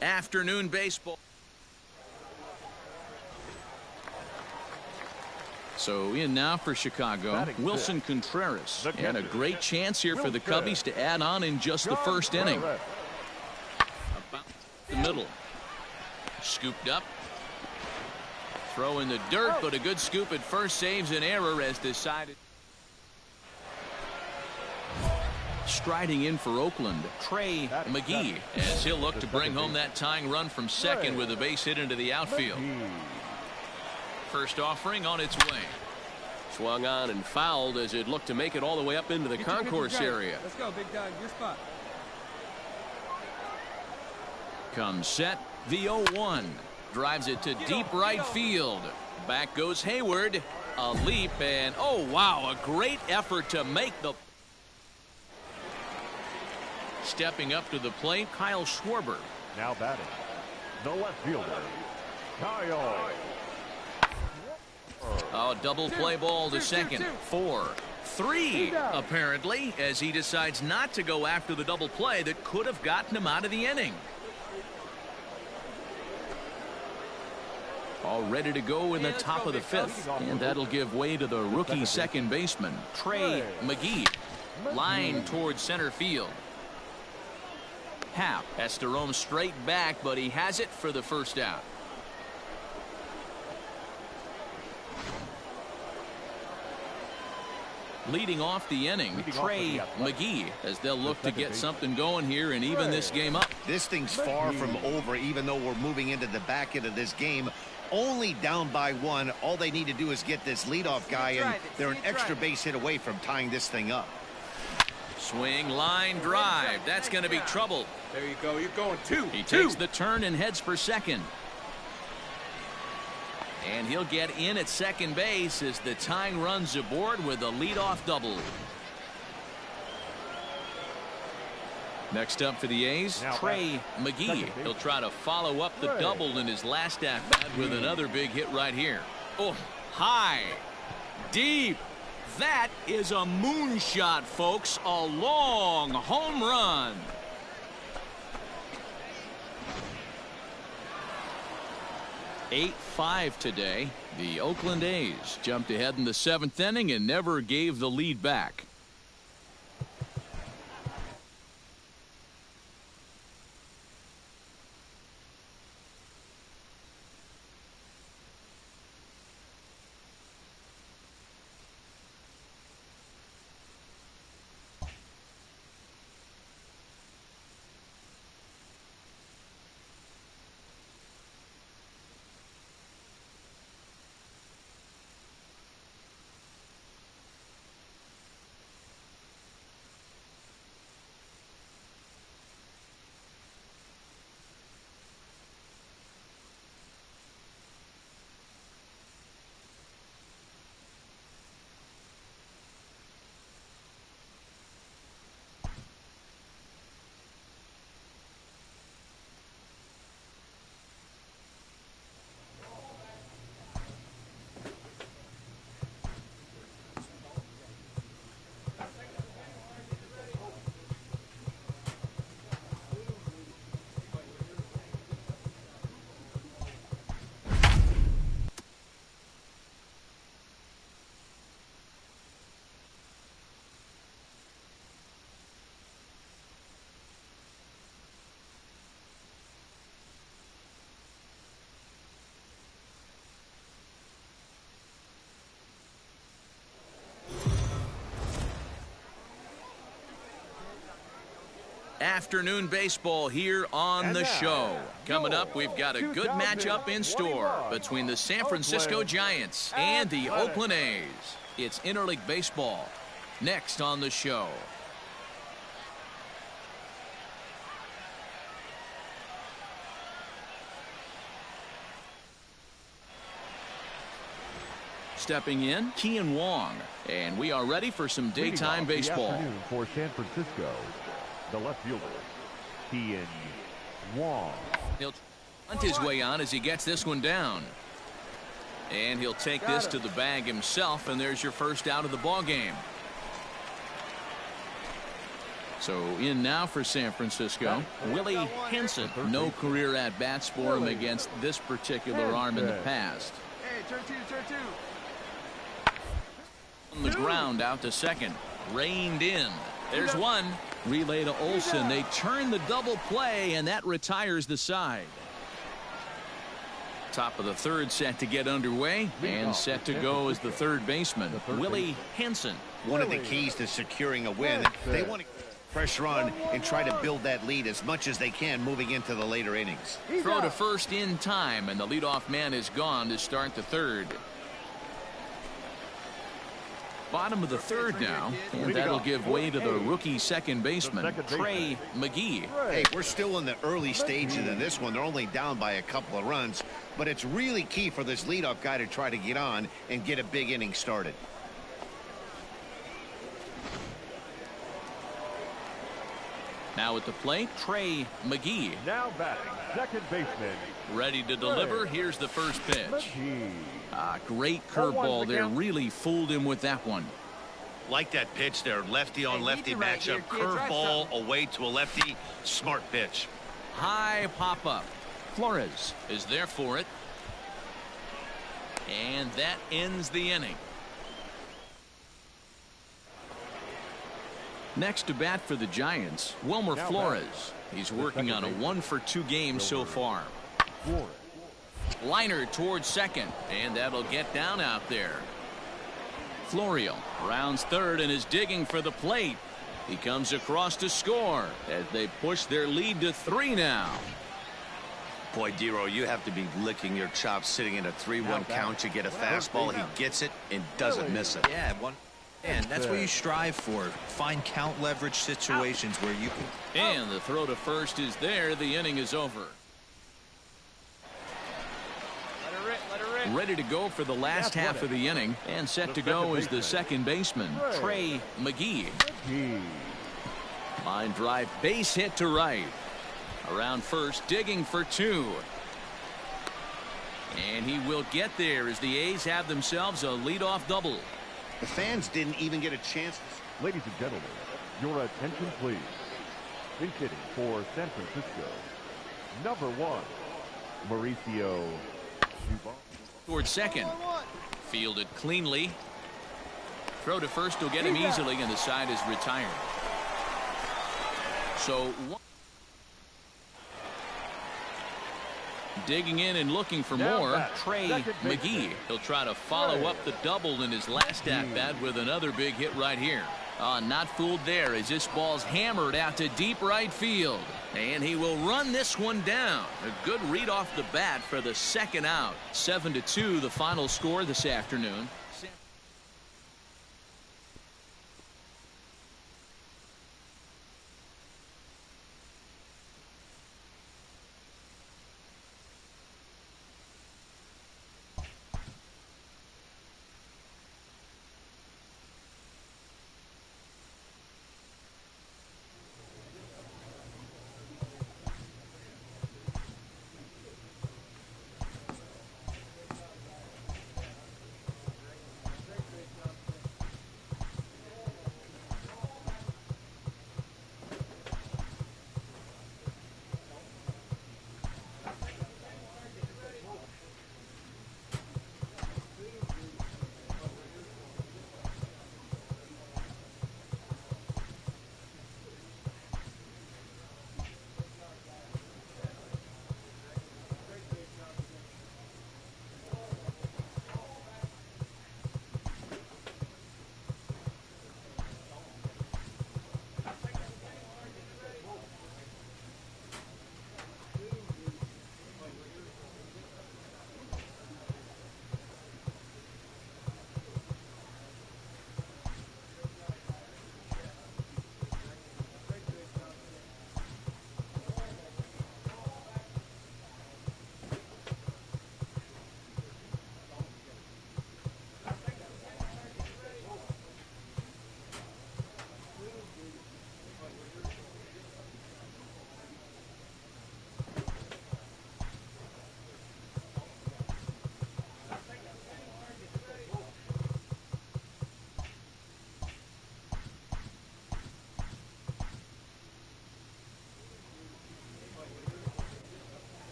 Afternoon baseball. So in now for Chicago, Wilson Contreras. And a great chance here for the Cubbies to add on in just the first inning. About the middle. Scooped up. Throw in the dirt, but a good scoop at first saves an error as decided. Striding in for Oakland, Trey Mcgee, as he'll look to bring home that tying run from second with a base hit into the outfield. First offering on its way. Swung on and fouled as it looked to make it all the way up into the concourse area. Let's go, big dog. Your spot. Comes set, the 0-1. Drives it to deep right field. Back goes Hayward. A leap and, oh wow, a great effort to make the... Stepping up to the plate, Kyle Schwarber. Now batting, the left fielder, Kyle. A double play ball to second. 4-3, apparently, as he decides not to go after the double play that could have gotten him out of the inning. All ready to go in the top of the fifth, and that'll give way to the rookie second baseman, Trey Mcgee. Line towards center field. Happ has to roam straight back, but he has it for the first out. Leading off the inning, Trey Mcgee, as they'll look to get something going here and even this game up. This thing's far from over, even though we're moving into the back end of this game. Only down by one. All they need to do is get this leadoff guy, and they're an extra base hit away from tying this thing up. Swing, line, drive. That's going to be trouble. There you go. You're going two. He takes the turn and heads for second. And he'll get in at second base as the tying run's aboard with a leadoff double. Next up for the A's, Trey Mcgee. He'll try to follow up the double in his last at-bat with another big hit right here. Oh, high, deep. That is a moonshot, folks. A long home run. (8-5) today. The Oakland A's jumped ahead in the seventh inning and never gave the lead back. afternoon baseball here on the show. Coming up, we've got a good matchup in store between the San Francisco Giants and the Oakland A's. It's interleague baseball next on the show. Stepping in, Kian Wong, and we are ready for some daytime baseball. For San Francisco, the left fielder, Kian Wong. He'll hunt his way on as he gets this one down. And he'll take this to the bag himself, and there's your first out of the ball game. So in now for San Francisco, Willie Henson. No career at-bats for him against this particular arm in the past. Hey, turn two. On the ground out to second. Reined in. There's one. Relay to Olsen. They turn the double play, and that retires the side. Top of the third set to get underway, and set to go as the third baseman, Willie Henson. One of the keys to securing a win, they want to pressure on and try to build that lead as much as they can moving into the later innings. Throw to first in time, and the leadoff man is gone to start the third. Bottom of the third now, and that'll give way to the rookie second baseman, Trey Mcgee. Hey, we're still in the early stages of this one. They're only down by a couple of runs, but it's really key for this leadoff guy to try to get on and get a big inning started. Now at the plate, Trey Mcgee. Now batting, second baseman. Ready to deliver. Here's the first pitch. Mcgee. Great curveball there. Really fooled him with that one. Like that pitch there, lefty on lefty matchup, curveball away to a lefty, smart pitch. High pop up. Flores is there for it. And that ends the inning. Next to bat for the Giants, Wilmer Flores. He's working on a 1-for-2 game so far. Liner towards second, and that'll get down out there. Florio rounds third and is digging for the plate. He comes across to score as they push their lead to 3 now. Boy, Dero, you have to be licking your chops sitting in a 3-1 count. You get a fastball, he gets it and doesn't miss it. Yeah, and that's what you strive for. Find count leverage situations where you can. And the throw to first is there. The inning is over. Ready to go for the last half of the inning, and set to go is the second baseman, Trey Mcgee. Line drive, base hit to right. Around first, digging for 2. And he will get there as the A's have themselves a leadoff double. The fans didn't even get a chance. Ladies and gentlemen, your attention please. In hitting for San Francisco, number 1, Mauricio. Towards second. Fielded cleanly. Throw to first will get him easily, and the side is retired. So digging in and looking for more, Trey Mcgee. He'll try to follow up the double in his last at-bat with another big hit right here. Not fooled there as this ball's hammered out to deep right field. And he will run this one down. A good read off the bat for the second out. 7-2 the final score this afternoon.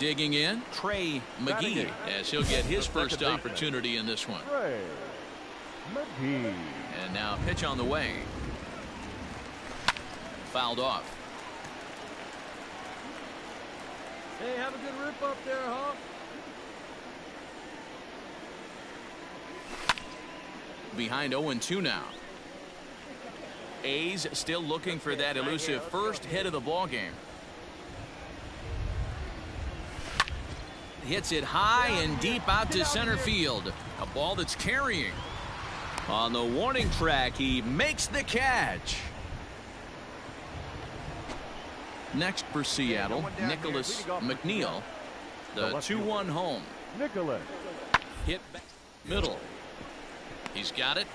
Digging in, Trey Mcgee, as he'll get his first opportunity in this one. Trey Mcgee. And now pitch on the way. Fouled off. Hey, have a good rip up there, huh? Behind 0-2 now. A's still looking for that elusive first hit of the ball game. Hits it high and deep out to center field. A ball that's carrying. On the warning track, he makes the catch. Next for Seattle, Nicholas McNeil. The 2-1 home. Nicholas. Hit back middle. He's got it.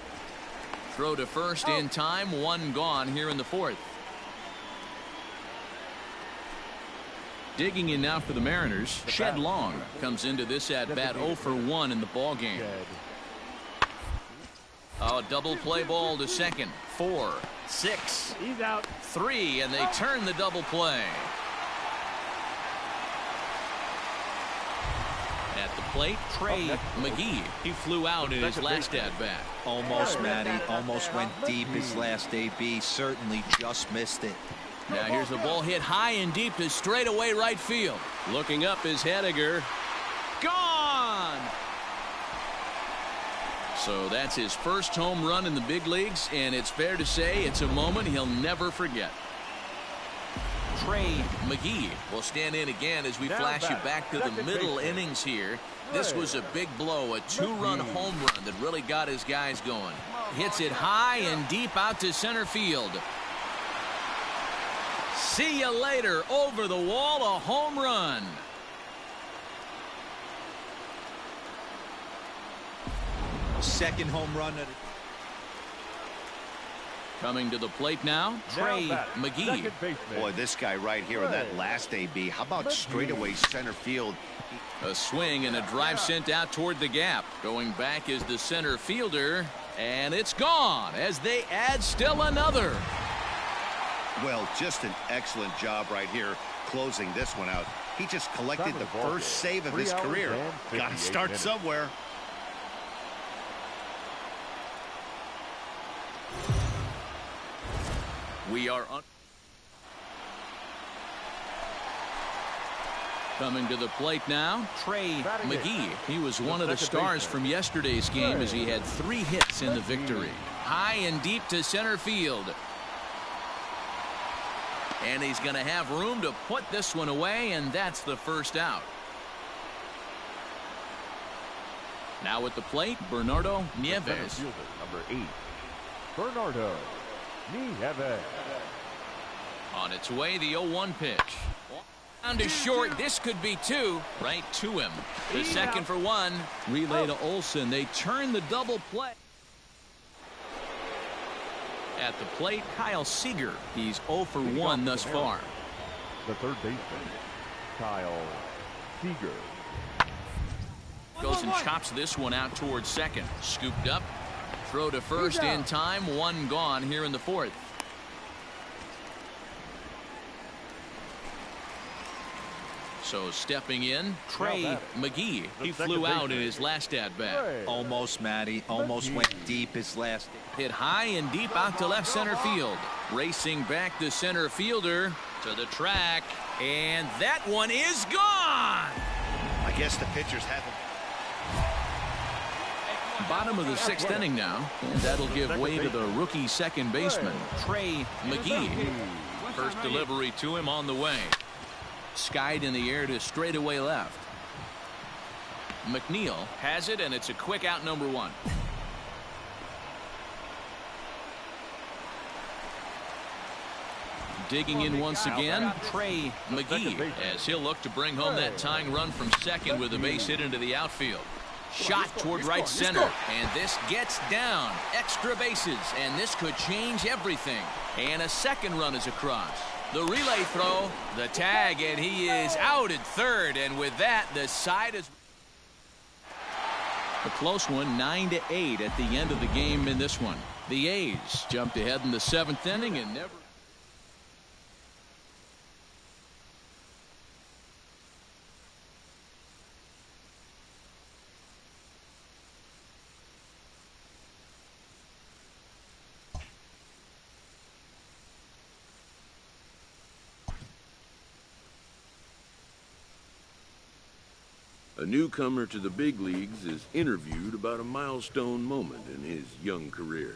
Throw to first in time. One gone here in the fourth. Digging in now for the Mariners, Shed Long comes into this at bat 0 for 1 in the ball game. Oh, double play ball to second. 4, 6. He's out. 3, and they turn the double play. At the plate, Trey Mcgee. He flew out in his last at bat. Almost, Matty. Almost went deep his last AB. Certainly just missed it. Now here's a ball hit high and deep to straightaway right field. Looking up is Hediger. Gone! So that's his first home run in the big leagues, and it's fair to say it's a moment he'll never forget. Trey Mcgee will stand in again as we flash you back to the middle innings here. This was a big blow, a 2-run home run that really got his guys going. Hits it high and deep out to center field. See you later. Over the wall, a home run. Second home run. Coming to the plate now, Trey Mcgee. Boy, this guy right here on that last AB. How about straightaway center field? A swing and a drive sent out toward the gap. Going back is the center fielder, and it's gone as they add still another. Well, just an excellent job right here closing this one out. He just collected the first save of his career. Got to start somewhere. We are coming to the plate now, Trey Mcgee. He was one of the stars from yesterday's game as he had 3 hits in the victory. High and deep to center field. And he's going to have room to put this one away, and that's the first out. Now at the plate, Bernardo Nieves. Number 8, Bernardo Nieves. On its way, the 0-1 pitch. Down to short. This could be 2. Right to him. The second for 1. Relay to Olsen. They turn the double play. At the plate, Kyle Seager. He's 0 for 1 thus far. The third baseman, Kyle Seager. Goes and chops this one out towards second. Scooped up. Throw to first in time. 1 gone here in the fourth. So stepping in, Trey Mcgee. He flew out in his last at bat. Almost, Matty. Almost went deep his last. Hit high and deep out to left center field. Racing back the center fielder to the track. And that one is gone. I guess the pitchers haven't. Bottom of the 6th inning now. And that'll give way to the rookie second baseman, Trey Mcgee. First delivery to him on the way. Skied in the air to straightaway left. McNeil has it, and it's a quick out, number 1. Digging in once again, Trey Mcgee, as he'll look to bring home that tying run from second with a base hit into the outfield. Shot toward right center, and this gets down. Extra bases, and this could change everything. And a second run is across. The relay throw, the tag, and he is out at third. And with that, the side is a close one, 9-8 at the end of the game in this one. The A's jumped ahead in the 7th inning and never. A newcomer to the big leagues is interviewed about a milestone moment in his young career.